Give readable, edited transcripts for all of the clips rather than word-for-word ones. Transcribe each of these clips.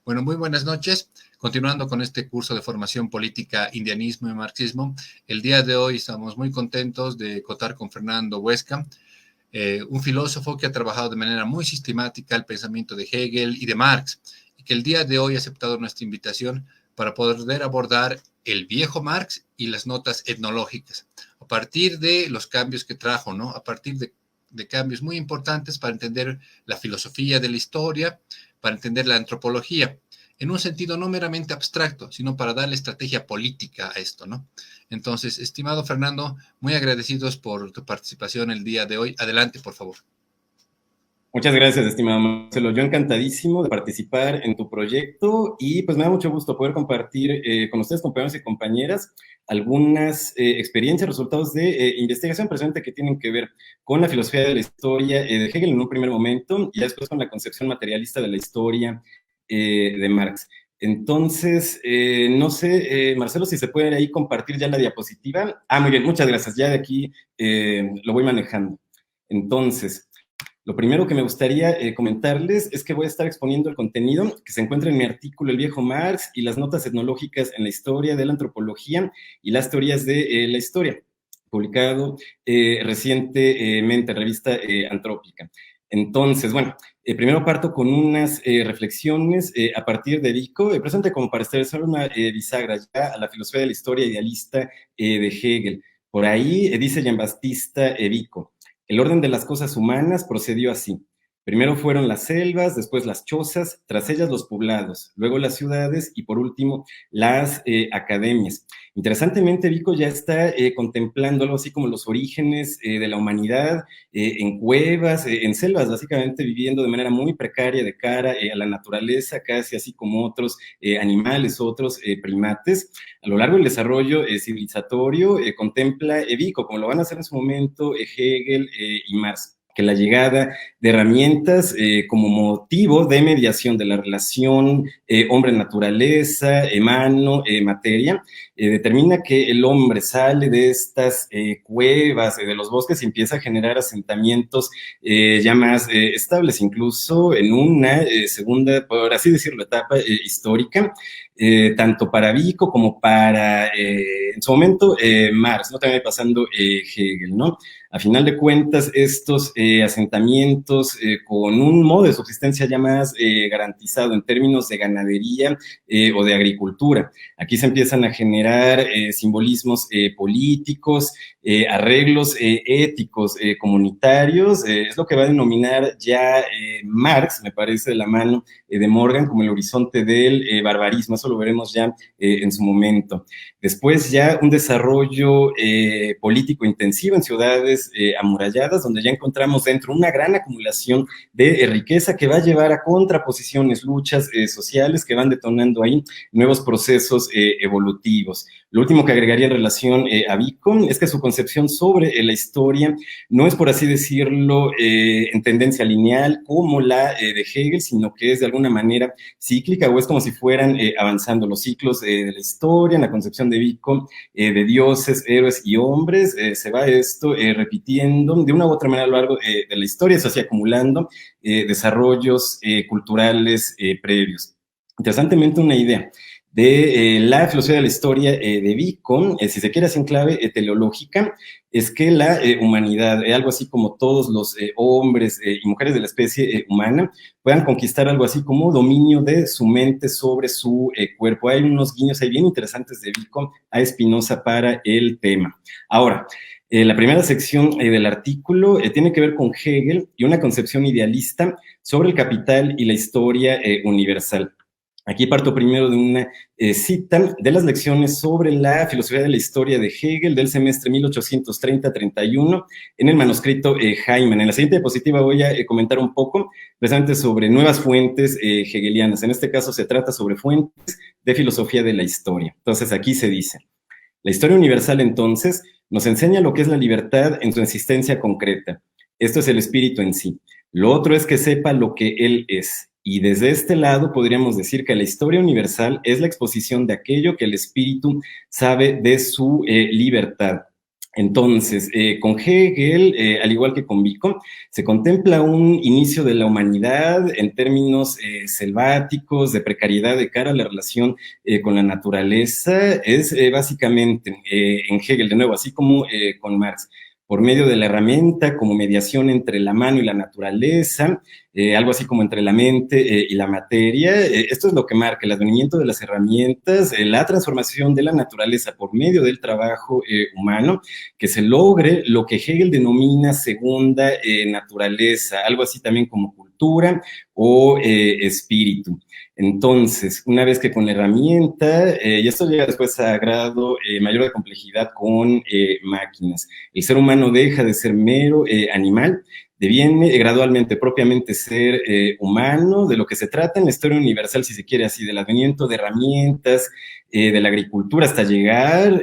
Bueno, muy buenas noches. Continuando con este curso de formación política, indianismo y marxismo, el día de hoy estamos muy contentos de contar con Fernando Huesca, un filósofo que ha trabajado de manera muy sistemática el pensamiento de Hegel y de Marx, y que el día de hoy ha aceptado nuestra invitación para poder abordar el viejo Marx y las notas etnológicas, a partir de los cambios que trajo, ¿no? A partir de cambios muy importantes para entender la filosofía de la historia, para entender la antropología, en un sentido no meramente abstracto, sino para darle estrategia política a esto, ¿no? Entonces, estimado Fernando, muy agradecidos por tu participación el día de hoy. Adelante, por favor. Muchas gracias, estimado Marcelo. Yo encantadísimo de participar en tu proyecto y pues me da mucho gusto poder compartir con ustedes, compañeros y compañeras, algunas experiencias, resultados de investigación presente que tienen que ver con la filosofía de la historia de Hegel en un primer momento y después con la concepción materialista de la historia de Marx. Entonces, no sé, Marcelo, si se puede ahí compartir ya la diapositiva. Ah, muy bien, muchas gracias. Ya de aquí lo voy manejando. Entonces, lo primero que me gustaría comentarles es que voy a estar exponiendo el contenido que se encuentra en mi artículo El viejo Marx y las notas etnológicas en la historia de la antropología y las teorías de la historia, publicado recientemente en revista Antrópica. Entonces, bueno, primero parto con unas reflexiones a partir de Vico, presente como para establecer una bisagra ya a la filosofía de la historia idealista de Hegel. Por ahí dice Jean-Baptiste Vico: el orden de las cosas humanas procedió así. Primero fueron las selvas, después las chozas, tras ellas los poblados, luego las ciudades y por último las academias. Interesantemente, Vico ya está contemplando algo así como los orígenes de la humanidad en cuevas, en selvas, básicamente viviendo de manera muy precaria de cara a la naturaleza, casi así como otros animales, otros primates. A lo largo del desarrollo civilizatorio contempla Vico, como lo van a hacer en su momento Hegel y Marx, que la llegada de herramientas como motivo de mediación de la relación hombre-naturaleza, mano-materia, determina que el hombre sale de estas cuevas, de los bosques y empieza a generar asentamientos ya más estables, incluso en una segunda, por así decirlo, etapa histórica, tanto para Vico como para, en su momento, Marx, ¿no? También pasando Hegel, ¿no? A final de cuentas, estos asentamientos con un modo de subsistencia ya más garantizado en términos de ganadería o de agricultura. Aquí se empiezan a generar simbolismos políticos, arreglos éticos comunitarios, es lo que va a denominar ya Marx, me parece, de la mano de Morgan, como el horizonte del barbarismo. Eso lo veremos ya en su momento. Después ya un desarrollo político intensivo en ciudades amuralladas, donde ya encontramos dentro una gran acumulación de riqueza que va a llevar a contraposiciones, luchas sociales que van detonando ahí nuevos procesos evolutivos. Lo último que agregaría en relación a Vico es que su concepción sobre la historia no es, por así decirlo, en tendencia lineal como la de Hegel, sino que es de alguna manera cíclica, o es como si fueran avanzando los ciclos de la historia, en la concepción de Vico, de dioses, héroes y hombres. Se va esto repitiendo de una u otra manera a lo largo de la historia, se así acumulando desarrollos culturales previos. Interesantemente, una idea de la filosofía de la historia de Vico, si se quiere así en clave teleológica, es que la humanidad, algo así como todos los hombres y mujeres de la especie humana, puedan conquistar algo así como dominio de su mente sobre su cuerpo. Hay unos guiños ahí bien interesantes de Vico a Spinoza para el tema. Ahora, la primera sección del artículo tiene que ver con Hegel y una concepción idealista sobre el capital y la historia universal. Aquí parto primero de una cita de las lecciones sobre la filosofía de la historia de Hegel del semestre 1830-31 en el manuscrito Hyman. En la siguiente diapositiva voy a comentar un poco precisamente sobre nuevas fuentes hegelianas. En este caso se trata sobre fuentes de filosofía de la historia. Entonces aquí se dice: la historia universal, entonces, nos enseña lo que es la libertad en su existencia concreta. Esto es el espíritu en sí. Lo otro es que sepa lo que él es. Y desde este lado podríamos decir que la historia universal es la exposición de aquello que el espíritu sabe de su libertad. Entonces, con Hegel, al igual que con Vico, se contempla un inicio de la humanidad en términos selváticos, de precariedad de cara a la relación con la naturaleza. Es básicamente en Hegel, de nuevo, así como con Marx, por medio de la herramienta como mediación entre la mano y la naturaleza, algo así como entre la mente y la materia. Esto es lo que marca el advenimiento de las herramientas, la transformación de la naturaleza por medio del trabajo humano, que se logre lo que Hegel denomina segunda naturaleza, algo así también como cultura o espíritu. Entonces, una vez que con la herramienta, y esto llega después a grado mayor de complejidad con máquinas, el ser humano deja de ser mero animal, deviene gradualmente propiamente ser humano, de lo que se trata en la historia universal, si se quiere así, del advenimiento de herramientas, de la agricultura hasta llegar,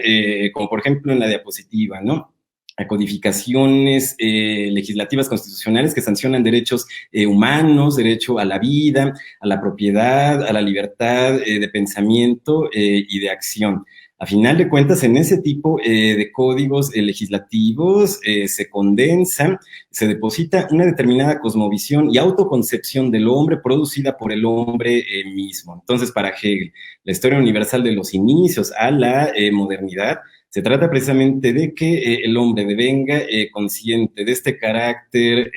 como por ejemplo en la diapositiva, ¿no? A codificaciones legislativas constitucionales que sancionan derechos humanos, derecho a la vida, a la propiedad, a la libertad de pensamiento y de acción. A final de cuentas, en ese tipo de códigos legislativos se condensa, se deposita una determinada cosmovisión y autoconcepción del hombre producida por el hombre mismo. Entonces, para Hegel, la historia universal de los inicios a la modernidad se trata precisamente de que el hombre devenga consciente de este carácter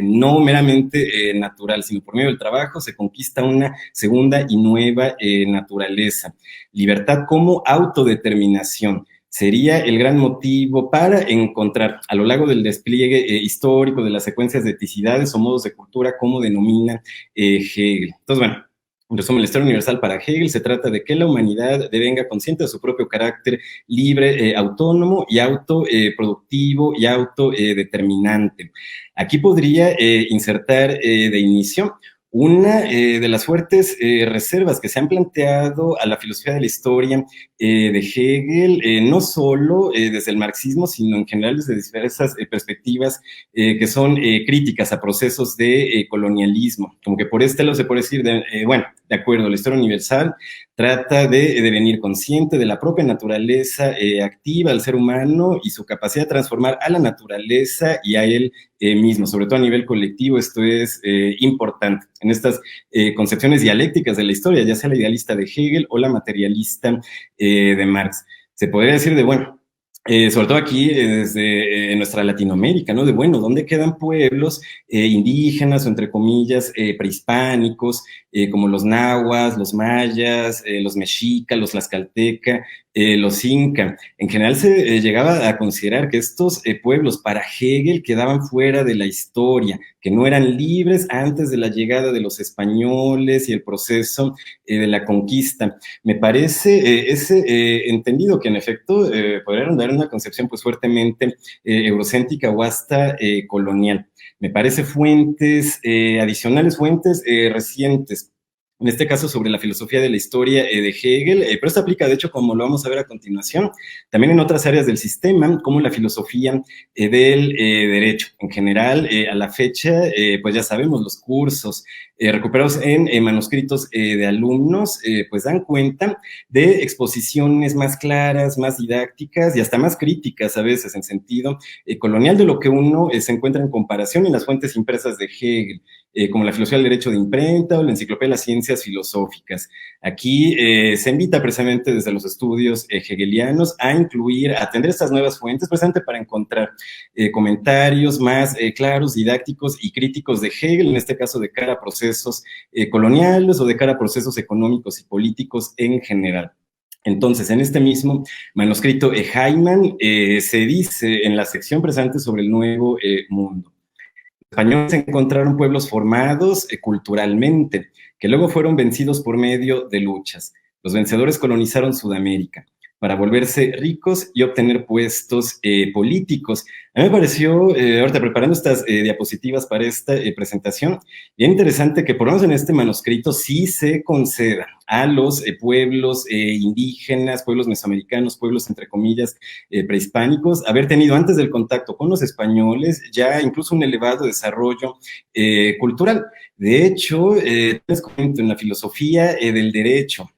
no meramente natural, sino por medio del trabajo se conquista una segunda y nueva naturaleza. Libertad como autodeterminación sería el gran motivo para encontrar a lo largo del despliegue histórico de las secuencias de eticidades o modos de cultura, como denomina Hegel. Entonces, bueno, en resumen, la historia universal para Hegel se trata de que la humanidad devenga consciente de su propio carácter libre, autónomo y autoproductivo y autodeterminante. Aquí podría insertar de inicio una de las fuertes reservas que se han planteado a la filosofía de la historia de Hegel, no solo desde el marxismo, sino en general desde diversas perspectivas que son críticas a procesos de colonialismo. Como que por este lado se puede decir, bueno, de acuerdo, la historia universal trata de devenir consciente de la propia naturaleza activa del ser humano y su capacidad de transformar a la naturaleza y a él mismo, sobre todo a nivel colectivo. Esto es importante en estas concepciones dialécticas de la historia, ya sea la idealista de Hegel o la materialista de Marx. Se podría decir de, bueno, sobre todo aquí desde nuestra Latinoamérica, ¿no? De, bueno, ¿dónde quedan pueblos indígenas o entre comillas prehispánicos, como los nahuas, los mayas, los mexicas, los tlaxcalteca, los inca? En general se llegaba a considerar que estos pueblos para Hegel quedaban fuera de la historia, que no eran libres antes de la llegada de los españoles y el proceso de la conquista. Me parece ese entendido que en efecto podría dar una concepción pues fuertemente eurocéntrica o hasta colonial. Me parece fuentes adicionales, fuentes recientes, en este caso sobre la filosofía de la historia de Hegel, pero esto aplica, de hecho, como lo vamos a ver a continuación, también en otras áreas del sistema, como la filosofía del derecho. En general, a la fecha, pues ya sabemos, los cursos recuperados en manuscritos de alumnos, pues dan cuenta de exposiciones más claras, más didácticas y hasta más críticas a veces en sentido colonial de lo que uno se encuentra en comparación en las fuentes impresas de Hegel, como la filosofía del derecho de imprenta o la enciclopedia de las ciencias filosóficas. Aquí se invita precisamente desde los estudios hegelianos a incluir, a atender estas nuevas fuentes, precisamente para encontrar comentarios más claros, didácticos y críticos de Hegel, en este caso de cara a procesos coloniales o de cara a procesos económicos y políticos en general. Entonces, en este mismo manuscrito Hyman se dice en la sección presente sobre el Nuevo Mundo: los españoles encontraron pueblos formados culturalmente, que luego fueron vencidos por medio de luchas. Los vencedores colonizaron Sudamérica para volverse ricos y obtener puestos políticos. A mí me pareció, ahorita preparando estas diapositivas para esta presentación, bien interesante que por lo menos en este manuscrito sí se conceda a los pueblos indígenas, pueblos mesoamericanos, pueblos entre comillas prehispánicos, haber tenido antes del contacto con los españoles ya incluso un elevado desarrollo cultural. De hecho, les comento, en la filosofía del derecho,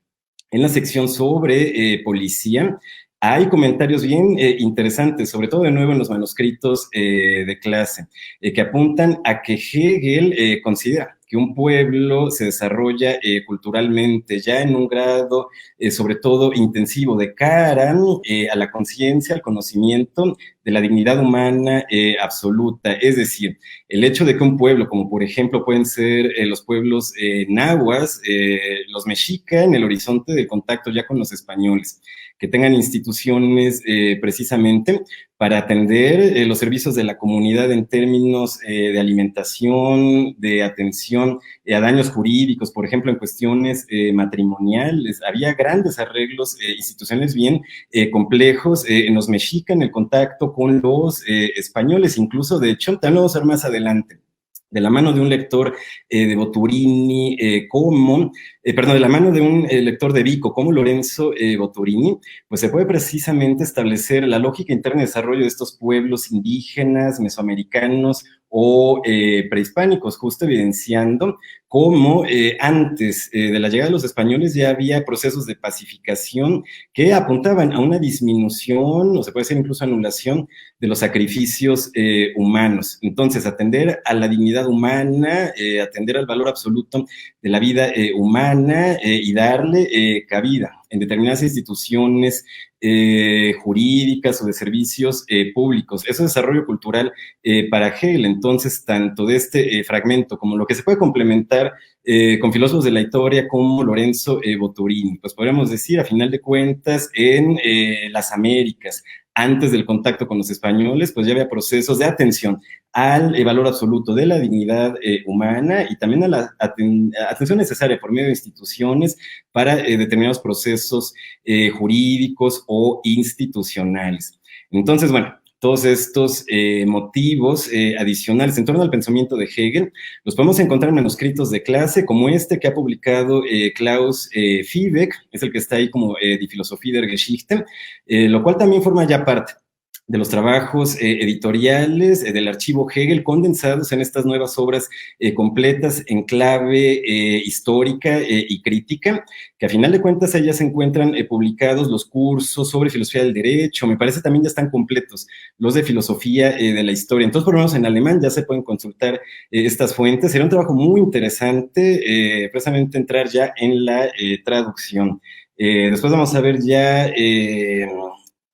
en la sección sobre policía, hay comentarios bien interesantes, sobre todo de nuevo en los manuscritos de clase, que apuntan a que Hegel considera que un pueblo se desarrolla culturalmente ya en un grado, sobre todo intensivo, de cara a la conciencia, al conocimiento de la dignidad humana absoluta. Es decir, el hecho de que un pueblo, como por ejemplo pueden ser los pueblos nahuas, los mexica, en el horizonte de contacto ya con los españoles, que tengan instituciones precisamente para atender los servicios de la comunidad en términos de alimentación, de atención a daños jurídicos, por ejemplo, en cuestiones matrimoniales. Había grandes arreglos institucionales bien complejos en los mexicas, en el contacto con los españoles, incluso, de hecho, también lo vamos a ver más adelante, de la mano de un lector de Boturini, de la mano de un lector de Vico, como Lorenzo Boturini, pues se puede precisamente establecer la lógica interna de desarrollo de estos pueblos indígenas, mesoamericanos o prehispánicos, justo evidenciando cómo antes de la llegada de los españoles ya había procesos de pacificación que apuntaban a una disminución, o se puede decir incluso anulación, de los sacrificios humanos. Entonces, atender a la dignidad humana, atender al valor absoluto de la vida humana y darle cabida en determinadas instituciones jurídicas o de servicios públicos. Eso es desarrollo cultural para Hegel. Entonces, tanto de este fragmento como lo que se puede complementar con filósofos de la historia como Lorenzo Boturini, pues podríamos decir, a final de cuentas, en las Américas, antes del contacto con los españoles, pues ya había procesos de atención al valor absoluto de la dignidad humana y también a la atención necesaria por medio de instituciones para determinados procesos jurídicos o institucionales. Entonces, bueno, todos estos motivos adicionales en torno al pensamiento de Hegel los podemos encontrar en manuscritos de clase como este que ha publicado Klaus Fiebeck, es el que está ahí como Die Philosophie der Geschichte, lo cual también forma ya parte de los trabajos editoriales del archivo Hegel condensados en estas nuevas obras completas en clave histórica y crítica, que a final de cuentas ahí ya se encuentran publicados los cursos sobre filosofía del derecho, me parece también ya están completos los de filosofía de la historia. Entonces, por lo menos en alemán ya se pueden consultar estas fuentes. Sería un trabajo muy interesante precisamente entrar ya en la traducción. Después vamos a ver ya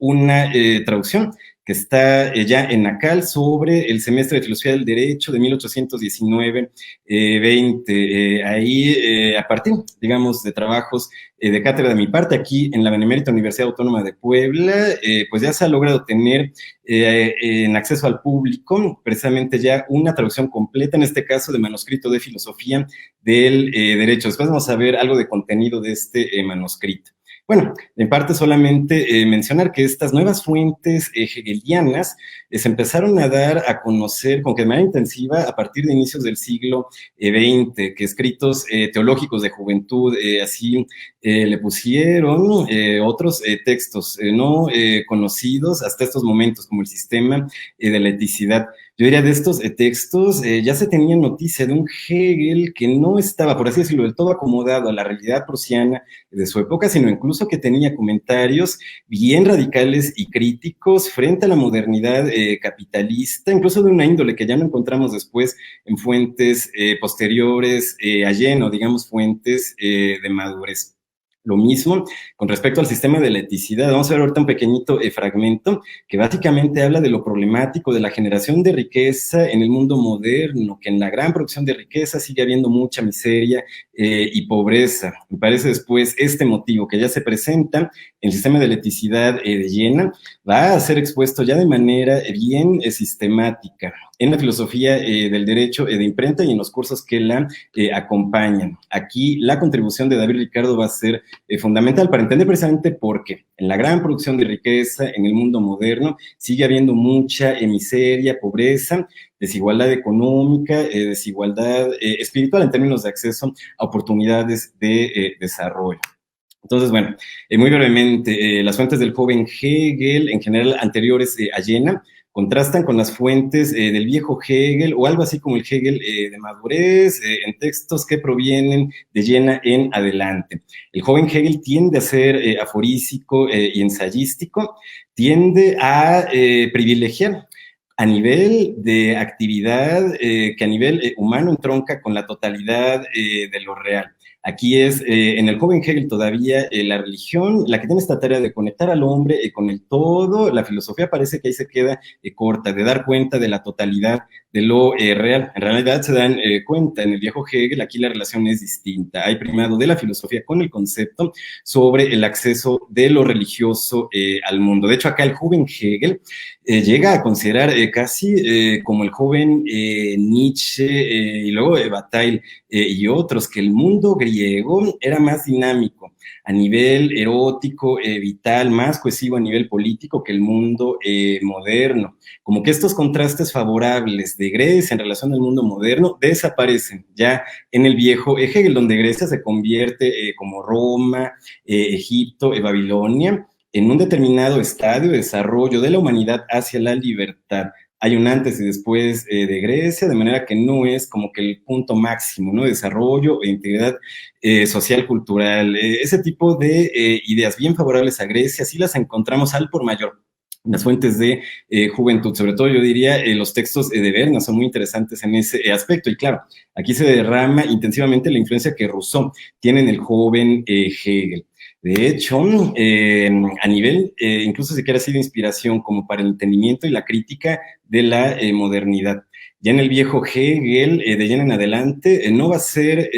una traducción que está ya en Nacal sobre el semestre de Filosofía del Derecho de 1819-20. Ahí, a partir, digamos, de trabajos de cátedra de mi parte, aquí en la Benemérita Universidad Autónoma de Puebla, pues ya se ha logrado tener en acceso al público precisamente ya una traducción completa, en este caso de manuscrito de filosofía del derecho. Después vamos a ver algo de contenido de este manuscrito. Bueno, en parte solamente mencionar que estas nuevas fuentes hegelianas se empezaron a dar a conocer con que de manera intensiva a partir de inicios del siglo XX, que escritos teológicos de juventud así le pusieron otros textos no conocidos hasta estos momentos, como el sistema de la eticidad. Yo diría, de estos textos ya se tenía noticia de un Hegel que no estaba, por así decirlo, del todo acomodado a la realidad prusiana de su época, sino incluso que tenía comentarios bien radicales y críticos frente a la modernidad capitalista, incluso de una índole que ya no encontramos después en fuentes posteriores a Lleno, digamos, fuentes de madurez. Lo mismo con respecto al sistema de la eticidad. Vamos a ver ahorita un pequeñito fragmento que básicamente habla de lo problemático de la generación de riqueza en el mundo moderno, que en la gran producción de riqueza sigue habiendo mucha miseria y pobreza. Me parece después este motivo que ya se presenta en el sistema de la eticidad de Jena va a ser expuesto ya de manera bien sistemática en la filosofía del derecho de imprenta y en los cursos que la acompañan. Aquí la contribución de David Ricardo va a ser fundamental para entender precisamente por qué en la gran producción de riqueza en el mundo moderno sigue habiendo mucha miseria, pobreza, desigualdad económica, desigualdad espiritual en términos de acceso a oportunidades de desarrollo. Entonces, bueno, muy brevemente, las fuentes del joven Hegel, en general anteriores a Jena, contrastan con las fuentes del viejo Hegel o algo así como el Hegel de madurez, en textos que provienen de Jena en adelante. El joven Hegel tiende a ser aforístico y ensayístico, tiende a privilegiar a nivel de actividad que a nivel humano entronca con la totalidad de lo real. Aquí es, en el joven Hegel todavía la religión, la que tiene esta tarea de conectar al hombre con el todo, la filosofía parece que ahí se queda corta, de dar cuenta de la totalidad de lo real. En realidad se dan cuenta, en el viejo Hegel aquí la relación es distinta. Hay primado de la filosofía con el concepto sobre el acceso de lo religioso al mundo. De hecho, acá el joven Hegel llega a considerar casi como el joven Nietzsche y luego Bataille y otros, que el mundo griego era más dinámico a nivel erótico, vital, más cohesivo a nivel político que el mundo moderno. Como que estos contrastes favorables de Grecia en relación al mundo moderno desaparecen ya en el viejo Hegel, donde Grecia se convierte como Roma, Egipto, Babilonia, en un determinado estadio de desarrollo de la humanidad hacia la libertad. Hay un antes y después de Grecia, de manera que no es como que el punto máximo, ¿no? De desarrollo e integridad social, cultural. Ese tipo de ideas bien favorables a Grecia, sí las encontramos al por mayor en las fuentes de juventud. Sobre todo yo diría los textos de Berna son muy interesantes en ese aspecto. Y claro, aquí se derrama intensivamente la influencia que Rousseau tiene en el joven Hegel. De hecho, a nivel, incluso se quiere ha sido inspiración como para el entendimiento y la crítica de la modernidad. Ya en el viejo Hegel, de Jena en adelante, no va a ser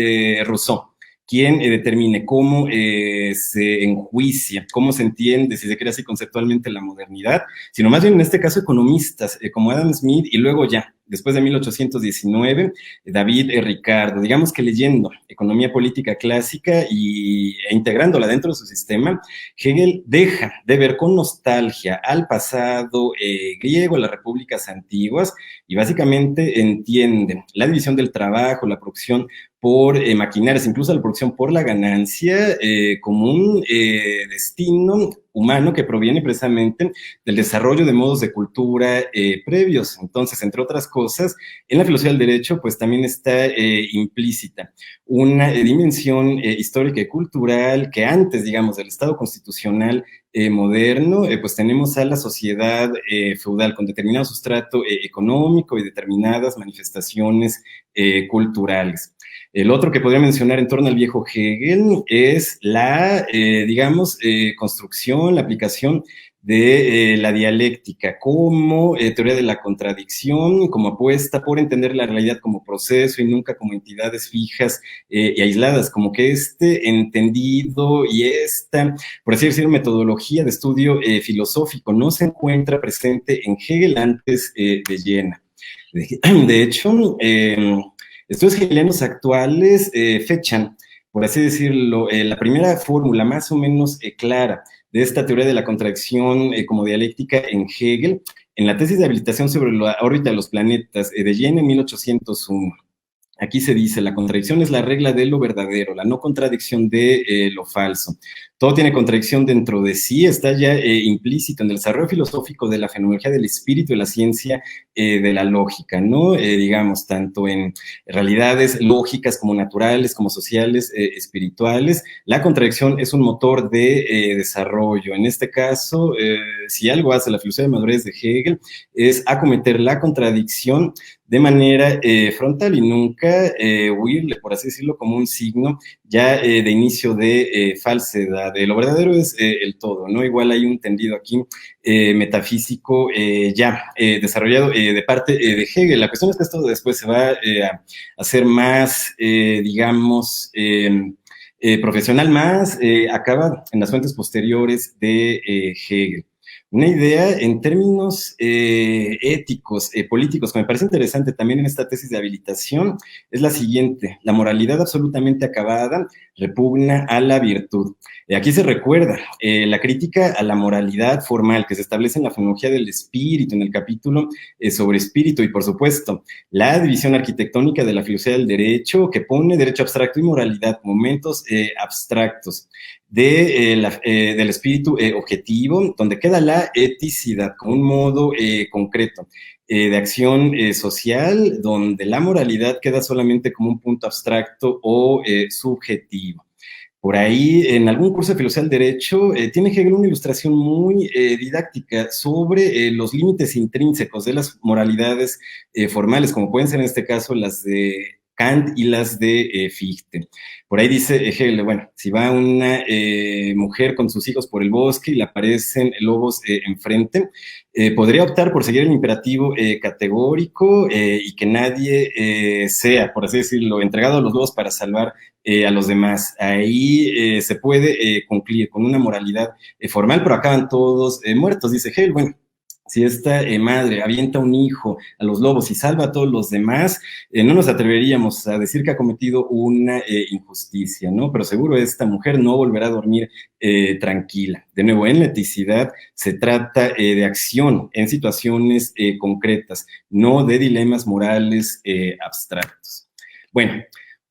Rousseau quien determine cómo se enjuicia, cómo se entiende, si se quiere así conceptualmente, la modernidad, sino más bien en este caso economistas como Adam Smith y luego ya, después de 1819, David Ricardo, digamos que leyendo economía política clásica e integrándola dentro de su sistema, Hegel deja de ver con nostalgia al pasado griego, las repúblicas antiguas, y básicamente entiende la división del trabajo, la producción por maquinarias, incluso la producción por la ganancia, como un destino humano que proviene precisamente del desarrollo de modos de cultura previos. Entonces, entre otras cosas, en la filosofía del derecho, pues también está implícita una dimensión histórica y cultural que antes, digamos, del Estado constitucional moderno, pues tenemos a la sociedad feudal con determinado sustrato económico y determinadas manifestaciones culturales. El otro que podría mencionar en torno al viejo Hegel es la, digamos, construcción, la aplicación de la dialéctica como teoría de la contradicción, como apuesta por entender la realidad como proceso y nunca como entidades fijas y aisladas, como que este entendido y esta, por así decirlo, metodología de estudio filosófico no se encuentra presente en Hegel antes de Jena. De hecho, estudios hegelianos actuales fechan, por así decirlo, la primera fórmula más o menos clara de esta teoría de la contradicción como dialéctica en Hegel, en la tesis de habilitación sobre la órbita de los planetas de Jena en 1801. Aquí se dice, la contradicción es la regla de lo verdadero, la no contradicción de lo falso. Todo tiene contradicción dentro de sí, está ya implícito en el desarrollo filosófico de la fenomenología del espíritu y la ciencia de la lógica, ¿no? Digamos, tanto en realidades lógicas como naturales, como sociales, espirituales. La contradicción es un motor de desarrollo. En este caso, si algo hace la filosofía de madurez de Hegel, es acometer la contradicción de manera frontal y nunca huirle, por así decirlo, como un signo ya de inicio de falsedad. Lo verdadero es el todo, ¿no? Igual hay un tendido aquí metafísico ya desarrollado de parte de Hegel. La cuestión es que esto después se va a hacer más, digamos, profesional, más acaba en las fuentes posteriores de Hegel. Una idea en términos éticos, políticos, que me parece interesante también en esta tesis de habilitación, es la siguiente: la moralidad absolutamente acabada repugna a la virtud. Aquí se recuerda la crítica a la moralidad formal que se establece en la fenomenología del espíritu, en el capítulo sobre espíritu, y por supuesto, la división arquitectónica de la filosofía del derecho, que pone derecho abstracto y moralidad, momentos abstractos del espíritu objetivo, donde queda la eticidad como un modo concreto de acción social, donde la moralidad queda solamente como un punto abstracto o subjetivo. Por ahí, en algún curso de filosofía del derecho, tiene Hegel una ilustración muy didáctica sobre los límites intrínsecos de las moralidades formales, como pueden ser en este caso las de Kant y las de Fichte. Por ahí dice Hegel, bueno, si va una mujer con sus hijos por el bosque y le aparecen lobos enfrente, podría optar por seguir el imperativo categórico y que nadie sea, por así decirlo, entregado a los lobos para salvar a los demás. Ahí se puede concluir con una moralidad formal, pero acaban todos muertos, dice Hegel. Bueno, si esta madre avienta un hijo a los lobos y salva a todos los demás, no nos atreveríamos a decir que ha cometido una injusticia, ¿no? Pero seguro esta mujer no volverá a dormir tranquila. De nuevo, en la eticidad se trata de acción en situaciones concretas, no de dilemas morales abstractos. Bueno,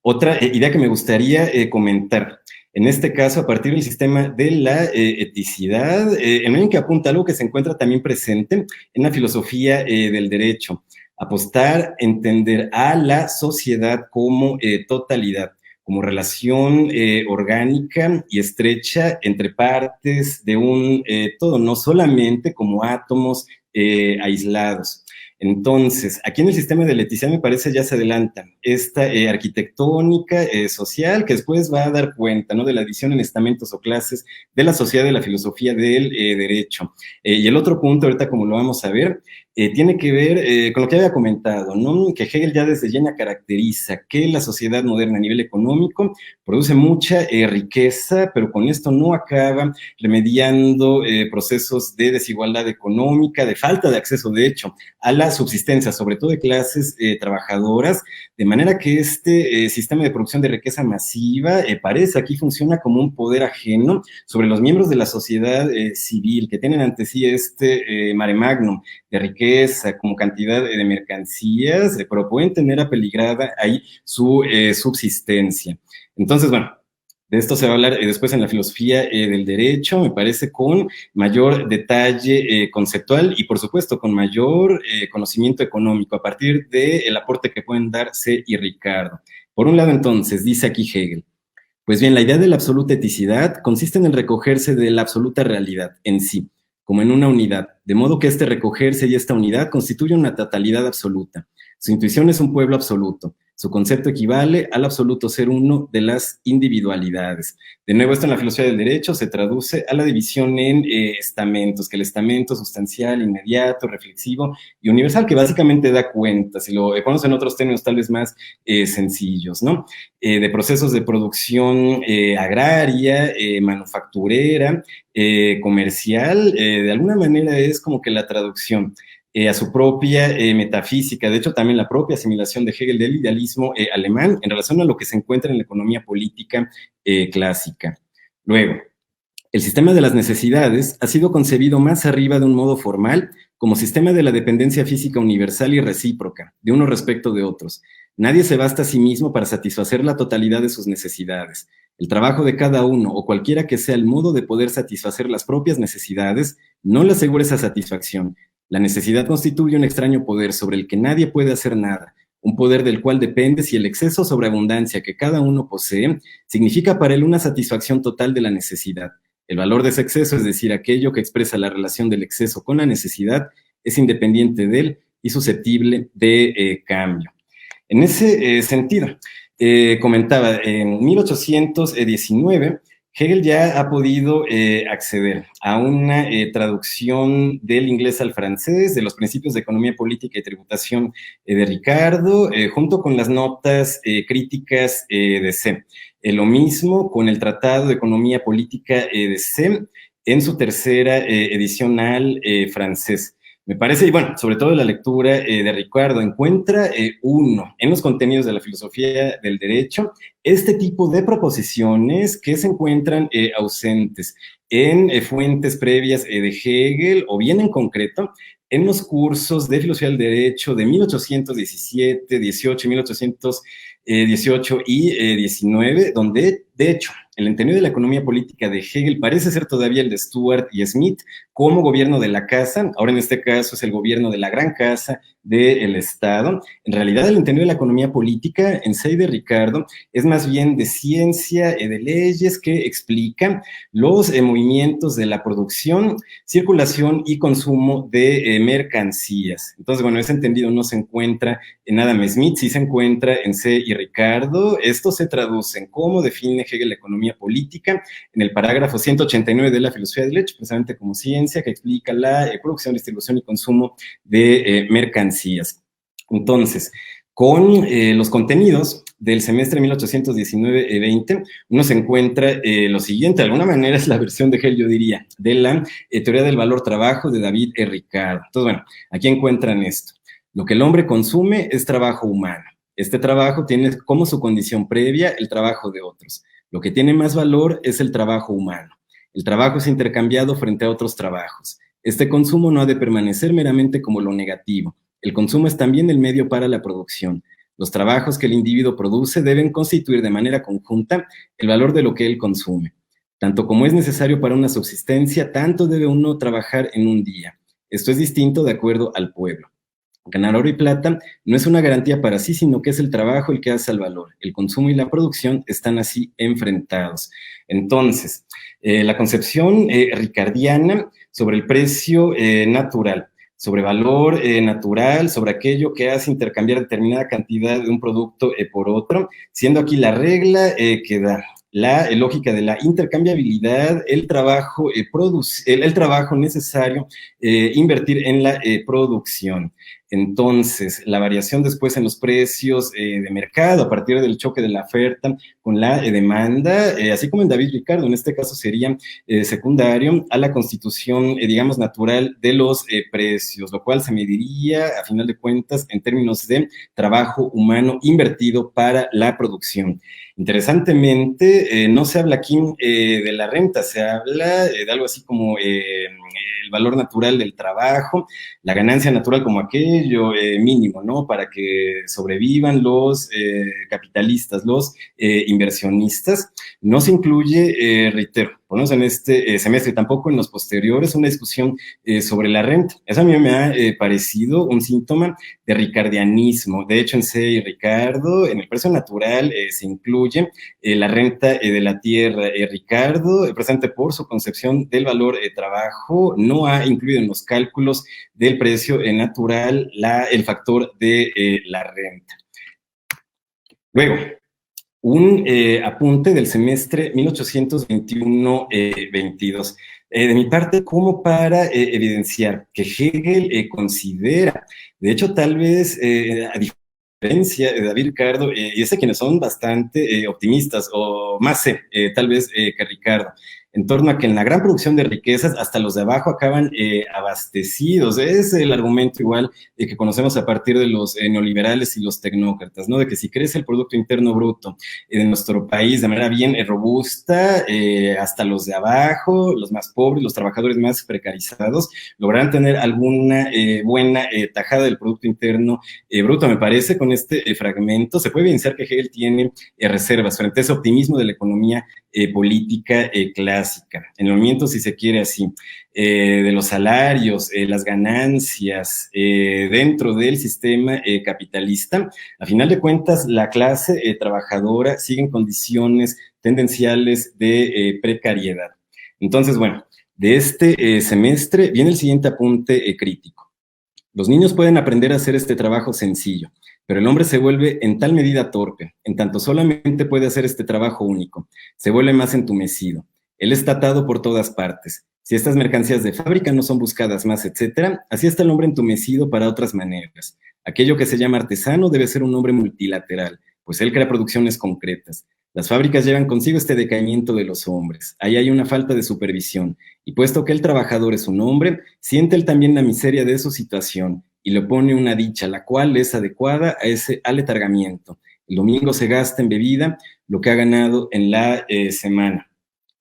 otra idea que me gustaría comentar, en este caso a partir del sistema de la eticidad, en el que apunta algo que se encuentra también presente en la filosofía del derecho, apostar, entender a la sociedad como totalidad, como relación orgánica y estrecha entre partes de un todo, no solamente como átomos aislados. Entonces, aquí en el sistema de Leticia me parece ya se adelanta esta arquitectónica social que después va a dar cuenta, ¿no?, de la división en estamentos o clases de la sociedad de la filosofía del derecho. Y el otro punto, ahorita como lo vamos a ver, tiene que ver con lo que había comentado, ¿no?, que Hegel ya desde llena caracteriza que la sociedad moderna a nivel económico produce mucha riqueza, pero con esto no acaba remediando procesos de desigualdad económica, de falta de acceso, de hecho, a la subsistencia, sobre todo de clases trabajadoras, de manera que este sistema de producción de riqueza masiva parece aquí funciona como un poder ajeno sobre los miembros de la sociedad civil, que tienen ante sí este mare magnum de riqueza como cantidad de mercancías, pero pueden tener apeligrada ahí su subsistencia. Entonces, bueno, de esto se va a hablar después en la filosofía del derecho, me parece, con mayor detalle conceptual y, por supuesto, con mayor conocimiento económico a partir del aporte que pueden dar C y Ricardo. Por un lado, entonces, dice aquí Hegel, pues bien, la idea de la absoluta eticidad consiste en el recogerse de la absoluta realidad en sí, como en una unidad, de modo que este recogerse y esta unidad constituye una totalidad absoluta. Su intuición es un pueblo absoluto. Su concepto equivale al absoluto ser uno de las individualidades. De nuevo, esto en la filosofía del derecho se traduce a la división en estamentos, que el estamento sustancial, inmediato, reflexivo y universal, que básicamente da cuenta, si lo ponemos en otros términos tal vez más sencillos, ¿no?, de procesos de producción agraria, manufacturera, comercial, de alguna manera es como que la traducción a su propia metafísica, de hecho también la propia asimilación de Hegel del idealismo alemán en relación a lo que se encuentra en la economía política clásica. Luego, el sistema de las necesidades ha sido concebido más arriba de un modo formal como sistema de la dependencia física universal y recíproca, de unos respecto de otros. Nadie se basta a sí mismo para satisfacer la totalidad de sus necesidades. El trabajo de cada uno, o cualquiera que sea el modo de poder satisfacer las propias necesidades, no le asegura esa satisfacción. La necesidad constituye un extraño poder sobre el que nadie puede hacer nada, un poder del cual depende si el exceso o sobreabundancia que cada uno posee significa para él una satisfacción total de la necesidad. El valor de ese exceso, es decir, aquello que expresa la relación del exceso con la necesidad, es independiente de él y susceptible de cambio. En ese sentido, comentaba, en 1819, Hegel ya ha podido acceder a una traducción del inglés al francés de los principios de economía política y tributación de Ricardo, junto con las notas críticas de C. Lo mismo con el Tratado de Economía Política de C en su tercera edición al francés. Me parece, y bueno, sobre todo la lectura de Ricardo, encuentra uno en los contenidos de la filosofía del derecho este tipo de proposiciones que se encuentran ausentes en fuentes previas de Hegel o bien en concreto en los cursos de filosofía del derecho de 1817, 18, 1818 y 19, donde de hecho el entendido de la economía política de Hegel parece ser todavía el de Stuart y Smith como gobierno de la casa, ahora en este caso es el gobierno de la gran casa del Estado. En realidad el entendido de la economía política en sí de Ricardo es más bien de ciencia, de leyes que explican los movimientos de la producción, circulación y consumo de mercancías. Entonces, bueno, ese entendido no se encuentra en Adam Smith, sí se encuentra en C. y Ricardo. Esto se traduce en cómo define Hegel la economía política en el parágrafo 189 de la filosofía del derecho, precisamente como ciencia que explica la producción, distribución y consumo de mercancías. Entonces, con los contenidos del semestre 1819-20, uno se encuentra lo siguiente, de alguna manera es la versión de Hegel, yo diría, de la teoría del valor-trabajo de David Ricardo. Entonces, bueno, aquí encuentran esto. Lo que el hombre consume es trabajo humano. Este trabajo tiene como su condición previa el trabajo de otros. Lo que tiene más valor es el trabajo humano. El trabajo es intercambiado frente a otros trabajos. Este consumo no ha de permanecer meramente como lo negativo. El consumo es también el medio para la producción. Los trabajos que el individuo produce deben constituir de manera conjunta el valor de lo que él consume. Tanto como es necesario para una subsistencia, tanto debe uno trabajar en un día. Esto es distinto de acuerdo al pueblo. Ganar oro y plata no es una garantía para sí, sino que es el trabajo el que hace al valor. El consumo y la producción están así enfrentados. Entonces, la concepción ricardiana sobre el precio natural, sobre valor natural, sobre aquello que hace intercambiar determinada cantidad de un producto por otro, siendo aquí la regla que da la lógica de la intercambiabilidad, el trabajo necesario, invertir en la producción. Entonces, la variación después en los precios de mercado a partir del choque de la oferta con la demanda, así como en David Ricardo, en este caso sería secundario a la constitución, digamos, natural de los precios, lo cual se mediría, a final de cuentas, en términos de trabajo humano invertido para la producción. Interesantemente, no se habla aquí de la renta, se habla de algo así como el valor natural del trabajo, la ganancia natural como aquello mínimo, ¿no? Para que sobrevivan los capitalistas, los inversionistas. No se incluye, reitero, por lo menos en este semestre, tampoco en los posteriores, una discusión sobre la renta. Eso a mí me ha parecido un síntoma de ricardianismo. De hecho, en C. y Ricardo, en el precio natural se incluye la renta de la tierra. Ricardo, presente por su concepción del valor trabajo, no ha incluido en los cálculos del precio natural el factor de la renta. Luego, un apunte del semestre 1821-22. De mi parte, como para evidenciar que Hegel considera, de hecho, tal vez a diferencia de David Ricardo, y es de quienes son bastante optimistas, o más tal vez que Ricardo, en torno a que en la gran producción de riquezas hasta los de abajo acaban abastecidos. Es el argumento igual que conocemos a partir de los neoliberales y los tecnócratas, ¿no? De que si crece el Producto Interno Bruto de nuestro país de manera bien robusta, hasta los de abajo, los más pobres, los trabajadores más precarizados, lograrán tener alguna buena tajada del Producto Interno Bruto. Me parece, con este fragmento, se puede evidenciar que Hegel tiene reservas frente a ese optimismo de la economía política clásica. En el movimiento, si se quiere así, de los salarios, las ganancias dentro del sistema capitalista, a final de cuentas, la clase trabajadora sigue en condiciones tendenciales de precariedad. Entonces, bueno, de este semestre viene el siguiente apunte crítico. Los niños pueden aprender a hacer este trabajo sencillo, pero el hombre se vuelve en tal medida torpe, en tanto solamente puede hacer este trabajo único, se vuelve más entumecido. Él está atado por todas partes. Si estas mercancías de fábrica no son buscadas más, etcétera, así está el hombre entumecido para otras maneras. Aquello que se llama artesano debe ser un hombre multilateral, pues él crea producciones concretas. Las fábricas llevan consigo este decaimiento de los hombres. Ahí hay una falta de supervisión. Y puesto que el trabajador es un hombre, siente él también la miseria de su situación y le pone una dicha, la cual es adecuada a ese aletargamiento. El domingo se gasta en bebida lo que ha ganado en la semana.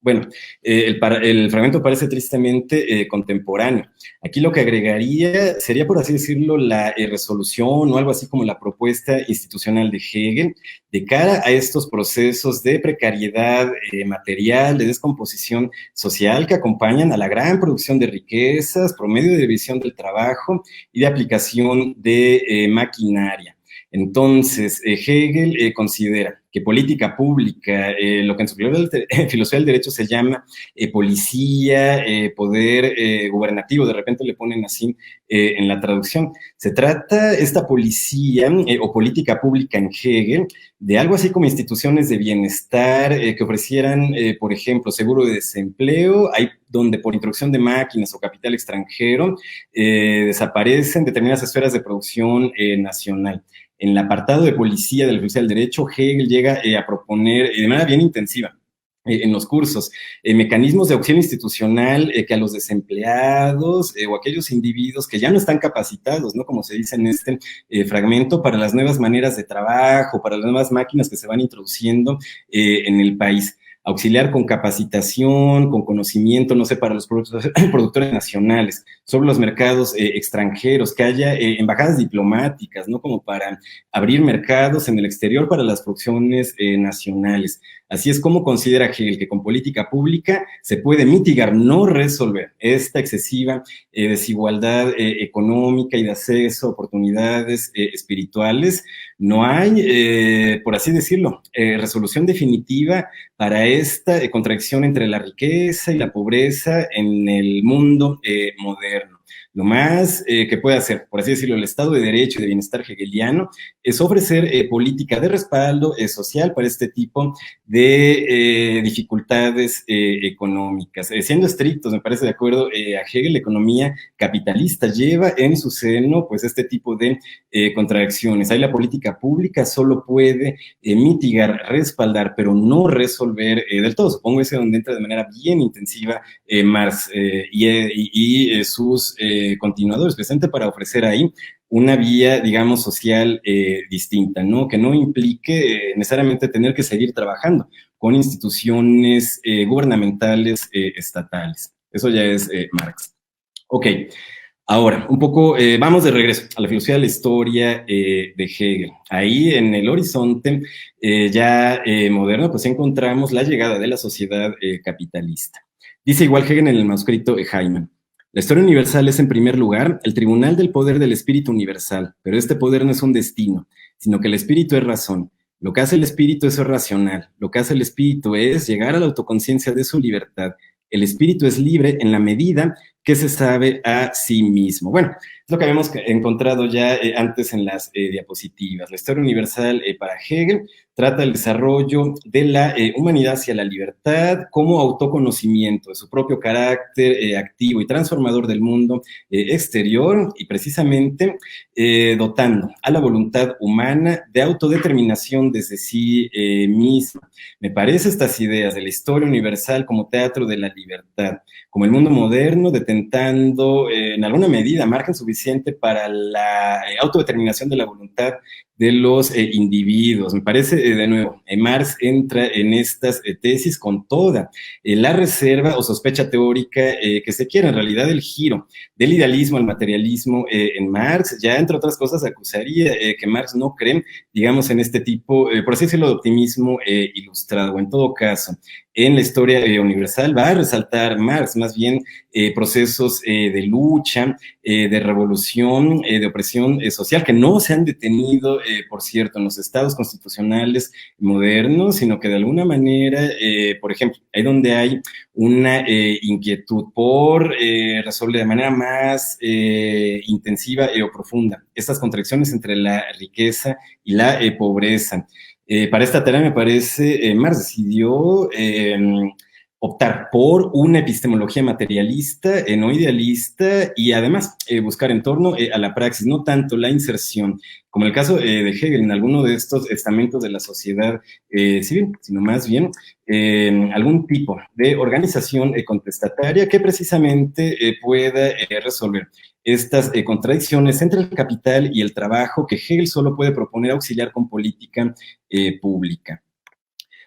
Bueno, el fragmento parece tristemente contemporáneo. Aquí lo que agregaría sería, por así decirlo, la resolución o algo así como la propuesta institucional de Hegel de cara a estos procesos de precariedad material, de descomposición social que acompañan a la gran producción de riquezas, promedio de división del trabajo y de aplicación de maquinaria. Entonces, Hegel considera que política pública, lo que en su filosofía del derecho se llama policía, poder gubernativo, de repente le ponen así en la traducción. Se trata esta policía o política pública en Hegel de algo así como instituciones de bienestar que ofrecieran, por ejemplo, seguro de desempleo, hay donde por introducción de máquinas o capital extranjero desaparecen determinadas esferas de producción nacional. En el apartado de policía de la Filosofía del Derecho, Hegel llega a proponer de manera bien intensiva en los cursos, mecanismos de auxilio institucional que a los desempleados o aquellos individuos que ya no están capacitados, ¿no? Como se dice en este fragmento, para las nuevas maneras de trabajo, para las nuevas máquinas que se van introduciendo en el país. Auxiliar con capacitación, con conocimiento, no sé, para los productores nacionales, sobre los mercados extranjeros, que haya embajadas diplomáticas, ¿no? Como para abrir mercados en el exterior para las producciones nacionales. Así es como considera Hegel que con política pública se puede mitigar, no resolver, esta excesiva desigualdad económica y de acceso a oportunidades espirituales. No hay, por así decirlo, resolución definitiva para esta contradicción entre la riqueza y la pobreza en el mundo moderno. Lo más que puede hacer, por así decirlo, el Estado de Derecho y de Bienestar hegeliano es ofrecer política de respaldo social para este tipo de dificultades económicas. Siendo estrictos, me parece de acuerdo a Hegel, la economía capitalista lleva en su seno pues este tipo de contradicciones. Ahí la política pública solo puede mitigar, respaldar, pero no resolver del todo. Supongo ese es donde entra de manera bien intensiva Marx y sus continuadores, presente para ofrecer ahí una vía, digamos, social distinta, ¿no? Que no implique necesariamente tener que seguir trabajando con instituciones gubernamentales estatales. Eso ya es Marx. Ok, ahora, un poco, vamos de regreso a la filosofía de la historia de Hegel. Ahí en el horizonte ya moderno, pues encontramos la llegada de la sociedad capitalista. Dice igual Hegel en el manuscrito Heimann. La historia universal es, en primer lugar, el tribunal del poder del espíritu universal, pero este poder no es un destino, sino que el espíritu es razón. Lo que hace el espíritu es racional. Lo que hace el espíritu es llegar a la autoconciencia de su libertad. El espíritu es libre en la medida que se sabe a sí mismo. Bueno, es lo que habíamos encontrado ya antes en las diapositivas. La historia universal para Hegel trata el desarrollo de la humanidad hacia la libertad como autoconocimiento de su propio carácter activo y transformador del mundo exterior y precisamente dotando a la voluntad humana de autodeterminación desde sí misma. Me parece estas ideas de la historia universal como teatro de la libertad, como el mundo moderno, detentando en alguna medida margen suficiente para la autodeterminación de la voluntad de los individuos. Me parece, de nuevo, Marx entra en estas tesis con toda la reserva o sospecha teórica que se quiera. En realidad, el giro del idealismo al materialismo en Marx, ya entre otras cosas, acusaría que Marx no cree, digamos, en este tipo, por así decirlo, de optimismo ilustrado, o en todo caso, en la historia universal va a resaltar Marx más bien procesos de lucha, de revolución, de opresión social que no se han detenido, por cierto, en los estados constitucionales modernos, sino que de alguna manera, por ejemplo, ahí donde hay una inquietud por resolver de manera más intensiva o profunda estas contradicciones entre la riqueza y la pobreza. Para esta tarea me parece, Marx decidió optar por una epistemología materialista, no idealista, y además buscar en torno a la praxis, no tanto la inserción, como el caso de Hegel en alguno de estos estamentos de la sociedad civil, sino más bien algún tipo de organización contestataria que precisamente pueda resolver estas contradicciones entre el capital y el trabajo que Hegel solo puede proponer auxiliar con política pública.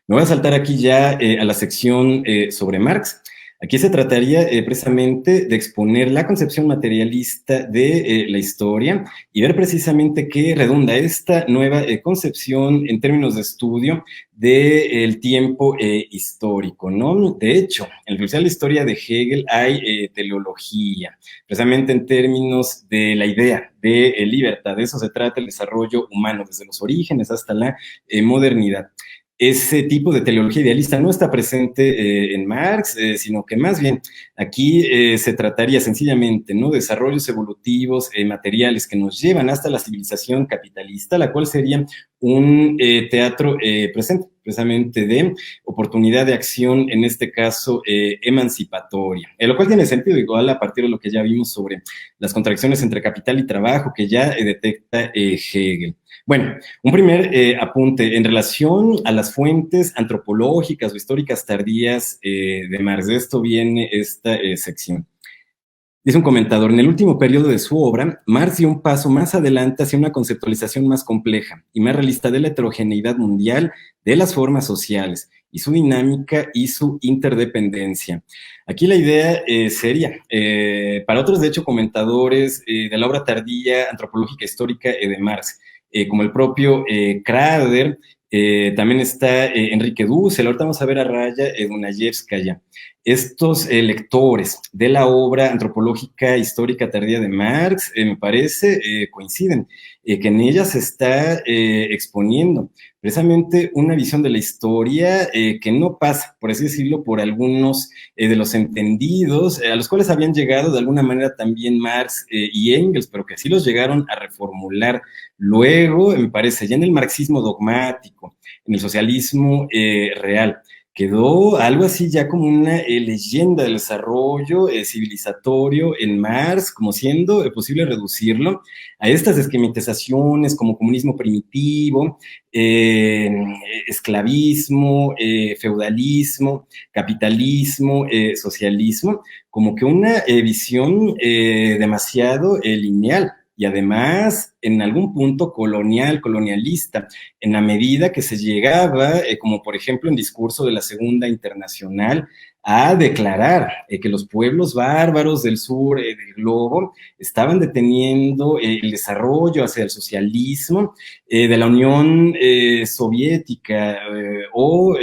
Me voy a saltar aquí ya a la sección sobre Marx. Aquí se trataría precisamente de exponer la concepción materialista de la historia y ver precisamente qué redunda esta nueva concepción en términos de estudio del tiempo histórico, ¿no? De hecho, en la Filosofía de la Historia de Hegel hay teleología, precisamente en términos de la idea de libertad. De eso se trata el desarrollo humano, desde los orígenes hasta la modernidad. Ese tipo de teleología idealista no está presente en Marx, sino que más bien aquí se trataría sencillamente, ¿no?, desarrollos evolutivos materiales que nos llevan hasta la civilización capitalista, la cual sería un teatro presente, precisamente de oportunidad de acción, en este caso emancipatoria, lo cual tiene sentido igual a partir de lo que ya vimos sobre las contracciones entre capital y trabajo que ya detecta Hegel. Bueno, un primer apunte en relación a las fuentes antropológicas o históricas tardías de Marx. De esto viene esta sección. Dice un comentador, en el último periodo de su obra, Marx dio un paso más adelante hacia una conceptualización más compleja y más realista de la heterogeneidad mundial de las formas sociales y su dinámica y su interdependencia. Aquí la idea sería, para otros, de hecho, comentadores de la obra tardía antropológica histórica de Marx, como el propio Crader, también está Enrique Dussel, ahorita vamos a ver a Raya Dunayevskaya. Estos lectores de la obra antropológica histórica tardía de Marx, me parece, coinciden, que en ella se está exponiendo precisamente una visión de la historia que no pasa, por así decirlo, por algunos de los entendidos, a los cuales habían llegado de alguna manera también Marx y Engels, pero que sí los llegaron a reformular luego, me parece, ya en el marxismo dogmático, en el socialismo real. Quedó algo así ya como una leyenda del desarrollo civilizatorio en Marx, como siendo posible reducirlo a estas esquematizaciones como comunismo primitivo, esclavismo, feudalismo, capitalismo, socialismo, como que una visión demasiado lineal. Y además, en algún punto colonialista, en la medida que se llegaba, como por ejemplo en discurso de la Segunda Internacional, a declarar que los pueblos bárbaros del sur del globo estaban deteniendo el desarrollo hacia el socialismo de la Unión Soviética o,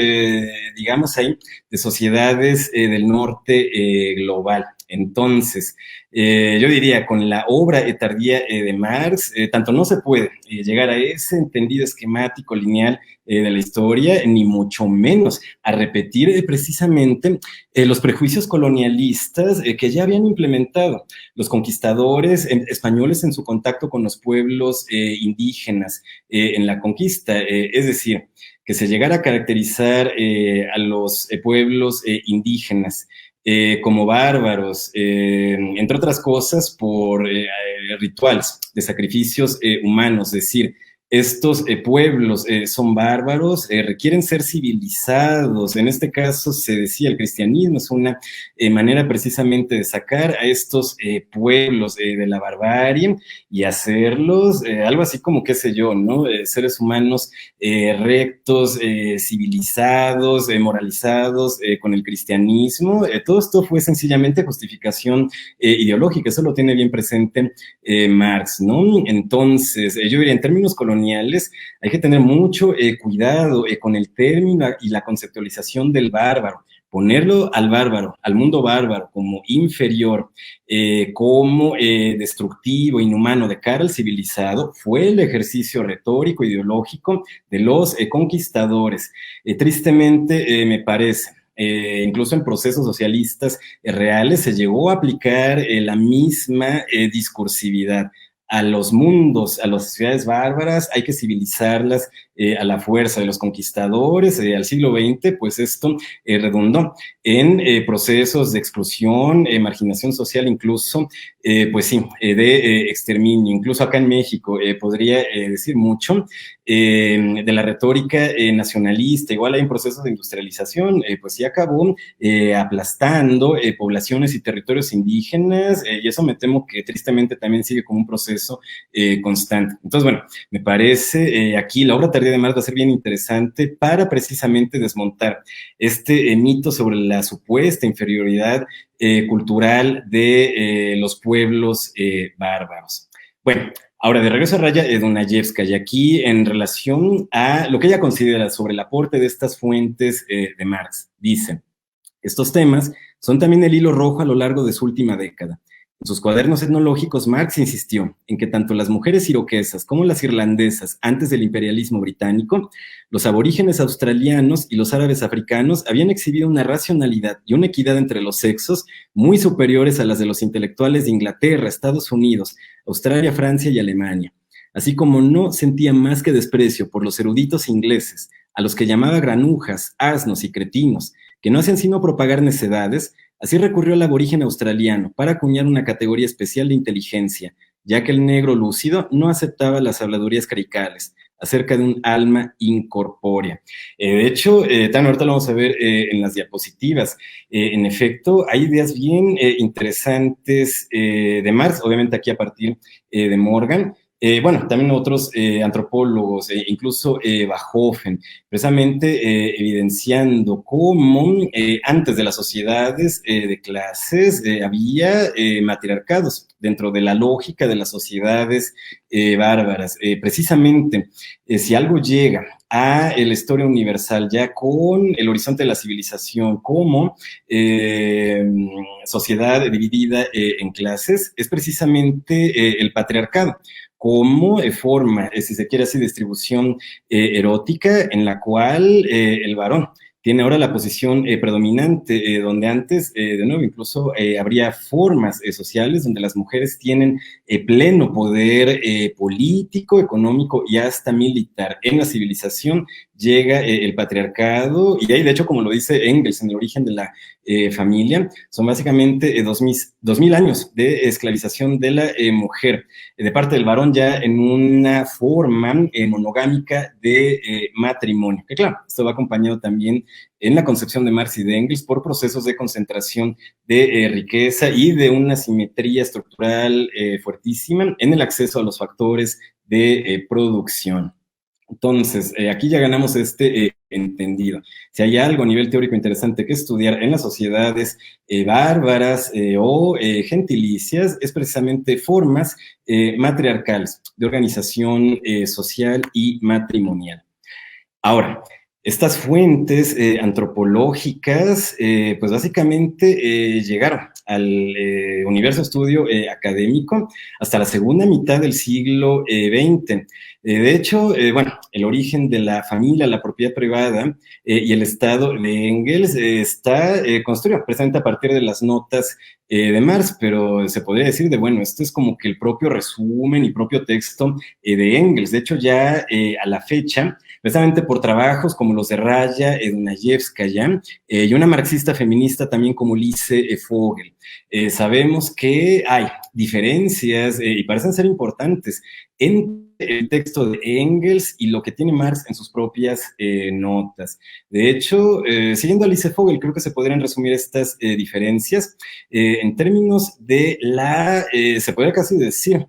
digamos ahí, de sociedades del norte global. Entonces, yo diría, con la obra tardía de Marx, tanto no se puede llegar a ese entendido esquemático lineal de la historia, ni mucho menos a repetir precisamente los prejuicios colonialistas que ya habían implementado los conquistadores españoles en su contacto con los pueblos indígenas en la conquista. Es decir, que se llegara a caracterizar a los pueblos indígenas como bárbaros, entre otras cosas, por rituales de sacrificios humanos, es decir, estos pueblos son bárbaros, requieren ser civilizados. En este caso se decía, el cristianismo es una manera precisamente de sacar a estos pueblos de la barbarie y hacerlos algo así como, qué sé yo, ¿no? Seres humanos rectos, civilizados, moralizados con el cristianismo. Todo esto fue sencillamente justificación ideológica, eso lo tiene bien presente Marx, ¿no? Entonces, yo diría, en términos coloniales, hay que tener mucho cuidado con el término y la conceptualización del bárbaro. Ponerlo al bárbaro, al mundo bárbaro, como inferior, como destructivo, inhumano de cara al civilizado, fue el ejercicio retórico, ideológico de los conquistadores. Tristemente, me parece, incluso en procesos socialistas reales se llegó a aplicar la misma discursividad a los mundos, a las sociedades bárbaras, hay que civilizarlas a la fuerza de los conquistadores al siglo XX, pues esto redundó en procesos de exclusión, marginación social, incluso, pues sí, de exterminio. Incluso acá en México podría decir mucho de la retórica nacionalista. Igual hay un proceso de industrialización, pues sí acabó aplastando poblaciones y territorios indígenas, y eso me temo que tristemente también sigue como un proceso constante. Entonces, bueno, me parece aquí la obra tardía de Marx va a ser bien interesante para precisamente desmontar este mito sobre la supuesta inferioridad cultural de los pueblos bárbaros. Bueno, ahora de regreso a Raya Dunayevska, y aquí en relación a lo que ella considera sobre el aporte de estas fuentes de Marx, dice: estos temas son también el hilo rojo a lo largo de su última década. En sus cuadernos etnológicos, Marx insistió en que tanto las mujeres iroquesas como las irlandesas, antes del imperialismo británico, los aborígenes australianos y los árabes africanos habían exhibido una racionalidad y una equidad entre los sexos muy superiores a las de los intelectuales de Inglaterra, Estados Unidos, Australia, Francia y Alemania. Así como no sentía más que desprecio por los eruditos ingleses, a los que llamaba granujas, asnos y cretinos, que no hacían sino propagar necedades, así recurrió al aborigen australiano para acuñar una categoría especial de inteligencia, ya que el negro lúcido no aceptaba las habladurías clericales acerca de un alma incorpórea. De hecho, también ahorita lo vamos a ver en las diapositivas. En efecto, hay ideas bien interesantes de Marx, obviamente aquí a partir de Morgan. Bueno, también otros antropólogos, incluso Bachofen, precisamente evidenciando cómo antes de las sociedades de clases había matriarcados dentro de la lógica de las sociedades bárbaras. Precisamente, si algo llega a la historia universal ya con el horizonte de la civilización como sociedad dividida en clases, es precisamente el patriarcado como forma, si se quiere así, distribución erótica en la cual el varón tiene ahora la posición predominante, donde antes, de nuevo, incluso habría formas sociales donde las mujeres tienen pleno poder político, económico y hasta militar. En la civilización llega el patriarcado, y ahí, de hecho, como lo dice Engels en el origen de la familia, son básicamente 2000 años de esclavización de la mujer, de parte del varón ya en una forma monogámica de matrimonio, que claro, esto va acompañado también en la concepción de Marx y de Engels por procesos de concentración de riqueza y de una simetría estructural fuertísima en el acceso a los factores de producción. Entonces, aquí ya ganamos este entendido. Si hay algo a nivel teórico interesante que estudiar en las sociedades bárbaras o gentilicias, es precisamente formas matriarcales de organización social y matrimonial. Ahora, estas fuentes antropológicas, pues básicamente llegaron al universo estudio académico hasta la segunda mitad del siglo XX. De hecho, bueno, el origen de la familia, la propiedad privada y el Estado de Engels está construido precisamente a partir de las notas de Marx, pero se podría decir de, bueno, esto es como que el propio resumen y propio texto de Engels. De hecho, ya a la fecha, precisamente por trabajos como los de Raya Dunayevskaya y una marxista feminista también como Lise Vogel, sabemos que hay diferencias y parecen ser importantes entre el texto de Engels y lo que tiene Marx en sus propias notas. De hecho, siguiendo a Lise Vogel, creo que se podrían resumir estas diferencias en términos de la, se podría casi decir,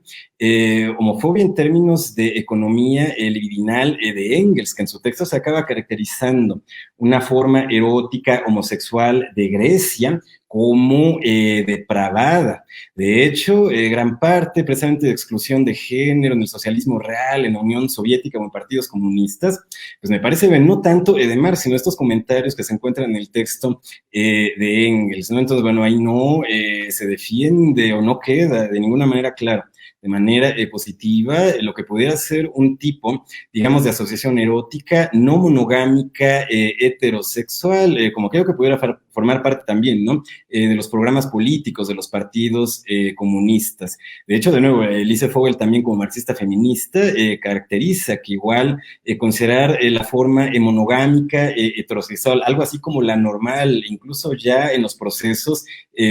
homofobia en términos de economía libidinal de Engels, que en su texto se acaba caracterizando una forma erótica homosexual de Grecia como depravada. De hecho, gran parte precisamente de exclusión de género en el socialismo real, en la Unión Soviética o en partidos comunistas, pues me parece no tanto de Marx, sino estos comentarios que se encuentran en el texto de Engels, ¿no? Entonces, bueno, ahí no se defiende o no queda de ninguna manera claro de manera positiva lo que pudiera ser un tipo, digamos, de asociación erótica no monogámica, heterosexual, como aquello que pudiera formar parte también, ¿no? De los programas políticos de los partidos comunistas. De hecho, de nuevo, Lise Vogel también como marxista feminista caracteriza que igual considerar la forma monogámica, heterosexual, algo así como la normal, incluso ya en los procesos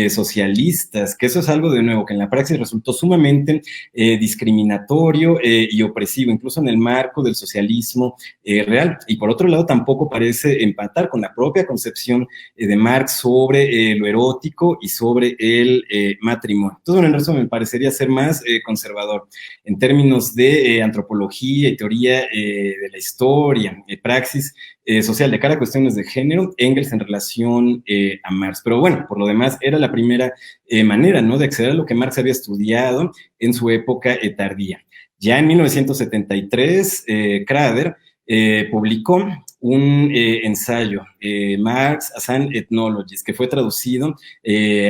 socialistas, que eso es algo de nuevo que en la praxis resultó sumamente discriminatorio y opresivo, incluso en el marco del socialismo real. Y por otro lado, tampoco parece empatar con la propia concepción de Marx sobre lo erótico y sobre el matrimonio. Entonces, bueno, en resumen, me parecería ser más conservador en términos de antropología y teoría de la historia, praxis social de cara a cuestiones de género, Engels en relación a Marx. Pero bueno, por lo demás, era la primera manera, ¿no?, de acceder a lo que Marx había estudiado en su época tardía. Ya en 1973, Crader publicó un ensayo, Marx as an Ethnologist, que fue traducido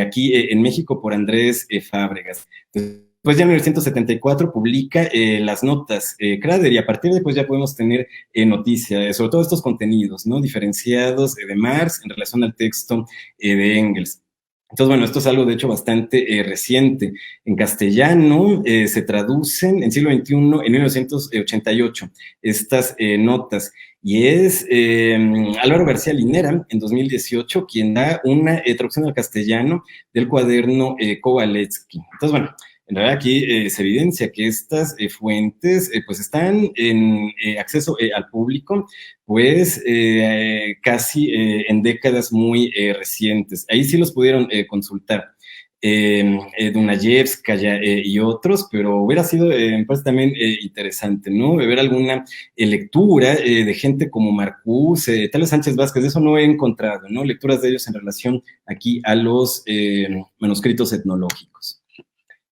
aquí en México por Andrés Fábregas. Después ya en 1974 publica las notas Crader y a partir de pues ya podemos tener noticias sobre todos estos contenidos, ¿no?, diferenciados de Marx en relación al texto de Engels. Entonces, bueno, esto es algo, de hecho, bastante reciente. En castellano se traducen en siglo XXI, en 1988, estas notas. Y es Álvaro García Linera, en 2018, quien da una traducción al castellano del cuaderno Kowalewski. Entonces, bueno, en realidad aquí se evidencia que estas fuentes pues están en acceso al público, pues casi en décadas muy recientes. Ahí sí los pudieron consultar. Dunayevskaya y otros, pero hubiera sido pues también interesante, ¿no?, ver alguna lectura de gente como Marcuse, tal vez Sánchez Vázquez, de eso no he encontrado, ¿no?, lecturas de ellos en relación aquí a los manuscritos etnológicos.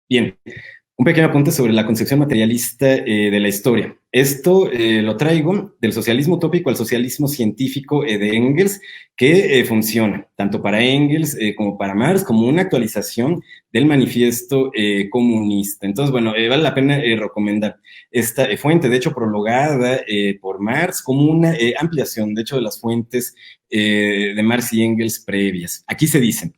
Bien, un pequeño apunte sobre la concepción materialista de la historia. Esto lo traigo del socialismo utópico al socialismo científico de Engels, que funciona tanto para Engels como para Marx como una actualización del manifiesto comunista. Entonces, bueno, vale la pena recomendar esta fuente, de hecho prologada por Marx como una ampliación, de hecho, de las fuentes de Marx y Engels previas. Aquí se dice: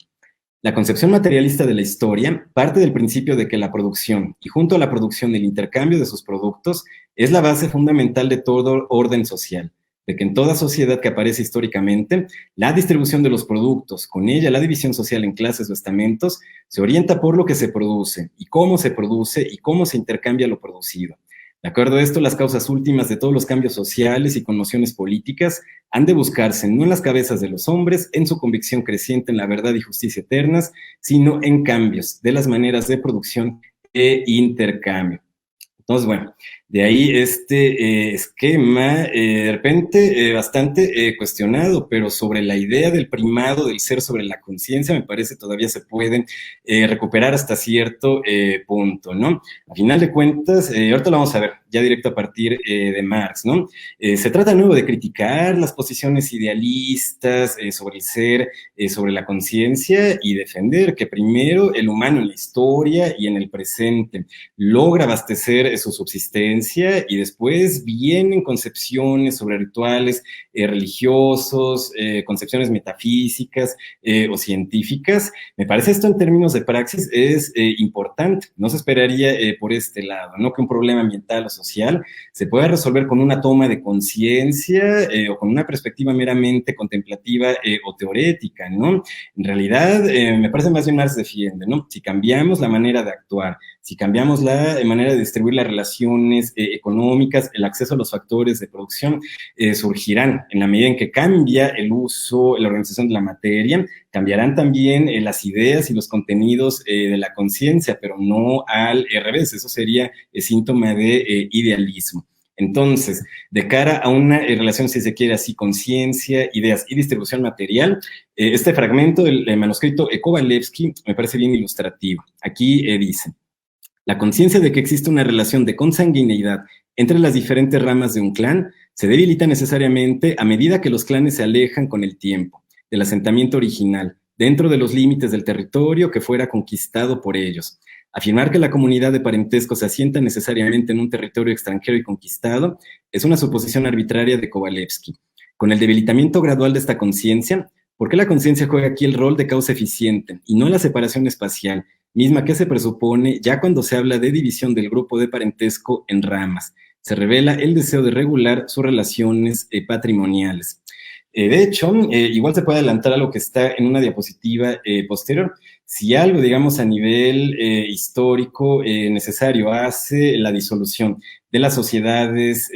la concepción materialista de la historia parte del principio de que la producción, y junto a la producción el intercambio de sus productos, es la base fundamental de todo orden social, de que en toda sociedad que aparece históricamente, la distribución de los productos, con ella la división social en clases o estamentos, se orienta por lo que se produce, y cómo se produce, y cómo se intercambia lo producido. De acuerdo a esto, las causas últimas de todos los cambios sociales y conmociones políticas han de buscarse no en las cabezas de los hombres, en su convicción creciente en la verdad y justicia eternas, sino en cambios de las maneras de producción e intercambio. Entonces, bueno, de ahí este esquema, de repente bastante cuestionado, pero sobre la idea del primado del ser sobre la conciencia, me parece todavía se puede recuperar hasta cierto punto, ¿no? A final de cuentas, ahorita lo vamos a ver, ya directo a partir de Marx, ¿no? Se trata de nuevo de criticar las posiciones idealistas sobre el ser, sobre la conciencia y defender que primero el humano en la historia y en el presente logra abastecer su subsistencia y después vienen concepciones sobre rituales religiosos, concepciones metafísicas o científicas. Me parece esto en términos de praxis es importante. No se esperaría por este lado, ¿no?, que un problema ambiental o social se pueda resolver con una toma de conciencia o con una perspectiva meramente contemplativa o teorética, ¿no? En realidad, me parece más bien Marx defiende, ¿no? Si cambiamos la manera de actuar, si cambiamos la manera de distribuir las relaciones económicas, el acceso a los factores de producción surgirán. En la medida en que cambia el uso, la organización de la materia, cambiarán también las ideas y los contenidos de la conciencia, pero no al revés. Eso sería síntoma de idealismo. Entonces, de cara a una relación, si se quiere así, conciencia, ideas y distribución material, este fragmento del manuscrito Kowalewski me parece bien ilustrativo. Aquí dice: la conciencia de que existe una relación de consanguineidad entre las diferentes ramas de un clan se debilita necesariamente a medida que los clanes se alejan con el tiempo del asentamiento original, dentro de los límites del territorio que fuera conquistado por ellos. Afirmar que la comunidad de parentesco se asienta necesariamente en un territorio extranjero y conquistado es una suposición arbitraria de Kovalevsky. Con el debilitamiento gradual de esta conciencia, ¿por qué la conciencia juega aquí el rol de causa eficiente y no la separación espacial, misma que se presupone ya cuando se habla de división del grupo de parentesco en ramas? Se revela el deseo de regular sus relaciones patrimoniales. De hecho, igual se puede adelantar a lo que está en una diapositiva posterior. Si algo, digamos, a nivel histórico necesario hace la disolución de las sociedades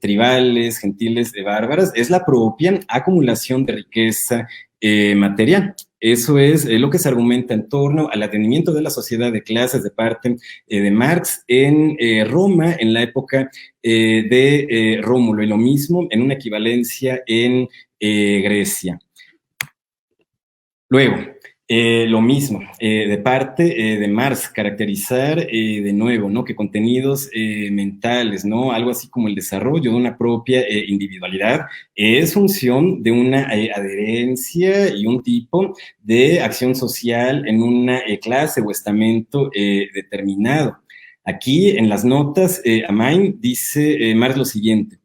tribales, gentiles, bárbaras, es la propia acumulación de riqueza material. Eso es lo que se argumenta en torno al atendimiento de la sociedad de clases de parte de Marx en Roma, en la época de Rómulo, y lo mismo en una equivalencia en Grecia. Luego, lo mismo, de parte de Marx, caracterizar de nuevo, ¿no? Que contenidos mentales, ¿no? Algo así como el desarrollo de una propia individualidad es función de una adherencia y un tipo de acción social en una clase o estamento determinado. Aquí, en las notas, a Main dice Marx lo siguiente: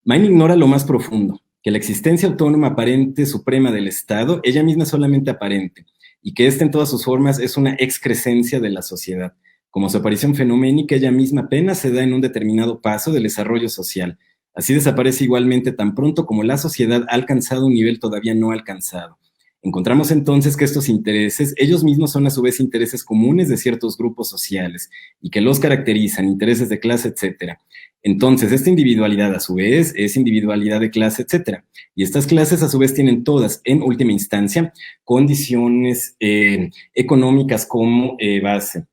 Main ignora lo más profundo, que la existencia autónoma aparente suprema del Estado, ella misma es solamente aparente, y que ésta en todas sus formas es una excrescencia de la sociedad. Como su aparición fenoménica, ella misma apenas se da en un determinado paso del desarrollo social. Así desaparece igualmente tan pronto como la sociedad ha alcanzado un nivel todavía no alcanzado. Encontramos entonces que estos intereses, ellos mismos son a su vez intereses comunes de ciertos grupos sociales y que los caracterizan, intereses de clase, etc. Entonces, esta individualidad a su vez es individualidad de clase, etc. Y estas clases a su vez tienen todas, en última instancia, condiciones económicas como base.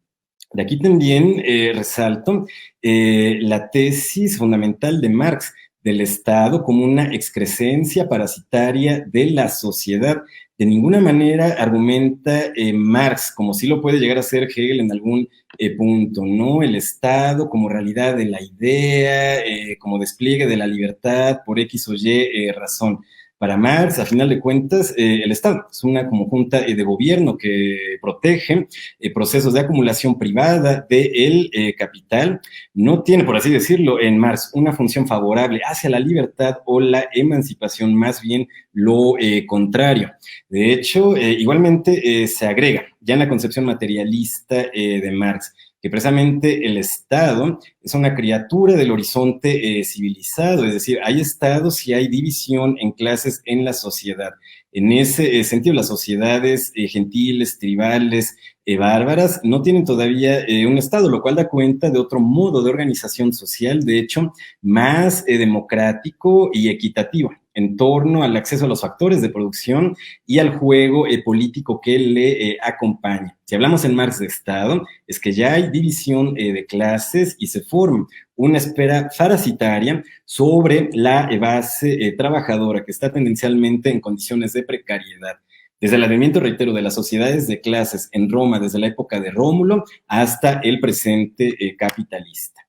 De aquí también resalto la tesis fundamental de Marx del Estado como una excrescencia parasitaria de la sociedad. De ninguna manera argumenta Marx, como sí lo puede llegar a hacer Hegel en algún punto, ¿no? El Estado como realidad de la idea, como despliegue de la libertad por X o Y razón. Para Marx, a final de cuentas, el Estado es una como junta de gobierno que protege procesos de acumulación privada del capital. No tiene, por así decirlo, en Marx una función favorable hacia la libertad o la emancipación, más bien lo contrario. De hecho, igualmente se agrega ya en la concepción materialista de Marx que precisamente el Estado es una criatura del horizonte civilizado, es decir, hay estados y hay división en clases en la sociedad. En ese sentido, las sociedades gentiles, tribales, bárbaras, no tienen todavía un Estado, lo cual da cuenta de otro modo de organización social, de hecho, más democrático y equitativo, en torno al acceso a los factores de producción y al juego político que le acompaña. Si hablamos en Marx de Estado, es que ya hay división de clases y se forma una esfera parasitaria sobre la base trabajadora que está tendencialmente en condiciones de precariedad. Desde el advenimiento, reitero, de las sociedades de clases en Roma, desde la época de Rómulo hasta el presente capitalista.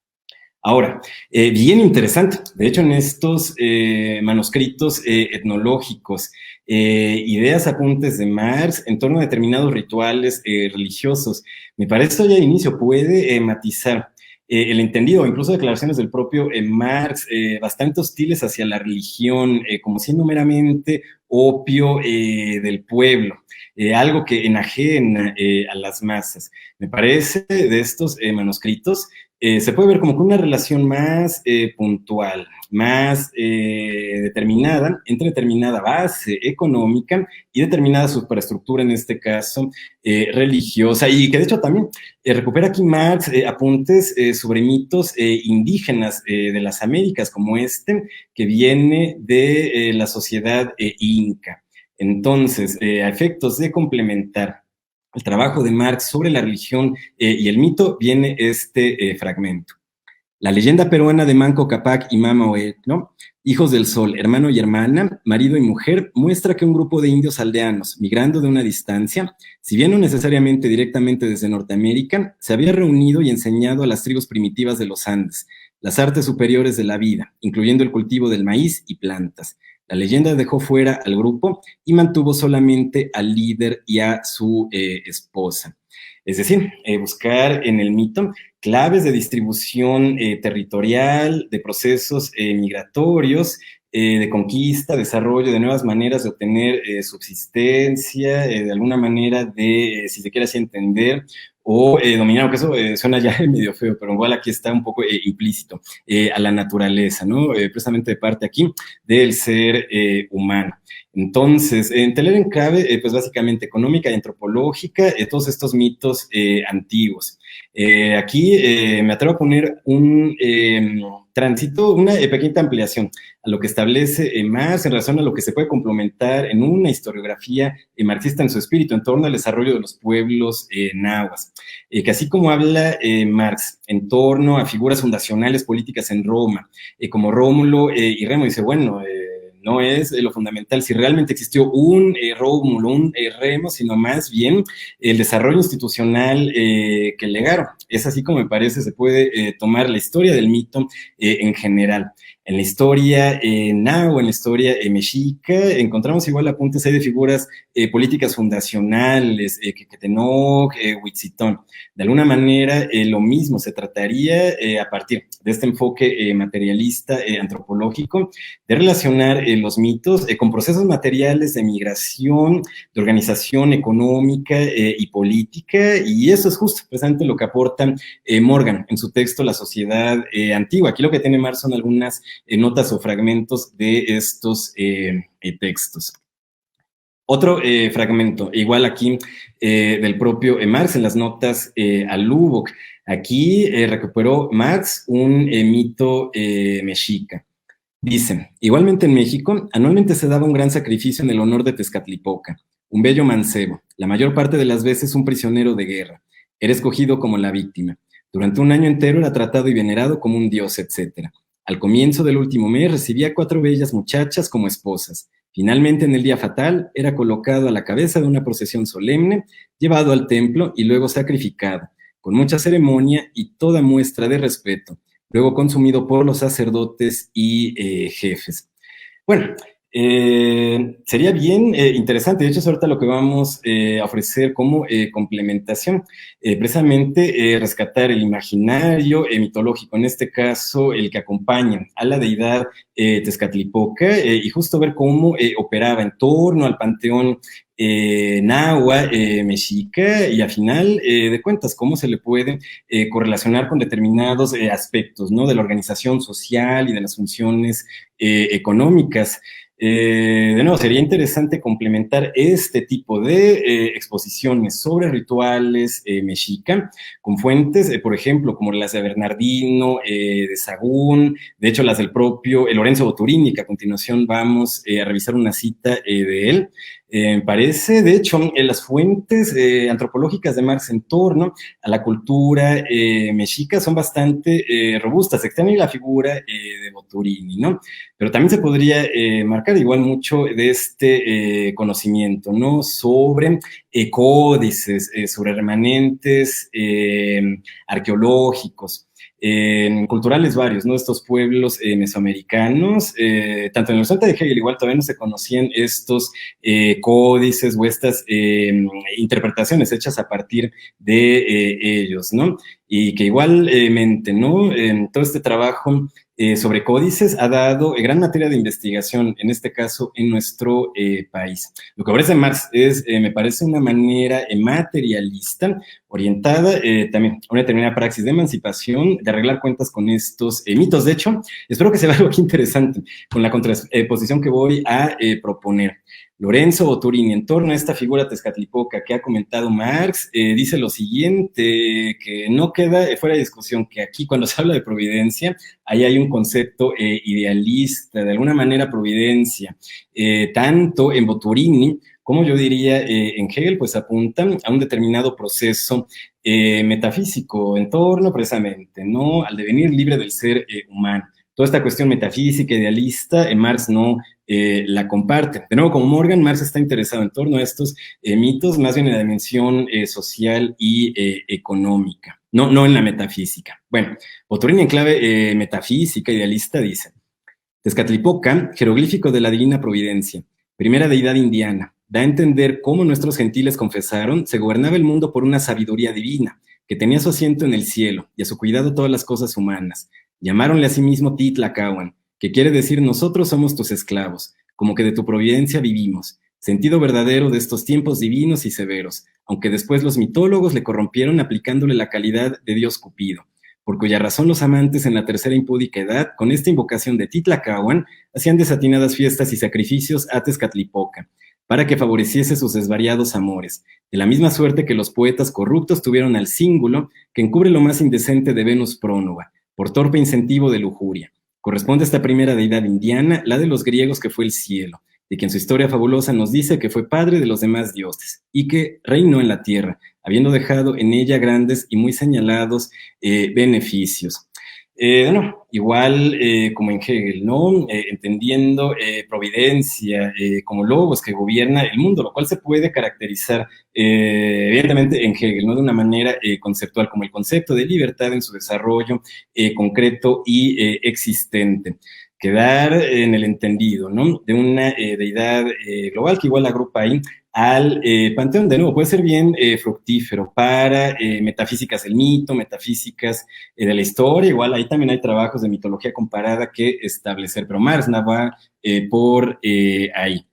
Ahora, bien interesante, de hecho en estos manuscritos etnológicos, ideas, apuntes de Marx en torno a determinados rituales religiosos, me parece esto ya de inicio puede matizar el entendido, incluso declaraciones del propio Marx, bastante hostiles hacia la religión, como siendo meramente opio del pueblo, algo que enajena a las masas. Me parece de estos manuscritos se puede ver como que una relación más puntual, más determinada, entre determinada base económica y determinada superestructura, en este caso religiosa, y que de hecho también recupera aquí Marx apuntes sobre mitos indígenas de las Américas, como este que viene de la sociedad inca. Entonces, a efectos de complementar el trabajo de Marx sobre la religión y el mito, viene este fragmento. La leyenda peruana de Manco Cápac y Mama Oetno, hijos del sol, hermano y hermana, marido y mujer, muestra que un grupo de indios aldeanos, migrando de una distancia, si bien no necesariamente directamente desde Norteamérica, se había reunido y enseñado a las tribus primitivas de los Andes, las artes superiores de la vida, incluyendo el cultivo del maíz y plantas. La leyenda dejó fuera al grupo y mantuvo solamente al líder y a su esposa. Es decir, buscar en el mito claves de distribución territorial, de procesos migratorios, de conquista, desarrollo, de nuevas maneras de obtener subsistencia, de alguna manera de, si se quiere así entender, o dominar, aunque eso suena ya medio feo, pero igual aquí está un poco implícito, a la naturaleza, ¿no? Precisamente de parte aquí del ser humano. Entonces, en Teleren cabe, pues básicamente económica y antropológica, todos estos mitos antiguos. Aquí me atrevo a poner un tránsito, una pequeña ampliación a lo que establece Marx en relación a lo que se puede complementar en una historiografía marxista en su espíritu en torno al desarrollo de los pueblos nahuas. Que así como habla Marx en torno a figuras fundacionales políticas en Roma, como Rómulo y Remo, dice, bueno, no es lo fundamental si realmente existió un Rómulo, un Remo, sino más bien el desarrollo institucional que legaron. Es así como me parece se puede tomar la historia del mito en general. En la historia nahua, en la historia mexica, encontramos igual apuntes ahí de figuras políticas fundacionales, Quequetenoj, Huitzitón. De alguna manera, lo mismo se trataría a partir de este enfoque materialista, antropológico, de relacionar los mitos con procesos materiales de migración, de organización económica y política, y eso es justo precisamente lo que aporta Morgan en su texto La sociedad antigua. Aquí lo que tiene Marx son algunas notas o fragmentos de estos textos. Otro fragmento, igual aquí del propio Marx en las notas al Lubbock. Aquí recuperó Marx un mito mexica. Dice, igualmente en México, anualmente se daba un gran sacrificio en el honor de Tezcatlipoca, un bello mancebo, la mayor parte de las veces un prisionero de guerra. Era escogido como la víctima. Durante un año entero era tratado y venerado como un dios, etc. Al comienzo del último mes recibía 4 bellas muchachas como esposas. Finalmente, en el día fatal, era colocado a la cabeza de una procesión solemne, llevado al templo y luego sacrificado, con mucha ceremonia y toda muestra de respeto, luego consumido por los sacerdotes y jefes. Bueno, sería bien interesante, de hecho es ahorita lo que vamos a ofrecer como complementación, precisamente rescatar el imaginario mitológico, en este caso el que acompaña a la deidad Tezcatlipoca, y justo ver cómo operaba en torno al panteón nahua, mexica, y al final de cuentas cómo se le puede correlacionar con determinados aspectos, ¿no? De la organización social y de las funciones económicas. De nuevo, sería interesante complementar este tipo de exposiciones sobre rituales mexica con fuentes, por ejemplo, como las de Bernardino, de Sagún, de hecho las del propio Lorenzo Boturini, que a continuación vamos a revisar una cita de él. Parece, de hecho, las fuentes antropológicas de Marx en torno a la cultura mexica son bastante robustas. Extraña la figura de Boturini, ¿no? Pero también se podría marcar igual mucho de este conocimiento, ¿no? Sobre códices, sobre remanentes arqueológicos. Culturales varios, ¿no? Estos pueblos mesoamericanos, tanto en el horizonte de Hegel igual todavía no se conocían estos códices o estas interpretaciones hechas a partir de ellos, ¿no? Y que igualmente, ¿no? Todo este trabajo sobre códices ha dado gran materia de investigación, en este caso en nuestro país. Lo que ofrece Marx es, me parece, una manera materialista, orientada también a una determinada praxis de emancipación, de arreglar cuentas con estos mitos. De hecho, espero que se vea algo aquí interesante con la contraposición que voy a proponer. Lorenzo Boturini, en torno a esta figura Tezcatlipoca que ha comentado Marx, dice lo siguiente, que no queda fuera de discusión, que aquí cuando se habla de providencia, ahí hay un concepto idealista, de alguna manera providencia, tanto en Boturini como yo diría en Hegel, pues apuntan a un determinado proceso metafísico en torno precisamente, ¿no? Al devenir libre del ser humano. Toda esta cuestión metafísica, idealista, Marx no la comparte. De nuevo, como Morgan, Marx está interesado en torno a estos mitos, más bien en la dimensión social y económica, no en la metafísica. Bueno, Boturini en clave metafísica, idealista, dice: Tezcatlipoca, jeroglífico de la divina providencia, primera deidad indiana, da a entender cómo nuestros gentiles confesaron, se gobernaba el mundo por una sabiduría divina, que tenía su asiento en el cielo, y a su cuidado todas las cosas humanas. Llamáronle a sí mismo Titlacahuan, que quiere decir nosotros somos tus esclavos, como que de tu providencia vivimos, sentido verdadero de estos tiempos divinos y severos, aunque después los mitólogos le corrompieron aplicándole la calidad de Dios Cupido, por cuya razón los amantes en la tercera impúdica edad, con esta invocación de Titlacahuan, hacían desatinadas fiestas y sacrificios a Tezcatlipoca, para que favoreciese sus desvariados amores, de la misma suerte que los poetas corruptos tuvieron al cíngulo que encubre lo más indecente de Venus prónuba, por torpe incentivo de lujuria. Corresponde a esta primera deidad indiana, la de los griegos, que fue el cielo, de quien su historia fabulosa nos dice que fue padre de los demás dioses y que reinó en la tierra, habiendo dejado en ella grandes y muy señalados beneficios. Bueno, igual como en Hegel, ¿no? Entendiendo providencia como logos que gobierna el mundo, lo cual se puede caracterizar evidentemente en Hegel, ¿no? De una manera conceptual, como el concepto de libertad en su desarrollo concreto y existente. Quedar en el entendido, ¿no? De una deidad global que igual agrupa ahí al panteón. De nuevo, puede ser bien fructífero para metafísicas del mito, metafísicas de la historia. Igual ahí también hay trabajos de mitología comparada que establecer, pero Marsna va por ahí.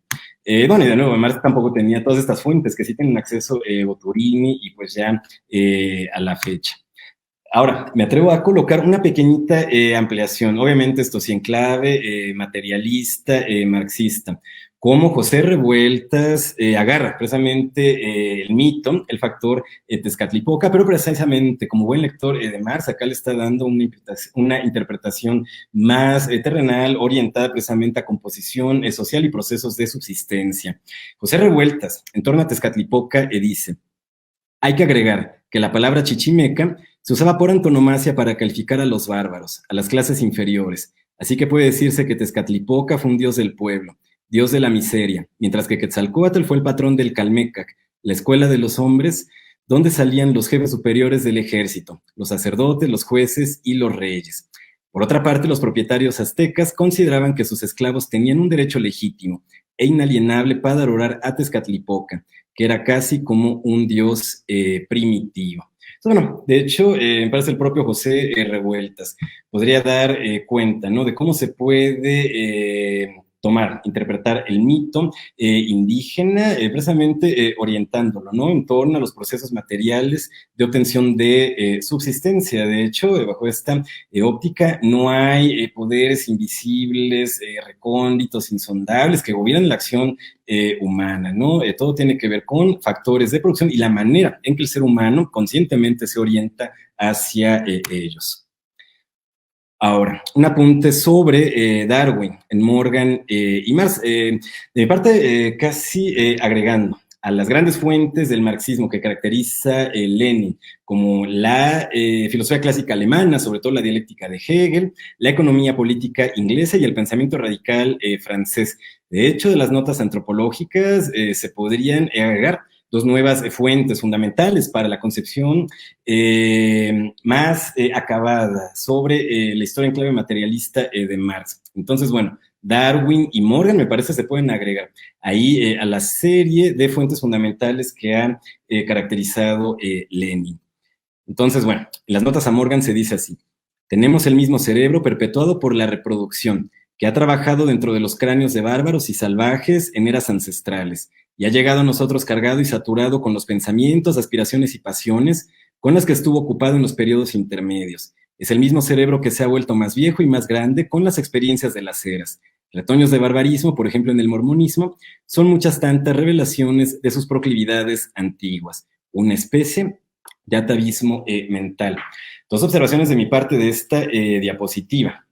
Bueno, y de nuevo, Marx tampoco tenía todas estas fuentes que sí tienen acceso Boturini y pues ya a la fecha. Ahora, me atrevo a colocar una pequeñita ampliación, obviamente esto sí en clave materialista, marxista, cómo José Revueltas agarra precisamente el mito, el factor Tezcatlipoca, pero precisamente como buen lector de Marx, acá le está dando una interpretación más terrenal, orientada precisamente a composición social y procesos de subsistencia. José Revueltas, en torno a Tezcatlipoca, dice: hay que agregar que la palabra chichimeca se usaba por antonomasia para calificar a los bárbaros, a las clases inferiores, así que puede decirse que Tezcatlipoca fue un dios del pueblo, dios de la miseria, mientras que Quetzalcóatl fue el patrón del Calmecac, la escuela de los hombres, donde salían los jefes superiores del ejército, los sacerdotes, los jueces y los reyes. Por otra parte, los propietarios aztecas consideraban que sus esclavos tenían un derecho legítimo e inalienable para adorar a Tezcatlipoca, que era casi como un dios primitivo. Bueno, de hecho, me parece el propio José Revueltas podría dar cuenta, ¿no? De cómo se puede tomar, interpretar el mito indígena, precisamente orientándolo, ¿no? En torno a los procesos materiales de obtención de subsistencia. De hecho, bajo esta óptica no hay poderes invisibles, recónditos, insondables, que gobiernan la acción humana, ¿no? Todo tiene que ver con factores de producción y la manera en que el ser humano conscientemente se orienta hacia ellos. Ahora, un apunte sobre Darwin en Morgan y Marx. De mi parte, casi agregando a las grandes fuentes del marxismo que caracteriza Lenin, como la filosofía clásica alemana, sobre todo la dialéctica de Hegel, la economía política inglesa y el pensamiento radical francés. De hecho, de las notas antropológicas se podrían agregar dos nuevas fuentes fundamentales para la concepción más acabada sobre la historia en clave materialista de Marx. Entonces, bueno, Darwin y Morgan me parece se pueden agregar ahí a la serie de fuentes fundamentales que han caracterizado Lenin. Entonces, bueno, en las notas a Morgan se dice así: tenemos el mismo cerebro perpetuado por la reproducción, que ha trabajado dentro de los cráneos de bárbaros y salvajes en eras ancestrales, y ha llegado a nosotros cargado y saturado con los pensamientos, aspiraciones y pasiones con las que estuvo ocupado en los periodos intermedios. Es el mismo cerebro que se ha vuelto más viejo y más grande con las experiencias de las eras. Retoños de barbarismo, por ejemplo en el mormonismo, son muchas tantas revelaciones de sus proclividades antiguas, una especie de atavismo mental. Dos observaciones de mi parte de esta diapositiva.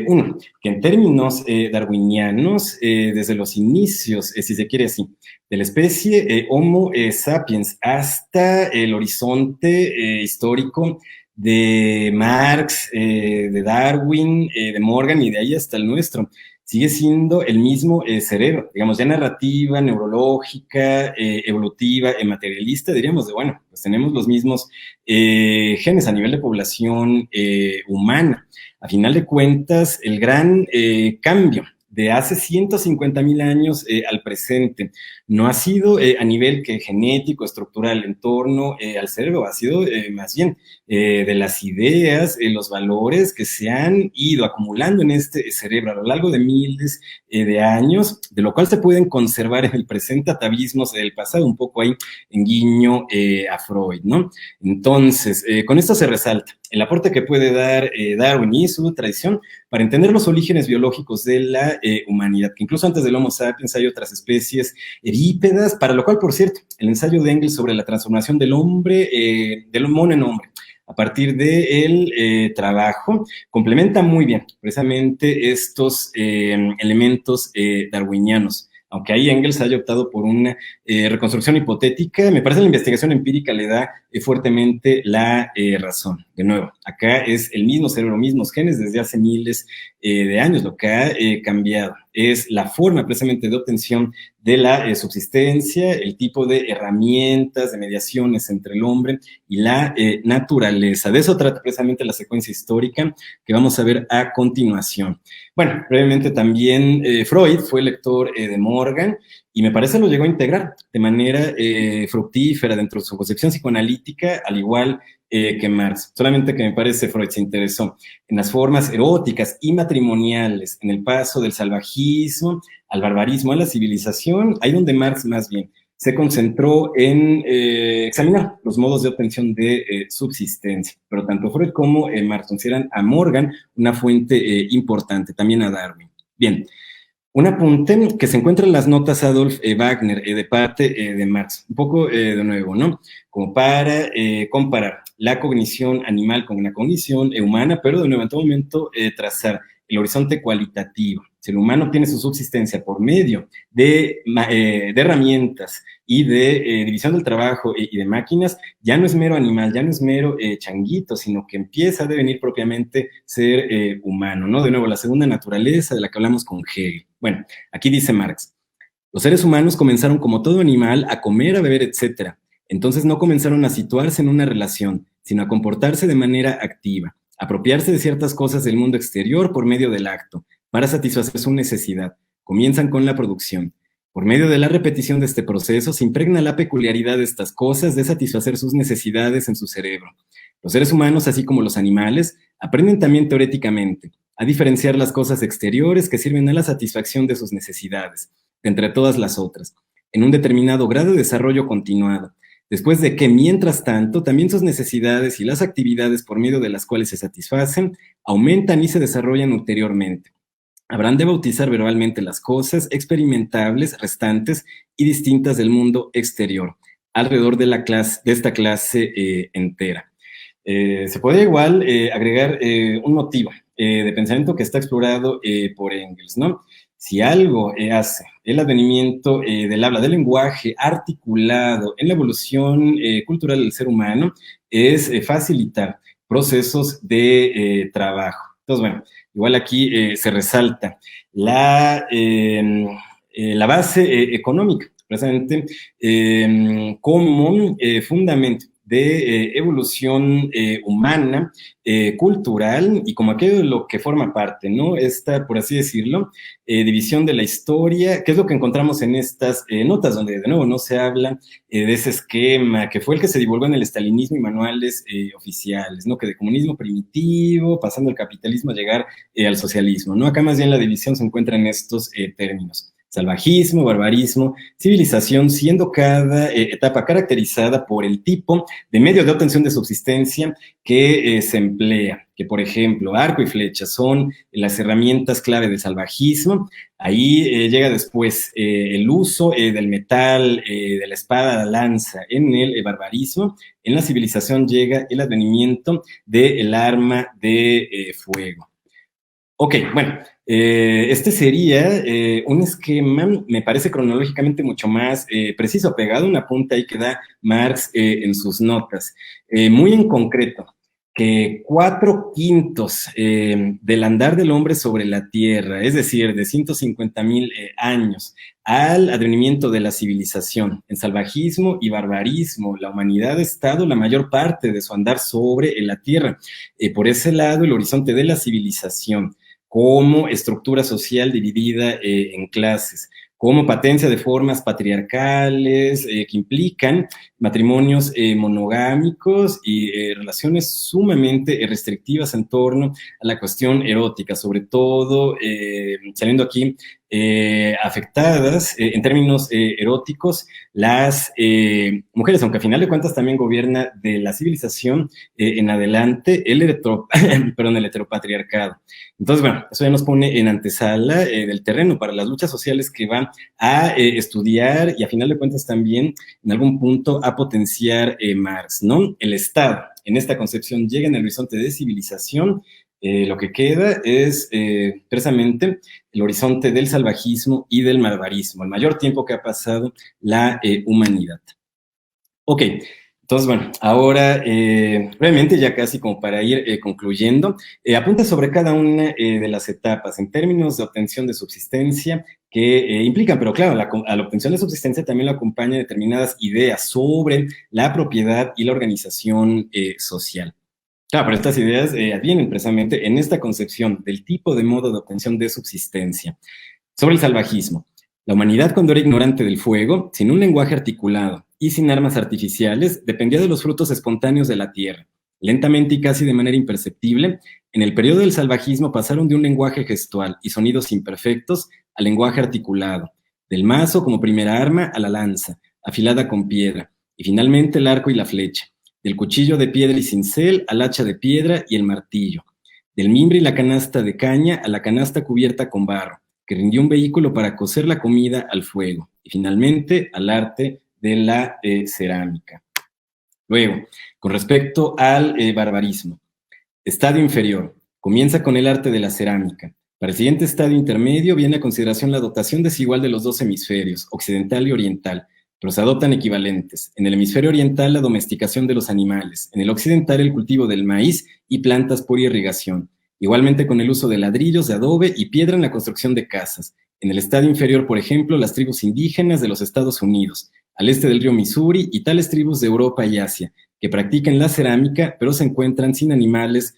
Uno, que en términos darwinianos, desde los inicios, si se quiere así, de la especie Homo sapiens hasta el horizonte histórico de Marx, de Darwin, de Morgan y de ahí hasta el nuestro, sigue siendo el mismo cerebro, digamos, ya narrativa, neurológica, evolutiva, materialista, diríamos de, bueno, pues tenemos los mismos genes a nivel de población humana. A final de cuentas, el gran cambio de hace 150.000 años al presente. No ha sido a nivel que genético, estructural, en torno al cerebro, ha sido más bien de las ideas, los valores que se han ido acumulando en este cerebro a lo largo de miles de años, de lo cual se pueden conservar en el presente atavismos del pasado, un poco ahí en guiño a Freud, ¿no? Entonces, con esto se resalta el aporte que puede dar Darwin y su tradición para entender los orígenes biológicos de la humanidad, que incluso antes del Homo sapiens hay otras especies bípedas, para lo cual, por cierto, el ensayo de Engels sobre la transformación del hombre, del mono en hombre, a partir del trabajo, complementa muy bien precisamente estos elementos darwinianos. Aunque ahí Engels haya optado por una reconstrucción hipotética, me parece que la investigación empírica le da fuertemente la razón. De nuevo, acá es el mismo cerebro, mismos genes desde hace miles de años. Lo que ha cambiado es la forma precisamente de obtención de la subsistencia, el tipo de herramientas, de mediaciones entre el hombre y la naturaleza. De eso trata precisamente la secuencia histórica que vamos a ver a continuación. Bueno, brevemente también Freud fue lector de Morgan y me parece lo llegó a integrar de manera fructífera dentro de su concepción psicoanalítica, al igual que Marx. Solamente que me parece Freud se interesó en las formas eróticas y matrimoniales, en el paso del salvajismo al barbarismo, a la civilización, ahí donde Marx más bien se concentró en examinar los modos de obtención de subsistencia. Pero tanto Freud como Marx consideran a Morgan una fuente importante, también a Darwin. Bien, un apunte que se encuentra en las notas Adolf Wagner de parte de Marx, un poco de nuevo, ¿no? Como para comparar la cognición animal con la cognición humana, pero de nuevo en todo momento trazar el horizonte cualitativo. Si el humano tiene su subsistencia por medio de herramientas y de división del trabajo y de máquinas, ya no es mero animal, ya no es mero changuito, sino que empieza a devenir propiamente ser humano, ¿no? De nuevo, la segunda naturaleza de la que hablamos con Hegel. Bueno, aquí dice Marx, los seres humanos comenzaron como todo animal a comer, a beber, etc. Entonces no comenzaron a situarse en una relación, sino a comportarse de manera activa, apropiarse de ciertas cosas del mundo exterior por medio del acto, para satisfacer su necesidad. Comienzan con la producción. Por medio de la repetición de este proceso se impregna la peculiaridad de estas cosas de satisfacer sus necesidades en su cerebro. Los seres humanos, así como los animales, aprenden también teóricamente a diferenciar las cosas exteriores que sirven a la satisfacción de sus necesidades, de entre todas las otras, en un determinado grado de desarrollo continuado, después de que, mientras tanto, también sus necesidades y las actividades por medio de las cuales se satisfacen aumentan y se desarrollan ulteriormente. Habrán de bautizar verbalmente las cosas experimentables, restantes y distintas del mundo exterior, alrededor de esta clase entera. Se puede igual agregar un motivo de pensamiento que está explorado por Engels, ¿no? Si algo hace el advenimiento del habla, del lenguaje articulado en la evolución cultural del ser humano, es facilitar procesos de trabajo. Entonces, bueno, igual aquí se resalta la base económica, precisamente como fundamento de evolución humana, cultural y como aquello de lo que forma parte, ¿no? Esta, por así decirlo, división de la historia, que es lo que encontramos en estas notas, donde de nuevo no se habla de ese esquema que fue el que se divulgó en el estalinismo y manuales oficiales, ¿no? Que de comunismo primitivo, pasando el capitalismo a llegar al socialismo, ¿no? Acá más bien la división se encuentra en estos términos. Salvajismo, barbarismo, civilización, siendo cada etapa caracterizada por el tipo de medio de obtención de subsistencia que se emplea, que por ejemplo arco y flecha son las herramientas clave del salvajismo. Ahí llega después el uso del metal, de la espada, la lanza en el barbarismo. En la civilización llega el advenimiento del arma de fuego. Ok, bueno, este sería un esquema, me parece cronológicamente mucho más preciso, pegado a una punta ahí que da Marx en sus notas. Muy en concreto, que 4/5 del andar del hombre sobre la Tierra, es decir, de 150.000 años, al advenimiento de la civilización, en salvajismo y barbarismo, la humanidad ha estado la mayor parte de su andar sobre la Tierra. Por ese lado, el horizonte de la civilización como estructura social dividida en clases, como patencia de formas patriarcales que implican matrimonios monogámicos y relaciones sumamente restrictivas en torno a la cuestión erótica, sobre todo saliendo aquí afectadas en términos eróticos las mujeres, aunque a final de cuentas también gobierna de la civilización en adelante el heteropatriarcado. Entonces, bueno, eso ya nos pone en antesala del terreno para las luchas sociales que van a estudiar y a final de cuentas también en algún punto a potenciar Marx, ¿no? El Estado, en esta concepción, llega en el horizonte de civilización, lo que queda es precisamente el horizonte del salvajismo y del barbarismo, el mayor tiempo que ha pasado la humanidad. Ok, entonces, bueno, ahora brevemente, ya casi como para ir concluyendo, apunta sobre cada una de las etapas en términos de obtención de subsistencia que implican, pero claro, a la obtención de subsistencia también lo acompaña determinadas ideas sobre la propiedad y la organización social. Claro, pero estas ideas advienen precisamente en esta concepción del tipo de modo de obtención de subsistencia. Sobre el salvajismo. La humanidad, cuando era ignorante del fuego, sin un lenguaje articulado y sin armas artificiales, dependía de los frutos espontáneos de la tierra. Lentamente y casi de manera imperceptible, en el periodo del salvajismo pasaron de un lenguaje gestual y sonidos imperfectos al lenguaje articulado, del mazo como primera arma a la lanza, afilada con piedra, y finalmente el arco y la flecha, del cuchillo de piedra y cincel al hacha de piedra y el martillo, del mimbre y la canasta de caña a la canasta cubierta con barro, que rindió un vehículo para cocer la comida al fuego, y finalmente al arte de la cerámica. Luego, con respecto al barbarismo, estadio inferior, comienza con el arte de la cerámica. Para el siguiente estadio intermedio viene a consideración la dotación desigual de los dos hemisferios, occidental y oriental, pero se adoptan equivalentes. En el hemisferio oriental, la domesticación de los animales, en el occidental, el cultivo del maíz y plantas por irrigación. Igualmente con el uso de ladrillos, de adobe y piedra en la construcción de casas. En el estadio inferior, por ejemplo, las tribus indígenas de los Estados Unidos, al este del río Missouri, y tales tribus de Europa y Asia, que practican la cerámica, pero se encuentran sin animales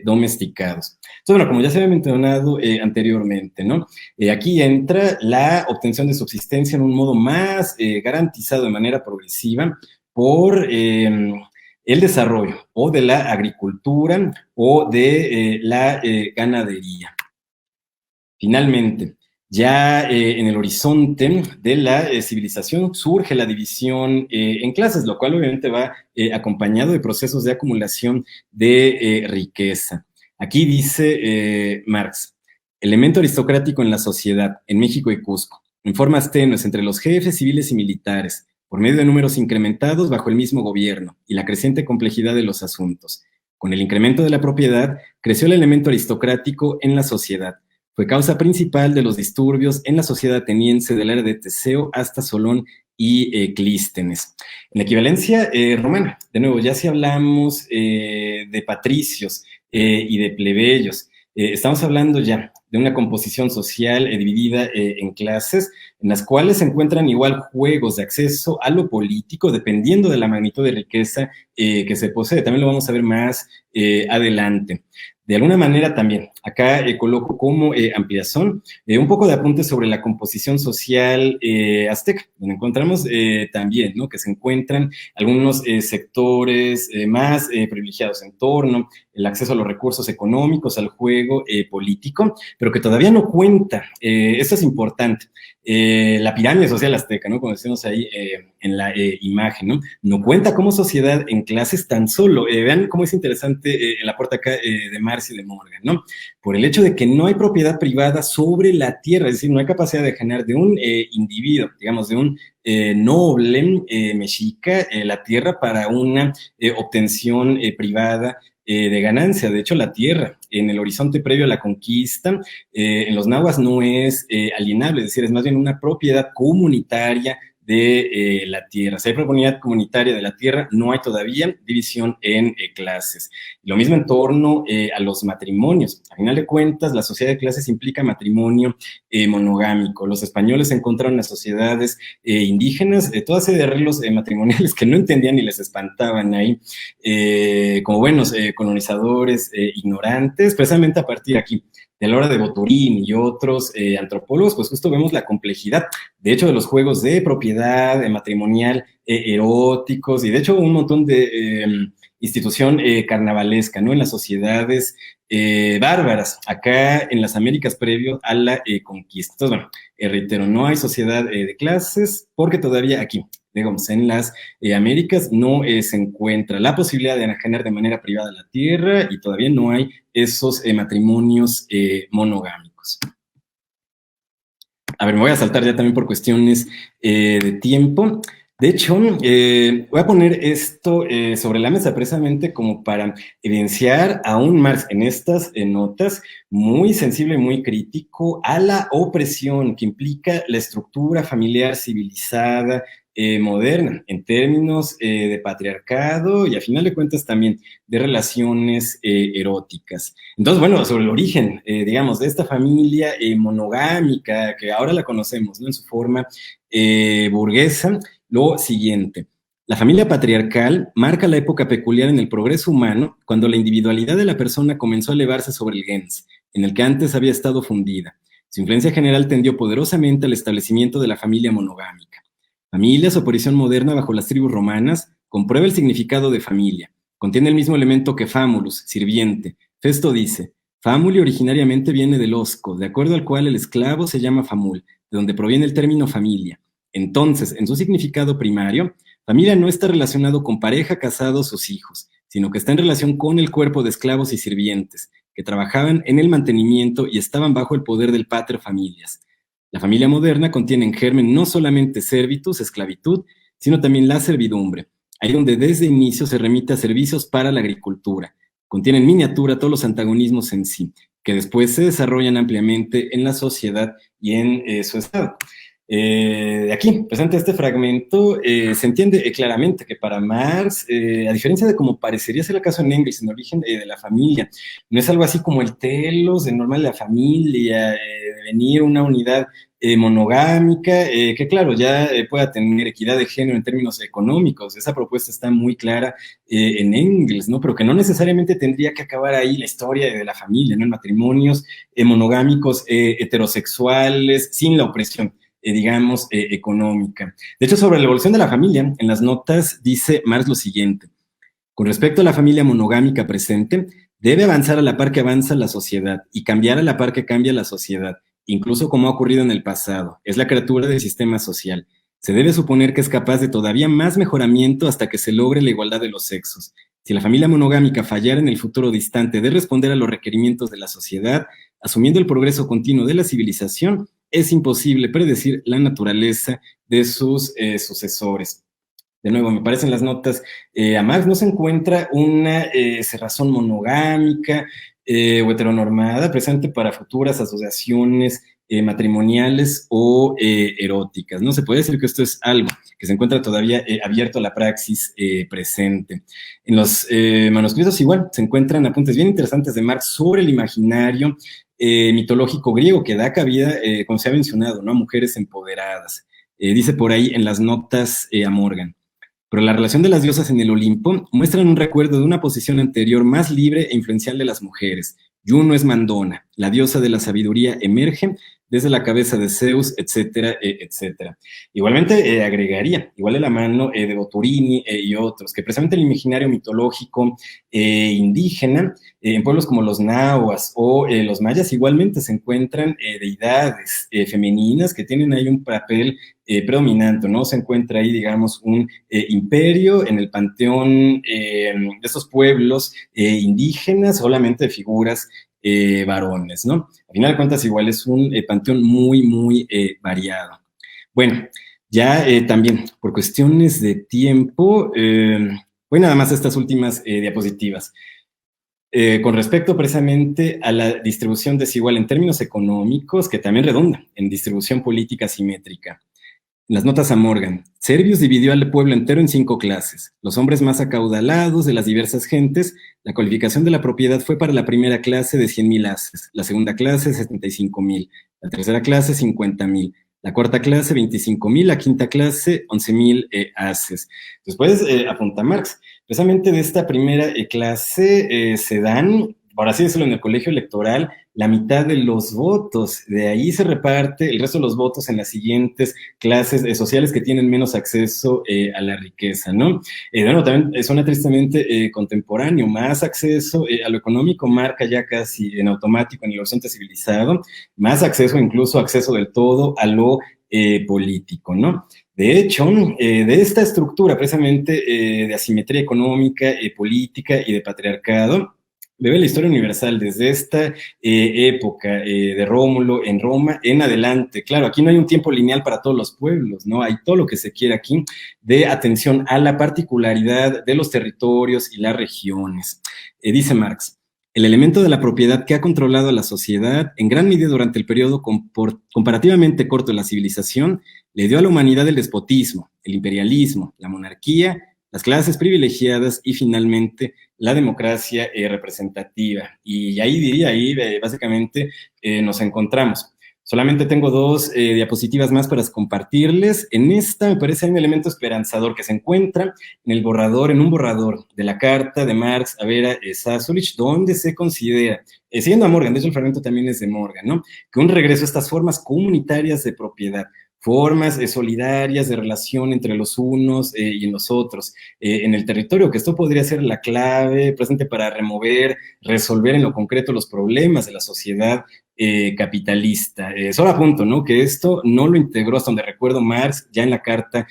domesticados. Entonces, bueno, como ya se había mencionado anteriormente, ¿no? Aquí entra la obtención de subsistencia en un modo más garantizado de manera progresiva por el desarrollo o de la agricultura o de la ganadería. Finalmente, ya en el horizonte de la civilización surge la división en clases, lo cual obviamente va acompañado de procesos de acumulación de riqueza. Aquí dice Marx, elemento aristocrático en la sociedad, en México y Cusco, en formas tenues entre los jefes civiles y militares, por medio de números incrementados bajo el mismo gobierno y la creciente complejidad de los asuntos. Con el incremento de la propiedad, creció el elemento aristocrático en la sociedad. Fue causa principal de los disturbios en la sociedad ateniense del era de Teseo hasta Solón y Clístenes. En la equivalencia romana, de nuevo, ya si hablamos de patricios y de plebeyos, estamos hablando ya de una composición social dividida en clases, en las cuales se encuentran igual juegos de acceso a lo político, dependiendo de la magnitud de riqueza que se posee. También lo vamos a ver más adelante. De alguna manera también, acá coloco como ampliación un poco de apuntes sobre la composición social azteca, donde encontramos también, ¿no?, que se encuentran algunos sectores más privilegiados en torno el acceso a los recursos económicos, al juego político, pero que todavía no cuenta, esto es importante, la pirámide social azteca, ¿no?, como decimos ahí en la imagen, ¿no?, no cuenta como sociedad en clases tan solo, vean cómo es interesante el aporte acá de Marx y de Morgan, ¿no?, por el hecho de que no hay propiedad privada sobre la tierra, es decir, no hay capacidad de generar de un individuo, digamos, de un noble mexica, la tierra para una obtención privada de ganancia. De hecho, la tierra en el horizonte previo a la conquista, en los nahuas no es alienable, es decir, es más bien una propiedad comunitaria de la tierra. Si hay propiedad comunitaria de la tierra, no hay todavía división en clases. Lo mismo en torno a los matrimonios. A final de cuentas, la sociedad de clases implica matrimonio monogámico. Los españoles encontraron las sociedades indígenas, toda serie de arreglos matrimoniales que no entendían y les espantaban ahí, como buenos colonizadores ignorantes, precisamente a partir aquí de Laura de Boturín y otros antropólogos, pues justo vemos la complejidad, de hecho, de los juegos de propiedad, matrimonial, eróticos, y de hecho un montón de institución carnavalesca, ¿no? En las sociedades bárbaras, acá en las Américas previo a la conquista. Entonces, bueno, reitero, no hay sociedad de clases porque todavía aquí, digamos, en las Américas no se encuentra la posibilidad de enajenar de manera privada la tierra y todavía no hay esos matrimonios monogámicos. A ver, me voy a saltar ya también por cuestiones de tiempo. De hecho, voy a poner esto sobre la mesa precisamente como para evidenciar aún más en estas notas muy sensible y muy crítico a la opresión que implica la estructura familiar civilizada, moderna, en términos de patriarcado y a final de cuentas también de relaciones eróticas. Entonces, bueno, sobre el origen, digamos, de esta familia monogámica que ahora la conocemos, ¿no? En su forma burguesa, lo siguiente. La familia patriarcal marca la época peculiar en el progreso humano cuando la individualidad de la persona comenzó a elevarse sobre el gens, en el que antes había estado fundida. Su influencia general tendió poderosamente al establecimiento de la familia monogámica. Familia, su aparición moderna bajo las tribus romanas, comprueba el significado de familia. Contiene el mismo elemento que famulus, sirviente. Festo dice, famuli originariamente viene del osco, de acuerdo al cual el esclavo se llama famul, de donde proviene el término familia. Entonces, en su significado primario, familia no está relacionado con pareja, casados, sus hijos, sino que está en relación con el cuerpo de esclavos y sirvientes, que trabajaban en el mantenimiento y estaban bajo el poder del pater familias. La familia moderna contiene en germen no solamente servitus, esclavitud, sino también la servidumbre, ahí donde desde inicio se remite a servicios para la agricultura. Contiene en miniatura todos los antagonismos en sí, que después se desarrollan ampliamente en la sociedad y en su estado. De aquí, presente este fragmento, se entiende claramente que para Marx, a diferencia de como parecería ser el caso en Engels, en Origen de la familia, no es algo así como el telos, de normal de la familia, de venir una unidad monogámica, que claro, ya pueda tener equidad de género en términos económicos. Esa propuesta está muy clara en Engels, ¿no? Pero que no necesariamente tendría que acabar ahí la historia de la familia, ¿no? En matrimonios monogámicos heterosexuales, sin la opresión digamos, económica. De hecho, sobre la evolución de la familia, en las notas dice Marx lo siguiente. Con respecto a la familia monogámica presente, debe avanzar a la par que avanza la sociedad y cambiar a la par que cambia la sociedad, incluso como ha ocurrido en el pasado. Es la criatura del sistema social. Se debe suponer que es capaz de todavía más mejoramiento hasta que se logre la igualdad de los sexos. Si la familia monogámica fallara en el futuro distante de responder a los requerimientos de la sociedad, asumiendo el progreso continuo de la civilización, es imposible predecir la naturaleza de sus sucesores. De nuevo, me parecen las notas, a Marx no se encuentra una cerrazón monogámica o heteronormada presente para futuras asociaciones matrimoniales o eróticas. No se puede decir que esto es algo que se encuentra todavía abierto a la praxis presente. En los manuscritos igual se encuentran apuntes bien interesantes de Marx sobre el imaginario mitológico griego que da cabida, como se ha mencionado, ¿no? A mujeres empoderadas. Dice por ahí en las notas a Morgan. Pero la relación de las diosas en el Olimpo muestran un recuerdo de una posición anterior más libre e influencial de las mujeres. Juno es Mandona, la diosa de la sabiduría emerge desde la cabeza de Zeus, etcétera, etcétera. Igualmente agregaría, igual de la mano de Boturini y otros, que precisamente el imaginario mitológico indígena, en pueblos como los nahuas o los mayas, igualmente se encuentran deidades femeninas que tienen ahí un papel predominante, ¿no? Se encuentra ahí, digamos, un imperio en el panteón de estos pueblos indígenas, solamente de figuras varones, ¿no? Al final de cuentas, igual es un panteón muy, muy variado. Bueno, ya también por cuestiones de tiempo, voy nada más a estas últimas diapositivas. Con respecto precisamente a la distribución desigual en términos económicos, que también redunda en distribución política simétrica. Las notas a Morgan. Servius dividió al pueblo entero en 5 clases. Los hombres más acaudalados de las diversas gentes, la cualificación de la propiedad fue para la primera clase de 100,000 haces, la segunda clase 75,000, la tercera clase 50,000, la cuarta clase 25,000, la quinta clase 11,000 haces. Después apunta Marx. Precisamente de esta primera clase se dan, por así decirlo, en el colegio electoral, la mitad de los votos. De ahí se reparte el resto de los votos en las siguientes clases sociales que tienen menos acceso a la riqueza, ¿no? Bueno, también suena tristemente contemporáneo, más acceso a lo económico marca ya casi en automático en el horizonte civilizado, más acceso, incluso acceso del todo a lo político, ¿no? De hecho, de esta estructura precisamente de asimetría económica, política y de patriarcado, bebe la historia universal desde esta época de Rómulo en Roma en adelante. Claro, aquí no hay un tiempo lineal para todos los pueblos, ¿no? Hay todo lo que se quiere aquí de atención a la particularidad de los territorios y las regiones. Dice Marx, el elemento de la propiedad que ha controlado a la sociedad en gran medida durante el periodo comparativamente corto de la civilización le dio a la humanidad el despotismo, el imperialismo, la monarquía, las clases privilegiadas y finalmente la democracia representativa. Y ahí diría, básicamente nos encontramos. Solamente tengo 2 diapositivas más para compartirles. En esta me parece hay un elemento esperanzador que se encuentra en el borrador, en un borrador de la carta de Marx a Vera Sassolich, donde se considera, siguiendo a Morgan, de hecho el fragmento también es de Morgan, ¿no? Que un regreso a estas formas comunitarias de propiedad, formas solidarias de relación entre los unos y los otros en el territorio, que esto podría ser la clave presente para resolver en lo concreto los problemas de la sociedad capitalista. Solo apunto, ¿no? Que esto no lo integró hasta donde recuerdo Marx ya en la carta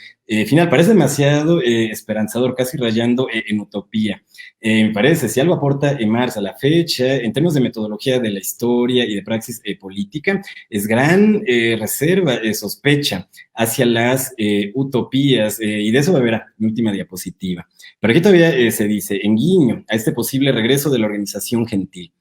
final. Parece demasiado esperanzador, casi rayando en utopía. Me parece, si algo aporta Marx a la fecha, en términos de metodología de la historia y de praxis política, es gran reserva, sospecha hacia las utopías, y de eso va a ver mi última diapositiva. Pero aquí todavía se dice, en guiño a este posible regreso de la organización gentil.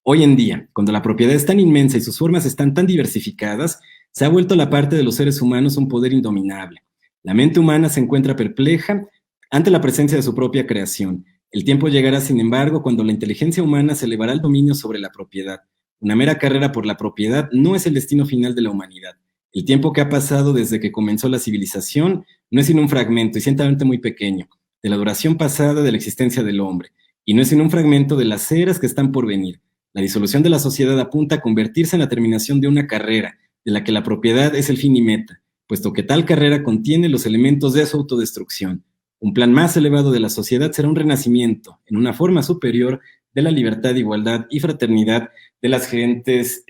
Hoy en día, cuando la propiedad es tan inmensa y sus formas están tan diversificadas, se ha vuelto la parte de los seres humanos un poder indominable. La mente humana se encuentra perpleja ante la presencia de su propia creación. El tiempo llegará, sin embargo, cuando la inteligencia humana se elevará al dominio sobre la propiedad. Una mera carrera por la propiedad no es el destino final de la humanidad. El tiempo que ha pasado desde que comenzó la civilización no es sino un fragmento, y ciertamente muy pequeño, de la duración pasada de la existencia del hombre, y no es sino un fragmento de las eras que están por venir. La disolución de la sociedad apunta a convertirse en la terminación de una carrera, de la que la propiedad es el fin y meta, puesto que tal carrera contiene los elementos de su autodestrucción. Un plan más elevado de la sociedad será un renacimiento, en una forma superior, de la libertad, igualdad y fraternidad de las gentes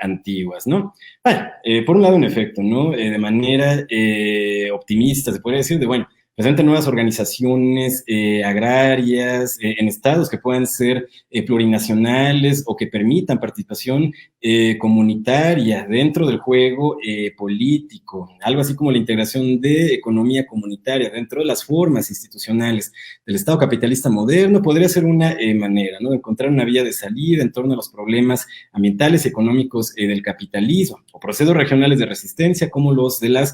antiguas, ¿no? Bueno, por un lado, en efecto, ¿no? De manera optimista, se podría decir, bueno, presente nuevas organizaciones agrarias en estados que puedan ser plurinacionales o que permitan participación comunitaria dentro del juego político, algo así como la integración de economía comunitaria dentro de las formas institucionales del Estado capitalista moderno, podría ser una manera, ¿no?, de encontrar una vía de salida en torno a los problemas ambientales y económicos del capitalismo, o procesos regionales de resistencia como los de las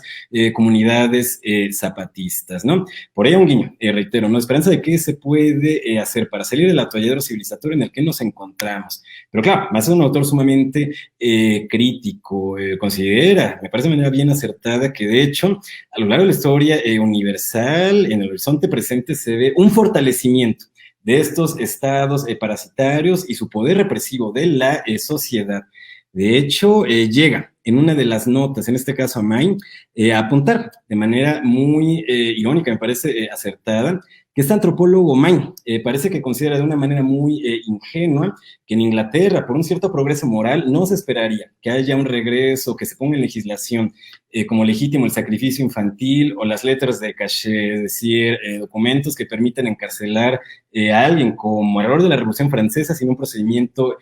comunidades zapatistas, ¿no? Por ello un guiño, reitero, ¿no? Esperanza de qué se puede hacer para salir del atolladero civilizatorio en el que nos encontramos. Pero claro, más es un autor sumamente crítico, considera, me parece de manera bien acertada, que de hecho, a lo largo de la historia universal, en el horizonte presente se ve un fortalecimiento de estos estados parasitarios y su poder represivo de la sociedad. De hecho, llega en una de las notas, en este caso a Main, a apuntar de manera muy irónica, me parece acertada, que este antropólogo Main parece que considera de una manera muy ingenua que en Inglaterra, por un cierto progreso moral, no se esperaría que haya un regreso, que se ponga en legislación como legítimo el sacrificio infantil o las letras de cachet, es decir, documentos que permiten encarcelar a alguien como error de la Revolución Francesa sin un procedimiento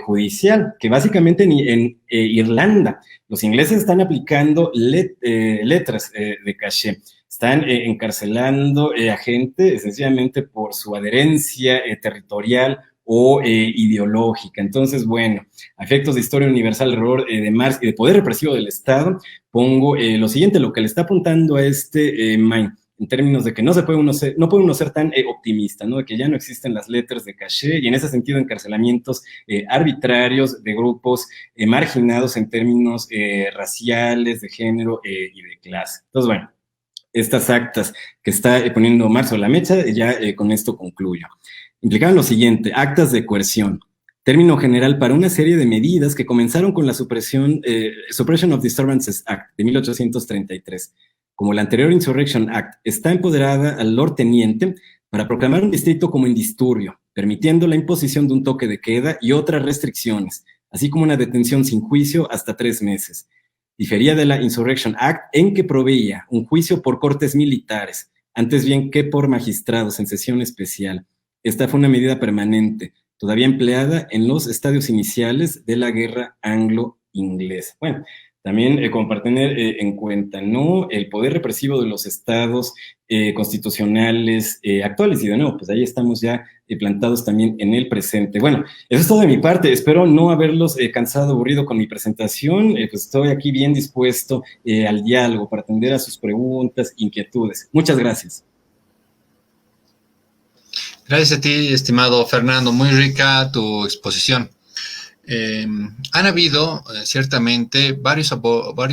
judicial, que básicamente en Irlanda los ingleses están aplicando letras de cachet. Están encarcelando a gente sencillamente por su adherencia territorial o ideológica. Entonces, bueno, a efectos de historia universal, error de Marx y de poder represivo del Estado, pongo lo siguiente, lo que le está apuntando a este Main, en términos de que no puede uno ser tan optimista, ¿no? De que ya no existen las letras de cachet y en ese sentido encarcelamientos arbitrarios de grupos marginados en términos raciales, de género y de clase. Entonces, bueno, estas actas que está poniendo Marx sobre la mesa, ya con esto concluyo. Implicaban lo siguiente: actas de coerción, término general para una serie de medidas que comenzaron con la Suppression of Disturbances Act de 1833. Como la anterior Insurrection Act está empoderada al Lord Teniente para proclamar un distrito como indisturbio, permitiendo la imposición de un toque de queda y otras restricciones, así como una detención sin juicio hasta 3 meses. Difería de la Insurrection Act en que proveía un juicio por cortes militares, antes bien que por magistrados en sesión especial. Esta fue una medida permanente, todavía empleada en los estadios iniciales de la guerra anglo-inglesa. Bueno, también como para tener en cuenta, ¿no? El poder represivo de los estados constitucionales actuales, y de nuevo, pues ahí estamos ya plantados también en el presente. Bueno, eso es todo de mi parte. Espero no haberlos cansado, aburrido con mi presentación. Pues estoy aquí bien dispuesto al diálogo para atender a sus preguntas, inquietudes. Muchas gracias. Gracias a ti, estimado Fernando. Muy rica tu exposición. Han habido ciertamente varios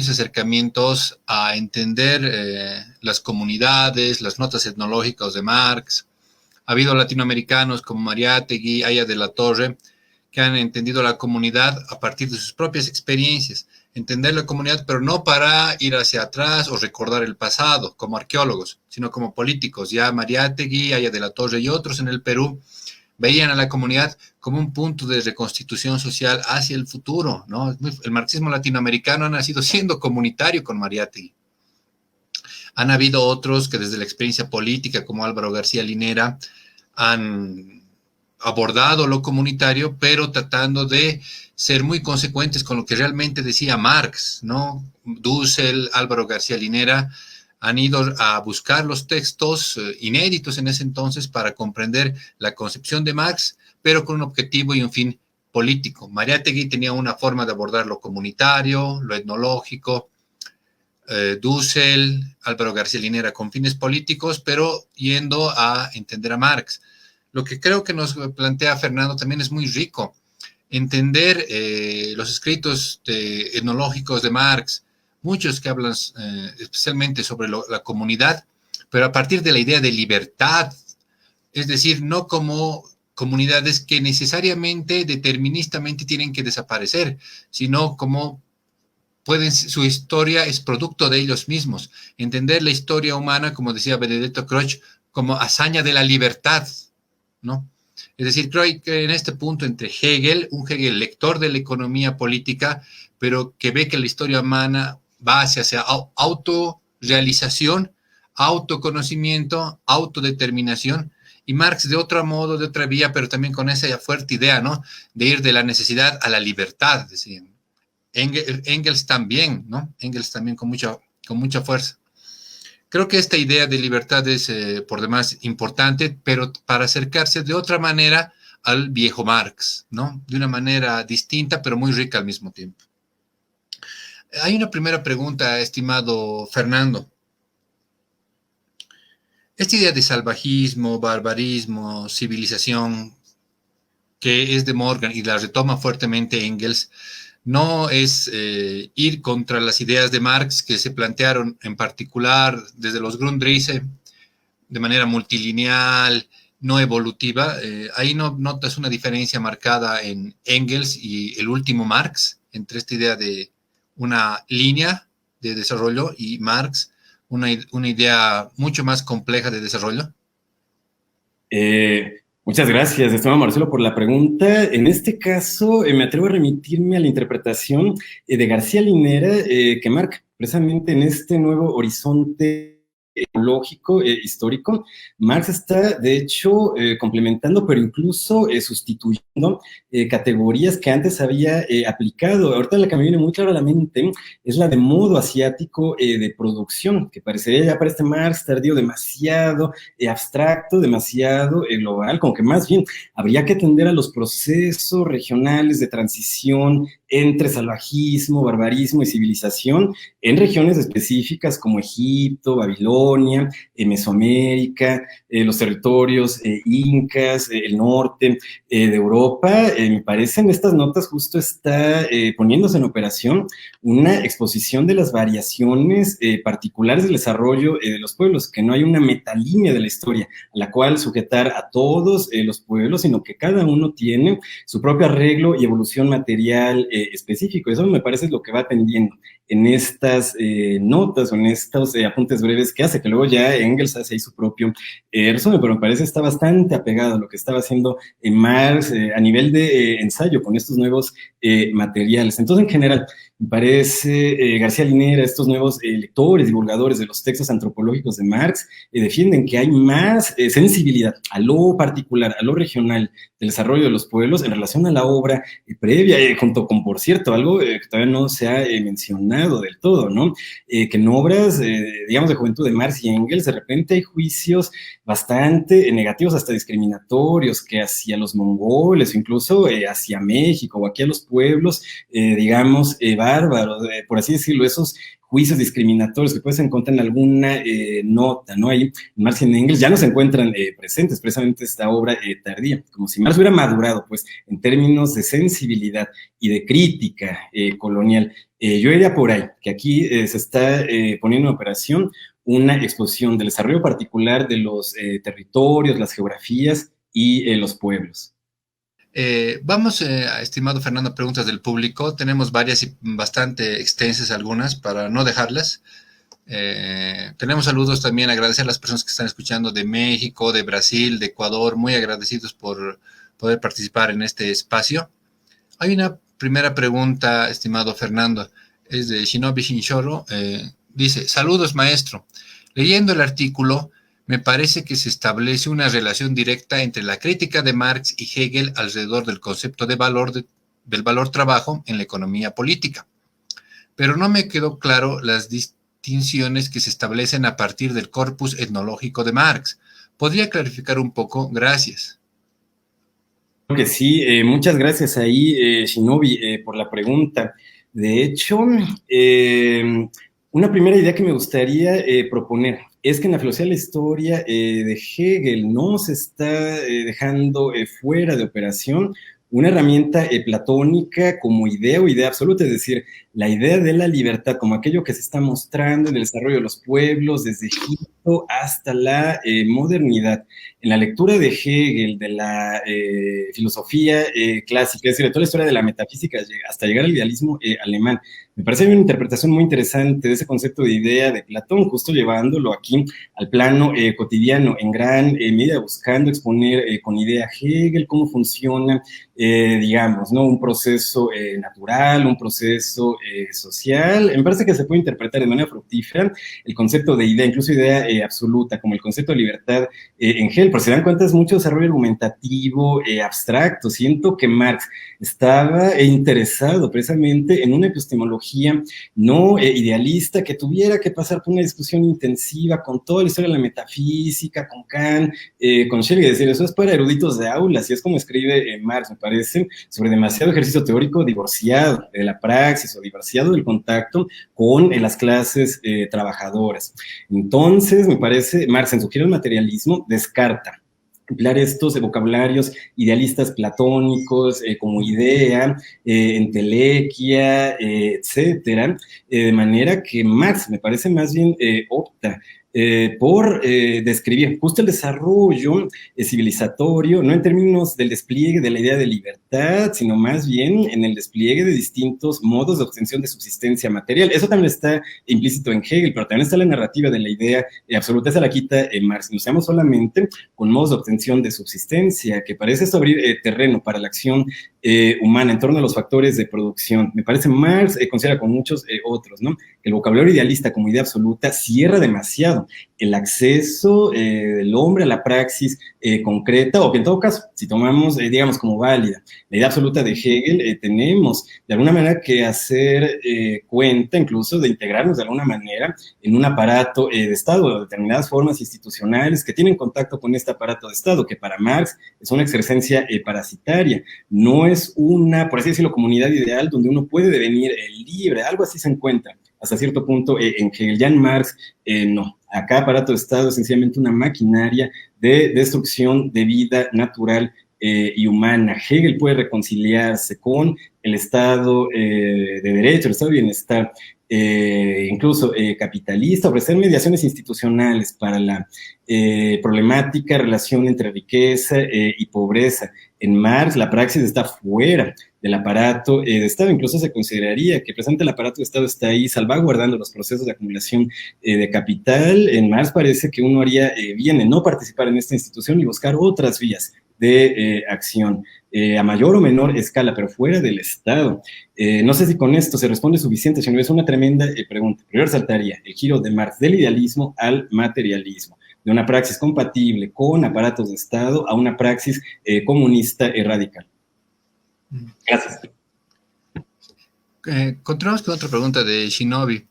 acercamientos a entender las comunidades, las notas etnológicas de Marx. Ha habido latinoamericanos como Mariátegui, Aya de la Torre, que han entendido la comunidad a partir de sus propias experiencias. Entender la comunidad, pero no para ir hacia atrás o recordar el pasado como arqueólogos, sino como políticos. Ya Mariátegui, Aya de la Torre y otros en el Perú veían a la comunidad como un punto de reconstitución social hacia el futuro, ¿no? El marxismo latinoamericano ha nacido siendo comunitario con Mariátegui. Han habido otros que desde la experiencia política, como Álvaro García Linera, han abordado lo comunitario, pero tratando de ser muy consecuentes con lo que realmente decía Marx, ¿no? Dussel, Álvaro García Linera han ido a buscar los textos inéditos en ese entonces para comprender la concepción de Marx, pero con un objetivo y un fin político. Mariátegui tenía una forma de abordar lo comunitario, lo etnológico, Dussel, Álvaro García Linera con fines políticos, pero yendo a entender a Marx. Lo que creo que nos plantea Fernando también es muy rico. Entender los escritos etnológicos de Marx, muchos que hablan especialmente sobre la comunidad, pero a partir de la idea de libertad, es decir, no como comunidades que necesariamente, deterministamente tienen que desaparecer, sino como su historia es producto de ellos mismos. Entender la historia humana, como decía Benedetto Croce, como hazaña de la libertad, ¿no? Es decir, creo que en este punto entre Hegel, un Hegel lector de la economía política, pero que ve que la historia humana va hacia autorrealización, autoconocimiento, autodeterminación, y Marx de otro modo, de otra vía, pero también con esa fuerte idea, ¿no? De ir de la necesidad a la libertad, es decir, Engels también, ¿no? Engels también con mucha fuerza. Creo que esta idea de libertad es por demás importante, pero para acercarse de otra manera al viejo Marx, ¿no? De una manera distinta, pero muy rica al mismo tiempo. Hay una primera pregunta, estimado Fernando. Esta idea de salvajismo, barbarismo, civilización, que es de Morgan y la retoma fuertemente Engels, no es ir contra las ideas de Marx que se plantearon en particular desde los Grundrisse de manera multilineal, no evolutiva. Ahí no notas una diferencia marcada en Engels y el último Marx, entre esta idea de una línea de desarrollo y Marx, una idea mucho más compleja de desarrollo. Muchas gracias, estimado Marcelo, por la pregunta. En este caso, me atrevo a remitirme a la interpretación de García Linera, que marca precisamente en este nuevo horizonte lógico, histórico. Marx está, de hecho, complementando, pero incluso sustituyendo categorías que antes había aplicado. Ahorita la que me viene muy claro a la mente es la de modo asiático de producción, que parecería ya para este Marx tardío demasiado abstracto, demasiado global, como que más bien habría que atender a los procesos regionales de transición entre salvajismo, barbarismo y civilización en regiones específicas como Egipto, Babilonia, Polonia, Mesoamérica, los territorios incas, el norte de Europa. Me parece en estas notas justo está poniéndose en operación una exposición de las variaciones particulares del desarrollo de los pueblos, que no hay una metalínea de la historia a la cual sujetar a todos los pueblos, sino que cada uno tiene su propio arreglo y evolución material específico. Eso me parece lo que va atendiendo en estas notas o en estos apuntes breves que hace, que luego ya Engels hace ahí su propio resumen, pero me parece está bastante apegado a lo que estaba haciendo Marx a nivel de ensayo con estos nuevos materiales. Entonces, en general, me parece García Linera, estos nuevos lectores, divulgadores de los textos antropológicos de Marx, defienden que hay más sensibilidad a lo particular, a lo regional del desarrollo de los pueblos en relación a la obra previa, junto con, por cierto, algo que todavía no se ha mencionado del todo, ¿no? Que en obras, digamos, de juventud de Marx y Engels, de repente hay juicios bastante negativos, hasta discriminatorios, que hacia los mongoles, incluso hacia México, o aquí a los pueblos, digamos, bárbaros, por así decirlo, esos juicios discriminatorios que puedes encontrar en alguna nota, ¿no? Ahí Marx y Engels ya no se encuentran presentes, precisamente esta obra tardía, como si Marx hubiera madurado, pues, en términos de sensibilidad y de crítica colonial. Yo iría por ahí, que aquí se está poniendo en operación una exposición del desarrollo particular de los territorios, las geografías y los pueblos. Vamos, estimado Fernando, a preguntas del público. Tenemos varias y bastante extensas algunas para no dejarlas. Tenemos saludos también, agradecer a las personas que están escuchando de México, de Brasil, de Ecuador, muy agradecidos por poder participar en este espacio. Hay una primera pregunta, estimado Fernando, es de Shinobi Shinshoro. Dice, saludos maestro, leyendo el artículo me parece que se establece una relación directa entre la crítica de Marx y Hegel alrededor del concepto de valor del valor trabajo en la economía política. Pero no me quedó claro las distinciones que se establecen a partir del corpus etnológico de Marx. ¿Podría clarificar un poco? Gracias. Creo que sí, muchas gracias ahí, Shinobi, por la pregunta. De hecho, una primera idea que me gustaría proponer es que en la filosofía de la historia de Hegel no se está dejando fuera de operación una herramienta platónica como idea o idea absoluta, es decir, la idea de la libertad como aquello que se está mostrando en el desarrollo de los pueblos desde Egipto hasta la modernidad. En la lectura de Hegel, de la filosofía clásica, es decir, de toda la historia de la metafísica hasta llegar al idealismo alemán, me parece una interpretación muy interesante de ese concepto de idea de Platón, justo llevándolo aquí al plano cotidiano, en gran medida buscando exponer con idea Hegel cómo funciona, digamos, ¿no? Un proceso natural, un proceso social. Me parece que se puede interpretar de manera fructífera el concepto de idea, incluso idea absoluta, como el concepto de libertad en Hegel, pero se dan cuenta es mucho desarrollo argumentativo abstracto. Siento que Marx estaba interesado precisamente en una epistemología no idealista que tuviera que pasar por una discusión intensiva con toda la historia de la metafísica, con Kant, con Schelling, es decir, eso es para eruditos de aula, así es como escribe Marx, me parece, sobre demasiado ejercicio teórico divorciado de la praxis o divorciado del contacto con las clases trabajadoras. Entonces, me parece, Marx en su giro del materialismo descarta emplear estos vocabularios idealistas platónicos como idea, entelequia, etcétera, de manera que Marx me parece más bien opta por describir justo el desarrollo civilizatorio, no en términos del despliegue de la idea de libertad, sino más bien en el despliegue de distintos modos de obtención de subsistencia material. Eso también está implícito en Hegel, pero también está la narrativa de la idea absoluta, esa la quita Marx. Nos quedamos solamente con modos de obtención de subsistencia, que parece esto abrir terreno para la acción humana en torno a los factores de producción. Me parece Marx considera con muchos otros, ¿no? Que el vocabulario idealista como idea absoluta cierra demasiado el acceso del hombre a la praxis concreta, o que en todo caso, si tomamos, digamos, como válida la idea absoluta de Hegel, tenemos de alguna manera que hacer cuenta incluso de integrarnos de alguna manera en un aparato de Estado, de determinadas formas institucionales que tienen contacto con este aparato de Estado, que para Marx es una excrescencia parasitaria, no es una, por así decirlo, comunidad ideal donde uno puede devenir libre, algo así se encuentra hasta cierto punto en Hegel. Ya en Marx, no. Acá aparato de Estado es sencillamente una maquinaria de destrucción de vida natural y humana. Hegel puede reconciliarse con el Estado de Derecho, el Estado de Bienestar, incluso capitalista, ofrecer mediaciones institucionales para la problemática relación entre riqueza y pobreza. En Marx, la praxis está fuera del aparato de Estado. Incluso se consideraría que presente el aparato de Estado está ahí salvaguardando los procesos de acumulación de capital. En Marx parece que uno haría bien en no participar en esta institución y buscar otras vías de acción a mayor o menor escala, pero fuera del Estado. No sé si con esto se responde suficiente, sino es una tremenda pregunta. Primero saltaría el giro de Marx del idealismo al materialismo, de una praxis compatible con aparatos de Estado a una praxis comunista y radical. Gracias. Continuamos con otra pregunta de Shinobi.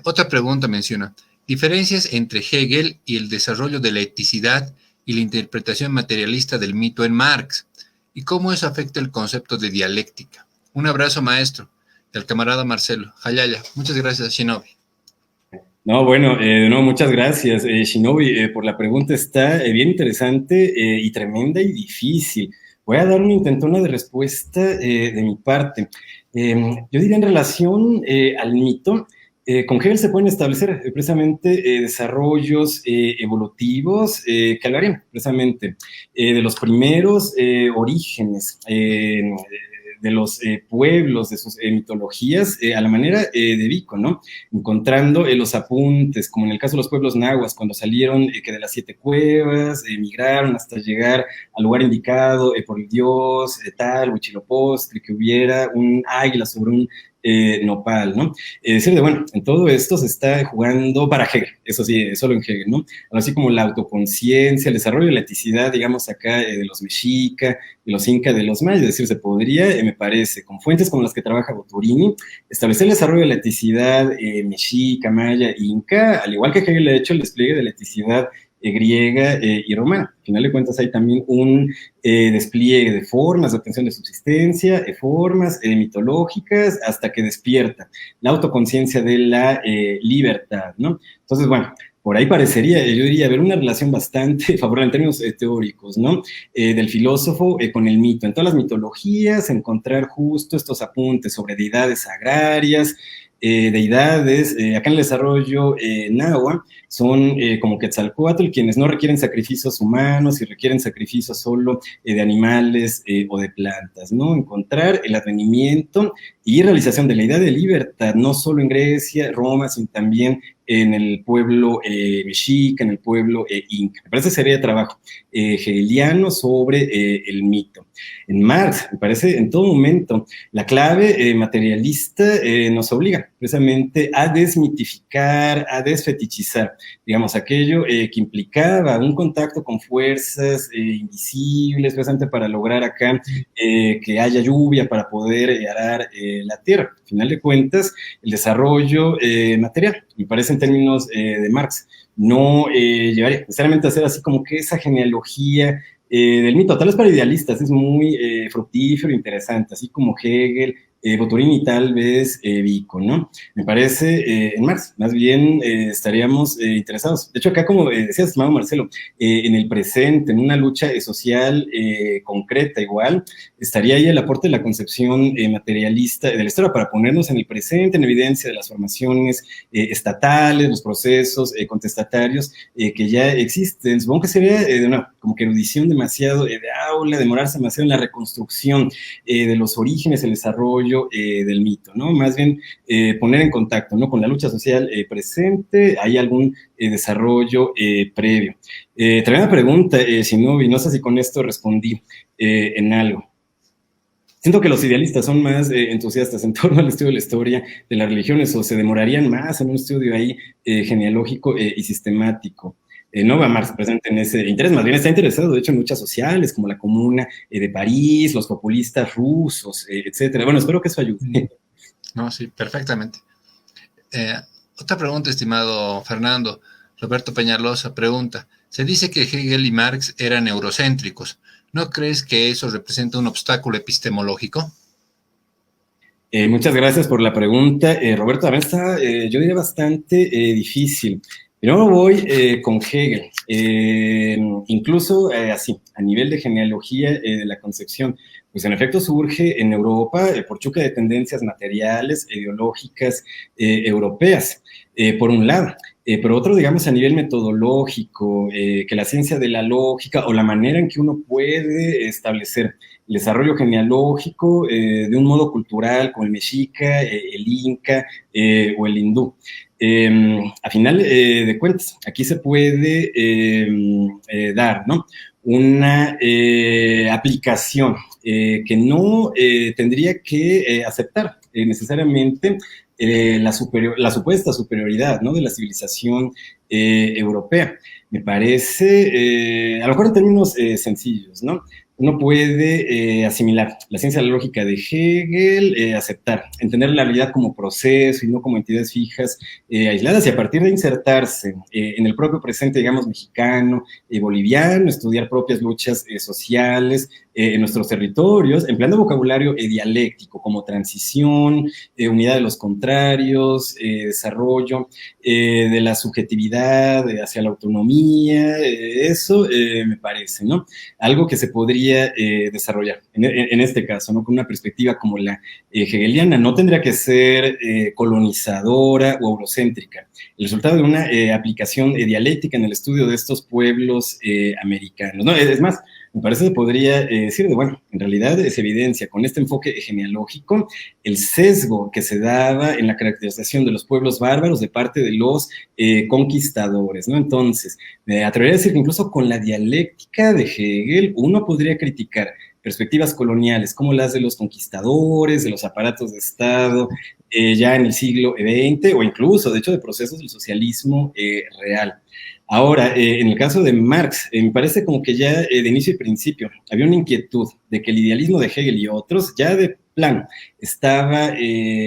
Otra pregunta menciona, diferencias entre Hegel y el desarrollo de la eticidad y la interpretación materialista del mito en Marx, y cómo eso afecta el concepto de dialéctica. Un abrazo, maestro, del camarada Marcelo. Hayaya, muchas gracias, Shinobi. No, bueno, no, muchas gracias, Shinobi, por la pregunta. Está bien interesante y tremenda y difícil. Voy a dar una intentona de respuesta de mi parte. Yo diría en relación al mito, con Hegel se pueden establecer precisamente desarrollos evolutivos que hablarían precisamente de los primeros orígenes de los pueblos, de sus mitologías, a la manera de Vico, ¿no? Encontrando los apuntes, como en el caso de los pueblos nahuas, cuando salieron que de las 7 cuevas, migraron hasta llegar al lugar indicado por el dios tal, Huitzilopochtli, que hubiera un águila sobre un nopal, ¿no? Decir de, bueno, en todo esto se está jugando para Hegel, eso sí, solo en Hegel, ¿no? Así como la autoconciencia, el desarrollo de la eticidad, digamos acá, de los mexica, de los inca, de los mayas, es decir, se podría, me parece, con fuentes como las que trabaja Boturini, establecer el desarrollo de la eticidad mexica, maya, inca, al igual que Hegel ha hecho el despliegue de la eticidad griega y romana. Al final de cuentas hay también un despliegue de formas de obtención de subsistencia, formas mitológicas, hasta que despierta la autoconciencia de la libertad, ¿no? Entonces, bueno, por ahí parecería, yo diría, haber una relación bastante favorable en términos teóricos, ¿no? Del filósofo con el mito. En todas las mitologías, encontrar justo estos apuntes sobre deidades agrarias, deidades, acá en el desarrollo náhuatl, son como Quetzalcóatl, quienes no requieren sacrificios humanos y requieren sacrificios solo de animales o de plantas, ¿no? Encontrar el advenimiento y realización de la idea de libertad, no solo en Grecia, Roma, sino también en el pueblo mexica, en el pueblo inca. Me parece que sería trabajo hegeliano sobre el mito. En Marx, me parece, en todo momento, la clave materialista nos obliga precisamente a desmitificar, a desfetichizar, digamos, aquello que implicaba un contacto con fuerzas invisibles, precisamente para lograr acá que haya lluvia, para poder arar la tierra. Al final de cuentas, el desarrollo material, me parece en términos de Marx, no llevaría necesariamente a ser así como que esa genealogía del mito, tal vez para idealistas es muy fructífero, interesante, así como Hegel, Boturini y tal vez Vico, ¿no? Me parece en Marx, más bien estaríamos interesados. De hecho, acá, como decías, estimado Marcelo, en el presente, en una lucha social concreta igual, estaría ahí el aporte de la concepción materialista de la historia para ponernos en el presente, en evidencia de las formaciones estatales, los procesos contestatarios que ya existen. Supongo que sería como que erudición demasiado de aula, demorarse demasiado en la reconstrucción de los orígenes, el desarrollo del mito, ¿no? Más bien poner en contacto, ¿no? Con la lucha social presente, hay algún desarrollo previo. Tremenda pregunta, Shinobi, no sé si con esto respondí en algo. Siento que los idealistas son más entusiastas en torno al estudio de la historia de las religiones o se demorarían más en un estudio ahí genealógico y sistemático. No va Marx presente en ese interés, más bien está interesado, de hecho, en luchas sociales, como la Comuna de París, los populistas rusos, etcétera. Bueno, espero que eso ayude. No, sí, perfectamente. Otra pregunta, estimado Fernando. Roberto Peñalosa pregunta, se dice que Hegel y Marx eran eurocéntricos. ¿No crees que eso representa un obstáculo epistemológico? Muchas gracias por la pregunta. Roberto, también está, yo diría, bastante difícil. Primero voy con Hegel. Incluso así, a nivel de genealogía de la concepción, pues en efecto surge en Europa por choque de tendencias materiales, ideológicas, europeas, por un lado. Por otro, digamos, a nivel metodológico, que la ciencia de la lógica o la manera en que uno puede establecer el desarrollo genealógico de un modo cultural como el mexica, el inca o el hindú. A final de cuentas, aquí se puede dar, ¿no?, una aplicación que no tendría que aceptar necesariamente la supuesta superioridad, ¿no?, de la civilización europea. Me parece, a lo mejor en términos sencillos, ¿no?, uno puede asimilar la ciencia de la lógica de Hegel, aceptar, entender la realidad como proceso y no como entidades fijas aisladas, y a partir de insertarse en el propio presente, digamos, mexicano, boliviano, estudiar propias luchas sociales en nuestros territorios, empleando vocabulario dialéctico como transición, unidad de los contrarios, desarrollo de la subjetividad hacia la autonomía, eso me parece, ¿no?, algo que se podría desarrollar en este caso, ¿no?, con una perspectiva como la hegeliana. No tendría que ser colonizadora o eurocéntrica. El resultado de una aplicación dialéctica en el estudio de estos pueblos americanos, ¿no? Es más, me parece que podría decir de, bueno, en realidad se evidencia con este enfoque genealógico el sesgo que se daba en la caracterización de los pueblos bárbaros de parte de los conquistadores, ¿no? Entonces, me atrevería a decir que incluso con la dialéctica de Hegel uno podría criticar perspectivas coloniales como las de los conquistadores, de los aparatos de Estado, ya en el siglo XX, o incluso, de hecho, de procesos del socialismo real. Ahora, en el caso de Marx, me parece como que ya de inicio y principio había una inquietud de que el idealismo de Hegel y otros ya de plano estaba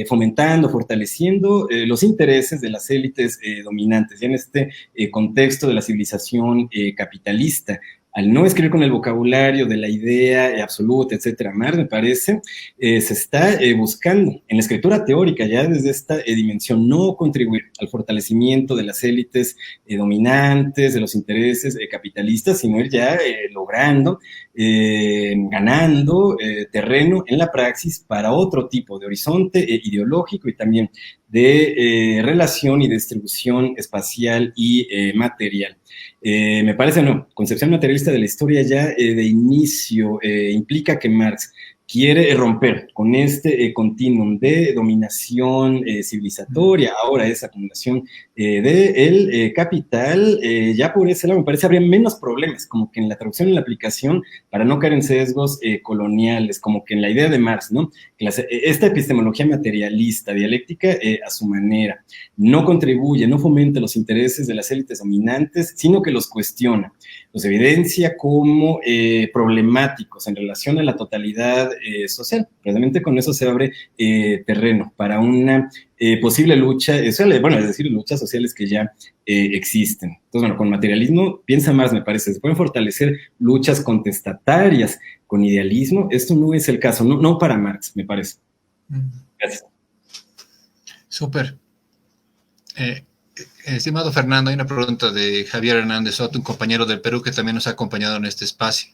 fomentando, fortaleciendo los intereses de las élites dominantes, ya en este contexto de la civilización capitalista. Al no escribir con el vocabulario de la idea absoluta, etcétera, Marx, me parece, se está buscando en la escritura teórica, ya desde esta dimensión, no contribuir al fortalecimiento de las élites dominantes, de los intereses capitalistas, sino ir ya logrando, ganando terreno en la praxis para otro tipo de horizonte ideológico y también de relación y distribución espacial y material. Me parece, no, concepción materialista de la historia ya de inicio implica que Marx quiere romper con este continuum de dominación civilizatoria, ahora esa acumulación del capital, ya por ese lado me parece habría menos problemas, como que en la traducción y la aplicación, para no caer en sesgos coloniales, como que en la idea de Marx, ¿no? Esta epistemología materialista, dialéctica, a su manera, no contribuye, no fomenta los intereses de las élites dominantes, sino que los cuestiona, los evidencia como problemáticos en relación a la totalidad social. Precisamente con eso se abre terreno para una posible lucha social, bueno, es decir, luchas sociales que ya existen. Entonces, bueno, con materialismo, piensa más, me parece, se pueden fortalecer luchas contestatarias. Con idealismo, esto no es el caso, no para Marx, me parece. Gracias. Súper. Estimado Fernando, hay una pregunta de Javier Hernández Soto, un compañero del Perú que también nos ha acompañado en este espacio,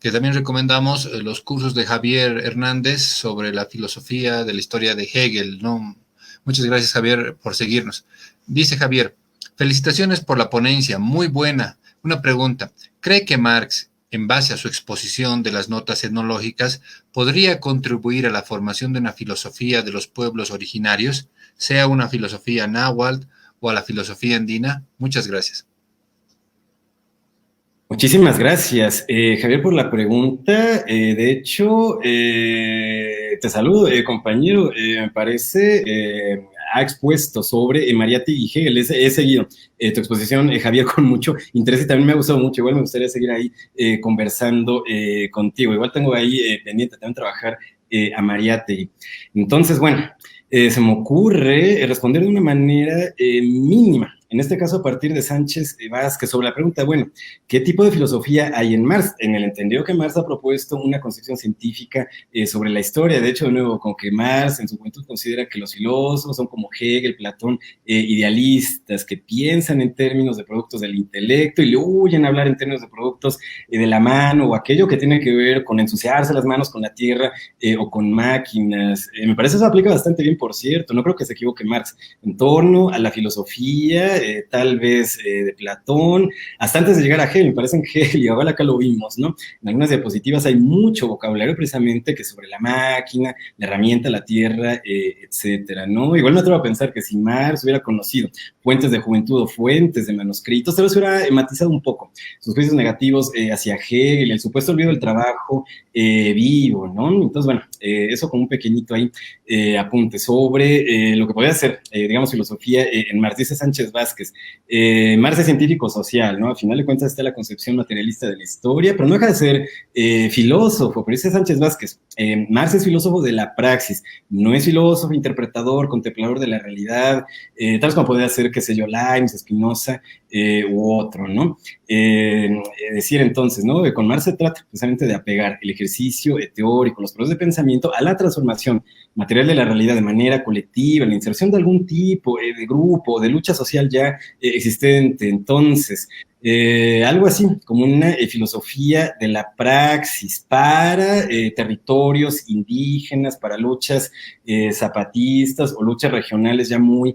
que también recomendamos los cursos de Javier Hernández sobre la filosofía de la historia de Hegel, ¿no? Muchas gracias, Javier, por seguirnos. Dice Javier, felicitaciones por la ponencia, muy buena. Una pregunta, ¿cree que Marx, en base a su exposición de las notas etnológicas, podría contribuir a la formación de una filosofía de los pueblos originarios, sea una filosofía náhuatl o a la filosofía andina? Muchas gracias. Muchísimas gracias, Javier, por la pregunta. De hecho, te saludo, compañero. Me parece, ha expuesto sobre Mariátegui y Hegel. He seguido tu exposición, Javier, con mucho interés y también me ha gustado mucho. Igual me gustaría seguir ahí conversando contigo. Igual tengo ahí pendiente también trabajar a Mariátegui. Entonces, bueno, se me ocurre responder de una manera mínima en este caso a partir de Sánchez Vázquez, sobre la pregunta, bueno, ¿qué tipo de filosofía hay en Marx? En el entendido que Marx ha propuesto una concepción científica sobre la historia. De hecho, de nuevo, como que Marx en su juventud considera que los filósofos son como Hegel, Platón, idealistas que piensan en términos de productos del intelecto y le huyen a hablar en términos de productos de la mano o aquello que tiene que ver con ensuciarse las manos con la tierra o con máquinas. Me parece que eso aplica bastante bien, por cierto. No creo que se equivoque Marx en torno a la filosofía, tal vez de Platón, hasta antes de llegar a Hegel. Me parece en Hegel, y ahora acá lo vimos, ¿no? En algunas diapositivas hay mucho vocabulario precisamente que sobre la máquina, la herramienta, la tierra, etcétera, ¿no? Igual me atrevo a pensar que si Marx hubiera conocido fuentes de juventud o fuentes de manuscritos, tal vez hubiera matizado un poco sus juicios negativos hacia Hegel, el supuesto olvido del trabajo vivo, ¿no? Entonces, bueno, eso como un pequeñito ahí apunte sobre lo que podría ser, digamos, filosofía en Marx. Dice Sánchez Vázquez, Marx es científico social, ¿no? Al final de cuentas está la concepción materialista de la historia, pero no deja de ser filósofo. Pero dice Sánchez Vázquez, Marx es filósofo de la praxis, no es filósofo, interpretador, contemplador de la realidad, tal vez como podría ser, qué sé yo, Leibniz, Spinoza u otro, ¿no? Decir entonces, ¿no? Con Marx se trata precisamente de apegar el ejercicio teórico, los procesos de pensamiento a la transformación material de la realidad de manera colectiva, la inserción de algún tipo de grupo, de lucha social ya existente. Entonces, algo así como una filosofía de la praxis para territorios indígenas, para luchas zapatistas o luchas regionales ya muy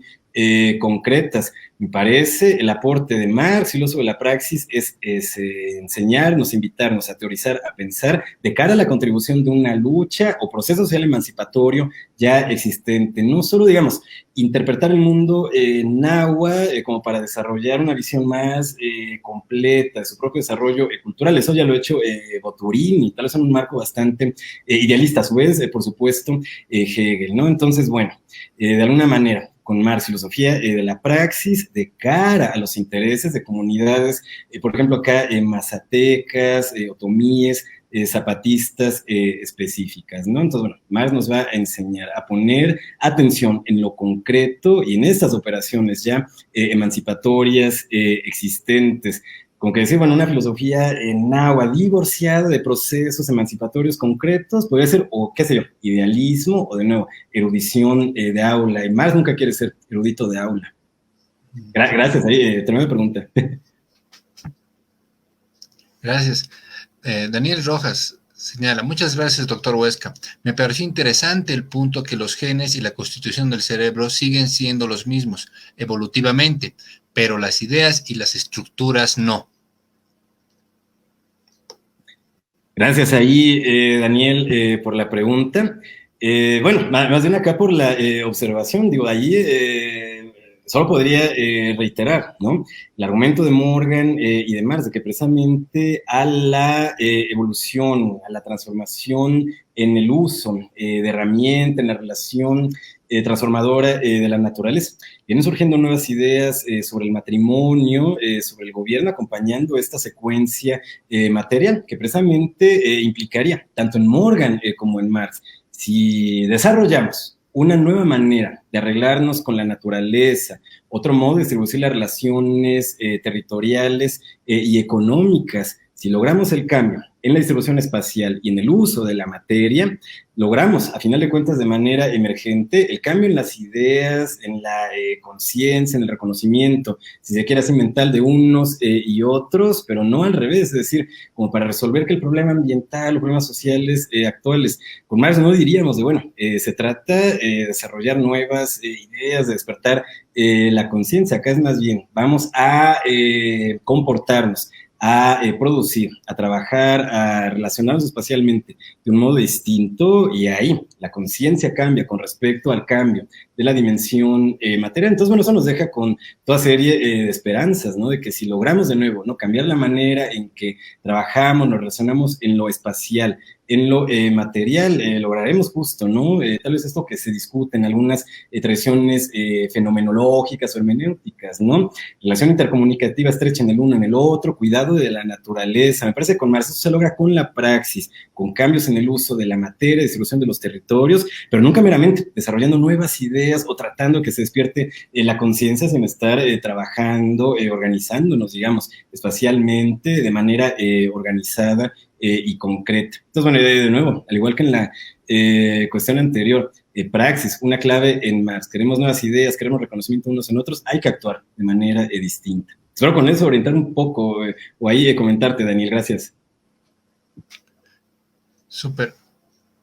concretas. Me parece el aporte de Marx, filósofo de la praxis, es enseñarnos, invitarnos a teorizar, a pensar de cara a la contribución de una lucha o proceso social emancipatorio ya existente. No solo, digamos, interpretar el mundo náhuatl como para desarrollar una visión más completa de su propio desarrollo cultural. Eso ya lo ha hecho Boturini, tal vez en un marco bastante idealista, a su vez, por supuesto, Hegel, ¿no? Entonces, bueno, de alguna manera, con Marx, filosofía de la praxis de cara a los intereses de comunidades, por ejemplo, acá en mazatecas, otomíes, zapatistas específicas, ¿no? Entonces, bueno, Marx nos va a enseñar a poner atención en lo concreto y en estas operaciones ya emancipatorias existentes. Como que decir, bueno, una filosofía náhuatl divorciada de procesos emancipatorios concretos, podría ser, o qué sé yo, idealismo, o de nuevo, erudición de aula, y Marx nunca quiere ser erudito de aula. Gracias, ahí, tremenda pregunta. Gracias. Daniel Rojas señala, muchas gracias, doctor Huesca. Me pareció interesante el punto que los genes y la constitución del cerebro siguen siendo los mismos, evolutivamente, pero las ideas y las estructuras no. Gracias ahí, Daniel, por la pregunta. Bueno, más bien acá por la observación, digo, ahí solo podría reiterar, ¿no? El argumento de Morgan y de Marx, de que precisamente a la evolución, a la transformación en el uso de herramienta, en la relación transformadora de la naturaleza. Vienen surgiendo nuevas ideas sobre el matrimonio, sobre el gobierno, acompañando esta secuencia material, que precisamente implicaría, tanto en Morgan como en Marx, si desarrollamos una nueva manera de arreglarnos con la naturaleza, otro modo de distribuir las relaciones territoriales y económicas, si logramos el cambio en la distribución espacial y en el uso de la materia, logramos, a final de cuentas, de manera emergente, el cambio en las ideas, en la conciencia, en el reconocimiento, si se quiere así, mental de unos y otros, pero no al revés, es decir, como para resolver que el problema ambiental, los problemas sociales actuales, con Marx no diríamos de, bueno, se trata de desarrollar nuevas ideas, de despertar la conciencia. Acá es más bien, vamos a comportarnos, a producir, a trabajar, a relacionarnos espacialmente de un modo distinto, y ahí la conciencia cambia con respecto al cambio de la dimensión material. Entonces, bueno, eso nos deja con toda serie de esperanzas, ¿no? De que si logramos de nuevo, ¿no? Cambiar la manera en que trabajamos, nos relacionamos en lo espacial, en lo material, lograremos justo, ¿no? Tal vez esto que se discute en algunas tradiciones fenomenológicas o hermenéuticas, ¿no? Relación intercomunicativa estrecha en el uno en el otro, cuidado de la naturaleza. Me parece que con Marx eso se logra con la praxis, con cambios en el uso de la materia, distribución de los territorios, pero nunca meramente desarrollando nuevas ideas o tratando que se despierte la conciencia sin estar trabajando, organizándonos, digamos, espacialmente, de manera organizada y concreta. Entonces, bueno, de nuevo, al igual que en la cuestión anterior, praxis, una clave en Marx. Queremos nuevas ideas, queremos reconocimiento unos en otros, hay que actuar de manera distinta. Espero con eso orientar un poco, o ahí comentarte, Daniel, gracias. Súper.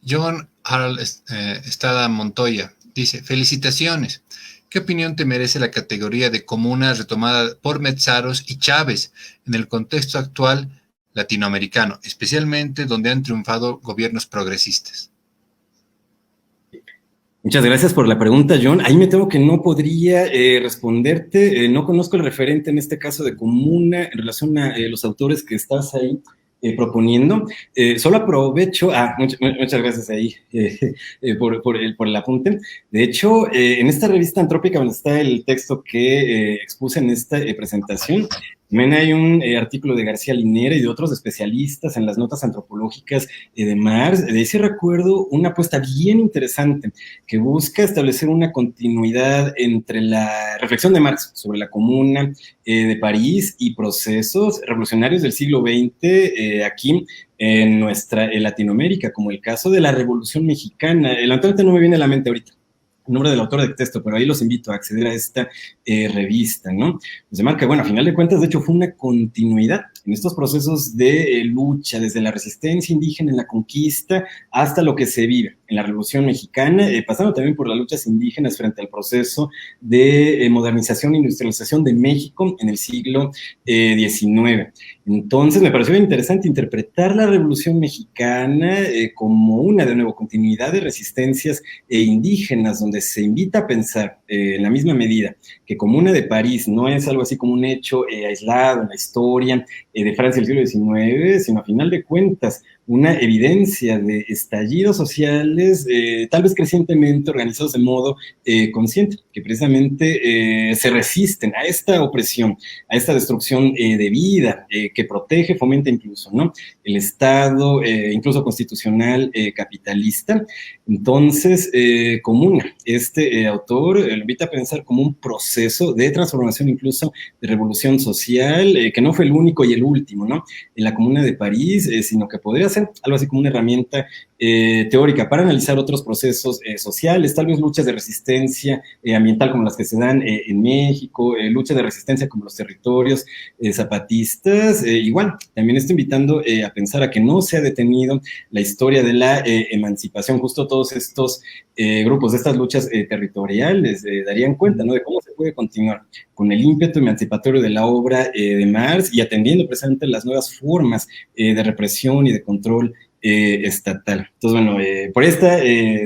John Harold Estrada Montoya dice, felicitaciones. ¿Qué opinión te merece la categoría de comuna retomada por Metzaros y Chávez en el contexto actual latinoamericano, especialmente donde han triunfado gobiernos progresistas? Muchas gracias por la pregunta, John. Ahí me temo que no podría responderte. No conozco el referente en este caso de comuna en relación a los autores que estás ahí proponiendo. Solo aprovecho, muchas gracias ahí por el apunte. De hecho, en esta revista Antrópica, donde está el texto que expuse en esta presentación, también hay un artículo de García Linera y de otros especialistas en las notas antropológicas de Marx. De ahí sí recuerdo una apuesta bien interesante que busca establecer una continuidad entre la reflexión de Marx sobre la Comuna de París y procesos revolucionarios del siglo XX aquí en nuestra Latinoamérica, como el caso de la Revolución Mexicana. Lamentablemente no me viene a la mente ahorita el nombre del autor del texto, pero ahí los invito a acceder a esta revista, ¿no? Pues de marca, bueno, a final de cuentas, de hecho, fue una continuidad en estos procesos de lucha, desde la resistencia indígena en la conquista hasta lo que se vive en la Revolución Mexicana, pasando también por las luchas indígenas frente al proceso de modernización e industrialización de México en el siglo XIX. Entonces, me pareció interesante interpretar la Revolución Mexicana como una, de nuevo, continuidad de resistencias indígenas, donde se invita a pensar en la misma medida que Comuna de París no es algo así como un hecho aislado en la historia de Francia del siglo XIX, sino a final de cuentas una evidencia de estallidos sociales, tal vez crecientemente organizados de modo consciente, que precisamente se resisten a esta opresión, a esta destrucción de vida, que protege, fomenta incluso, ¿no? El Estado, incluso constitucional, capitalista. Entonces, Comuna, este autor lo invita a pensar como un proceso de transformación, incluso de revolución social, que no fue el único y el último, ¿no? En la Comuna de París, sino que podría ser algo así como una herramienta teórica para analizar otros procesos sociales, tal vez luchas de resistencia ambiental como las que se dan en México, luchas de resistencia como los territorios zapatistas. Igual, también estoy invitando a pensar a que no se ha detenido la historia de la emancipación. Justo todos estos grupos, estas luchas territoriales darían cuenta, ¿no?, de cómo se puede continuar con el ímpetu emancipatorio de la obra de Marx y atendiendo precisamente las nuevas formas de represión y de control estatal. Entonces, bueno, por esta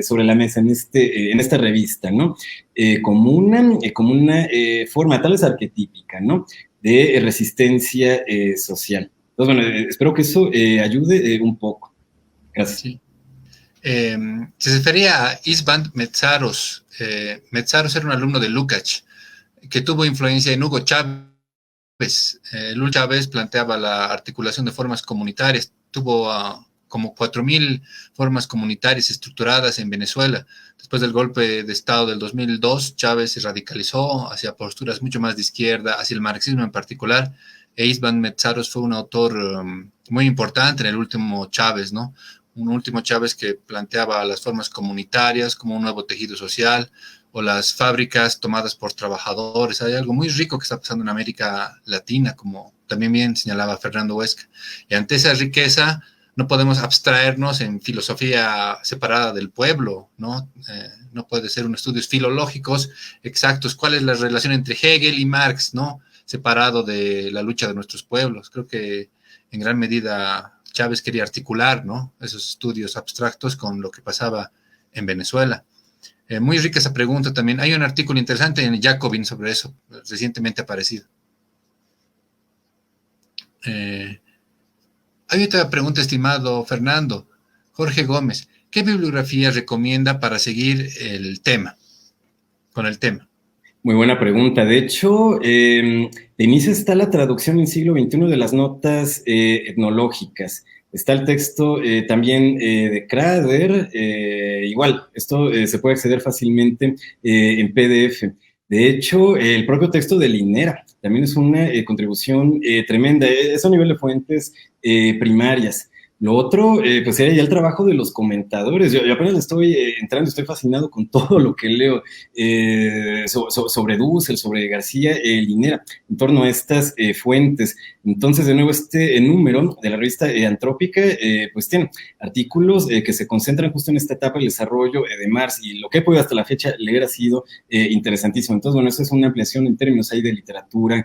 sobre la mesa en esta revista, ¿no? Como una forma tal vez arquetípica, ¿no?, de resistencia social. Entonces, bueno, espero que eso ayude un poco. Gracias. Sí. Se refería a István Metzaros. Metzaros era un alumno de Lukács, que tuvo influencia en Hugo Chávez. Hugo Chávez planteaba la articulación de formas comunitarias, tuvo como 4.000 formas comunitarias estructuradas en Venezuela. Después del golpe de Estado del 2002, Chávez se radicalizó hacia posturas mucho más de izquierda, hacia el marxismo en particular, e István Metzaros fue un autor muy importante en el último Chávez, ¿no? Un último Chávez que planteaba las formas comunitarias como un nuevo tejido social, o las fábricas tomadas por trabajadores. Hay algo muy rico que está pasando en América Latina, como también bien señalaba Fernando Huesca. Y ante esa riqueza no podemos abstraernos en filosofía separada del pueblo, ¿no? No puede ser un estudios filológicos exactos. ¿Cuál es la relación entre Hegel y Marx, ¿no?, separado de la lucha de nuestros pueblos? Creo que en gran medida Chávez quería articular, ¿no?, esos estudios abstractos con lo que pasaba en Venezuela. Muy rica esa pregunta también. Hay un artículo interesante en Jacobin sobre eso, recientemente aparecido. Hay otra pregunta, estimado Fernando. Jorge Gómez, ¿qué bibliografía recomienda para seguir con el tema? Muy buena pregunta. De hecho, de inicio está la traducción en siglo XXI de las notas etnológicas. Está el texto también de Crader. Igual, esto se puede acceder fácilmente en PDF. De hecho, el propio texto de Linera también es una contribución tremenda. Eso a nivel de fuentes primarias. Lo otro, pues era ya el trabajo de los comentadores. Yo apenas estoy entrando, estoy fascinado con todo lo que leo sobre Dussel, sobre García Linera, en torno a estas fuentes. Entonces, de nuevo, este número de la revista Antrópica, pues tiene artículos que se concentran justo en esta etapa del desarrollo de Marx, y lo que he podido hasta la fecha leer ha sido interesantísimo. Entonces, bueno, eso es una ampliación en términos ahí de literatura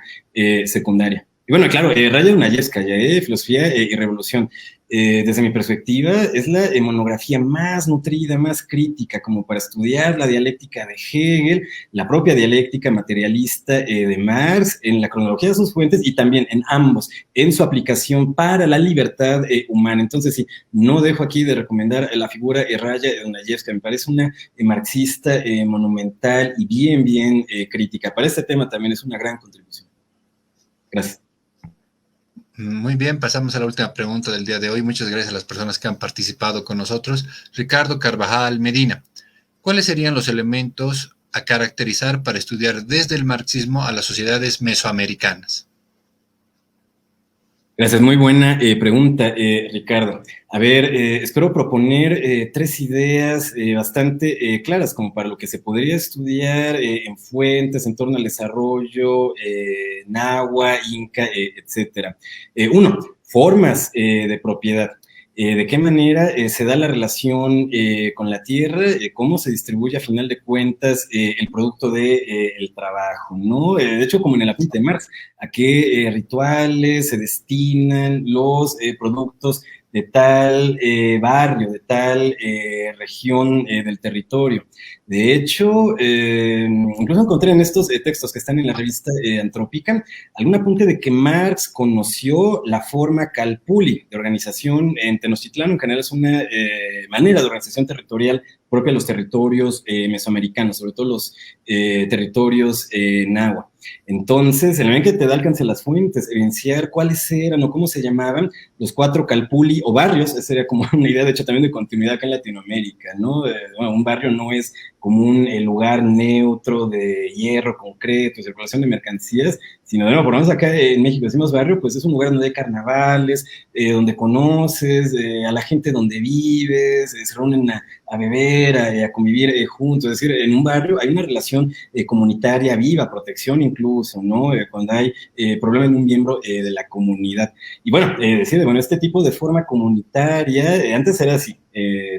secundaria. Y bueno, claro, Raya Dunayevskaya, Filosofía y Revolución. Desde mi perspectiva, es la monografía más nutrida, más crítica, como para estudiar la dialéctica de Hegel, la propia dialéctica materialista de Marx, en la cronología de sus fuentes y también en ambos, en su aplicación para la libertad humana. Entonces, sí, no dejo aquí de recomendar la figura Raya Dunayevskaya, me parece una marxista monumental y bien crítica. Para este tema también es una gran contribución. Gracias. Muy bien, pasamos a la última pregunta del día de hoy. Muchas gracias a las personas que han participado con nosotros. Ricardo Carvajal Medina, ¿cuáles serían los elementos a caracterizar para estudiar desde el marxismo a las sociedades mesoamericanas? Gracias, muy buena pregunta, Ricardo. A ver, espero proponer 3 ideas bastante claras como para lo que se podría estudiar en fuentes, en torno al desarrollo, náhuatl, inca, etcétera. 1, formas de propiedad. De qué manera se da la relación con la tierra, cómo se distribuye a final de cuentas el producto del trabajo, ¿no? De hecho, como en el apunte de Marx, a qué rituales se destinan los productos de tal barrio, de tal región del territorio. De hecho, incluso encontré en estos textos que están en la revista Antrópica algún apunte de que Marx conoció la forma calpuli de organización en Tenochtitlán. En general es una manera de organización territorial propia de los territorios mesoamericanos, sobre todo los territorios náhuatl. Entonces, en el momento que te da alcance las fuentes, evidenciar cuáles eran o cómo se llamaban los 4 calpuli o barrios, esa sería como una idea, de hecho, también de continuidad acá en Latinoamérica, ¿no? Bueno, un barrio no es como un lugar neutro de hierro, concreto, circulación de mercancías, sino, bueno, por lo menos acá en México decimos barrio, pues es un lugar donde hay carnavales, donde conoces a la gente donde vives, se reúnen a beber, a convivir juntos, es decir, en un barrio hay una relación comunitaria viva, protección incluso, ¿no? Cuando hay problema en un miembro de la comunidad. Y bueno, decir, bueno, este tipo de forma comunitaria, antes era así,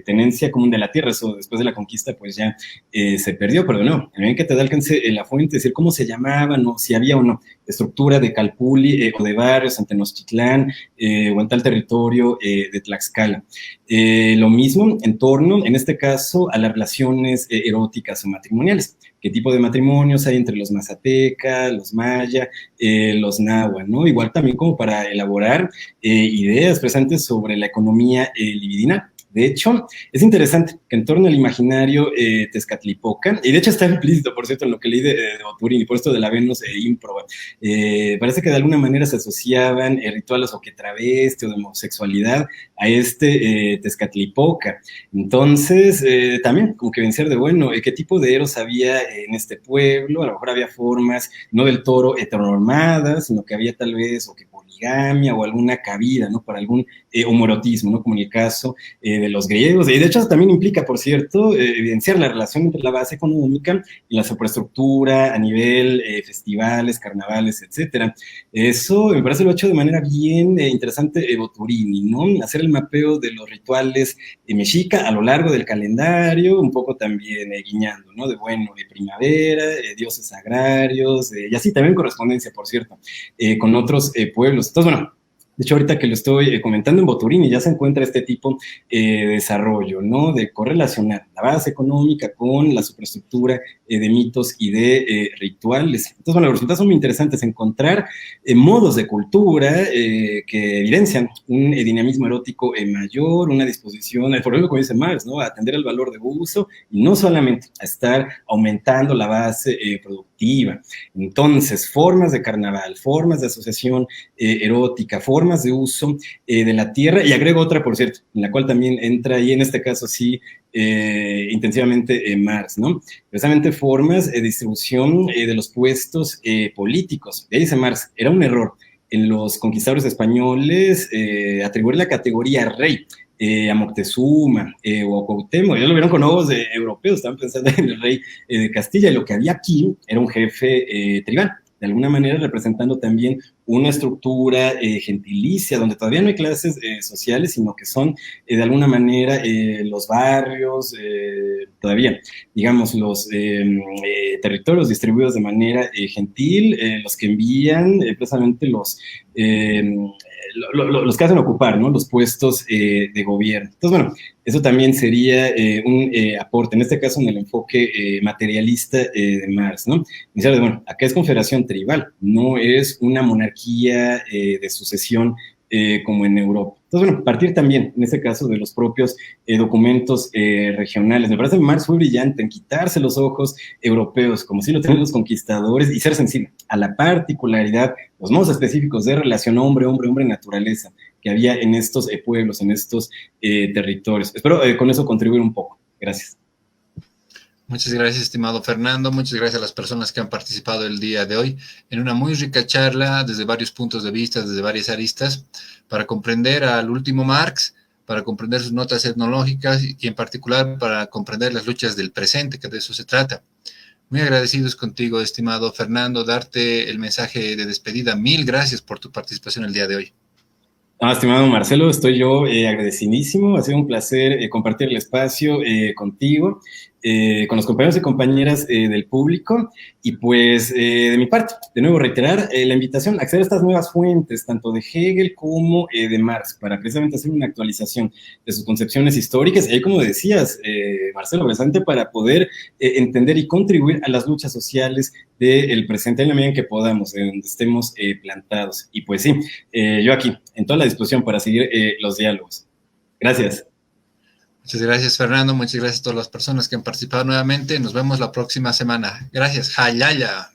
tenencia común de la tierra, eso después de la conquista pues ya se perdió, pero no, en el que te da alcance la fuente, decir cómo se llamaban, o si había o no estructura de calpuli o de barrios en Tenochtitlán o en tal territorio de Tlaxcala. Lo mismo en torno, en este caso, a las relaciones eróticas o matrimoniales. ¿Qué tipo de matrimonios hay entre los mazatecas, los maya, los náhuatl, ¿no? Igual también como para elaborar ideas presentes sobre la economía libidinal. De hecho, es interesante que en torno al imaginario Tezcatlipoca, y de hecho está implícito, por cierto, en lo que leí de Boturini, por esto de la Venus ímproba, parece que de alguna manera se asociaban rituales o que travesti o de homosexualidad a este Tezcatlipoca. Entonces, también como que vencer de, bueno, qué tipo de eros había en este pueblo, a lo mejor había formas no del todo heteronormadas, sino que había tal vez, o que poligamia o alguna cabida, ¿no? Para algún homoerotismo, ¿no? Como en el caso de los griegos. Y de hecho también implica, por cierto, evidenciar la relación entre la base económica y la superestructura a nivel festivales, carnavales, etcétera. Eso me parece lo hecho de manera bien interesante Boturini, ¿no? Hacer el mapeo de los rituales mexica a lo largo del calendario, un poco también guiñando, ¿no? De, bueno, de primavera, dioses agrarios, y así también correspondencia, por cierto, con otros pueblos. Entonces, bueno, De hecho, ahorita que lo estoy comentando en Boturini, ya se encuentra este tipo de desarrollo, ¿no? De correlacionar la base económica con la superestructura de mitos y de rituales. Entonces, bueno, los resultados son muy interesantes, encontrar modos de cultura que evidencian un dinamismo erótico mayor, una disposición, por ejemplo, como dice Marx, ¿no? A atender al valor de uso y no solamente a estar aumentando la base productiva. Entonces, formas de carnaval, formas de asociación erótica, formas de uso de la tierra, y agrego otra, por cierto, en la cual también entra ahí, en este caso sí, intensivamente Marx, ¿no? Precisamente formas de distribución de los puestos políticos. De ahí dice Marx, era un error en los conquistadores españoles atribuir la categoría rey a Moctezuma o a Cuauhtémoc. Ellos lo vieron con ojos europeos, estaban pensando en el rey de Castilla, y lo que había aquí era un jefe tribal, de alguna manera representando también una estructura gentilicia, donde todavía no hay clases sociales, sino que son de alguna manera los barrios, todavía, digamos, los territorios distribuidos de manera gentil, los que envían precisamente los que hacen ocupar, ¿no? Los puestos de gobierno. Entonces, bueno, eso también sería un aporte, en este caso en el enfoque materialista de Marx, ¿no? Dice, bueno, acá es confederación tribal, no es una monarquía de sucesión como en Europa. Entonces, bueno, partir también, en este caso, de los propios documentos regionales. Me parece que Marx fue brillante en quitarse los ojos europeos, como si lo tenían los conquistadores, y ser sensible a la particularidad, los modos específicos de relación hombre-naturaleza que había en estos pueblos, en estos territorios. Espero con eso contribuir un poco. Gracias. Muchas gracias, estimado Fernando. Muchas gracias a las personas que han participado el día de hoy en una muy rica charla desde varios puntos de vista, desde varias aristas, para comprender al último Marx, para comprender sus notas etnológicas y en particular para comprender las luchas del presente, que de eso se trata. Muy agradecidos contigo, estimado Fernando, darte el mensaje de despedida. Mil gracias por tu participación el día de hoy. Estimado Marcelo, estoy yo agradecidísimo. Ha sido un placer compartir el espacio contigo, con los compañeros y compañeras del público. Y pues, de mi parte, de nuevo reiterar la invitación a acceder a estas nuevas fuentes, tanto de Hegel como de Marx, para precisamente hacer una actualización de sus concepciones históricas. Y como decías, Marcelo, precisamente para poder entender y contribuir a las luchas sociales del presente en la medida en que podamos, en donde estemos plantados. Y pues sí, yo aquí, en toda la disposición para seguir los diálogos. Gracias. Muchas gracias, Fernando. Muchas gracias a todas las personas que han participado nuevamente. Nos vemos la próxima semana. Gracias. Hayaya.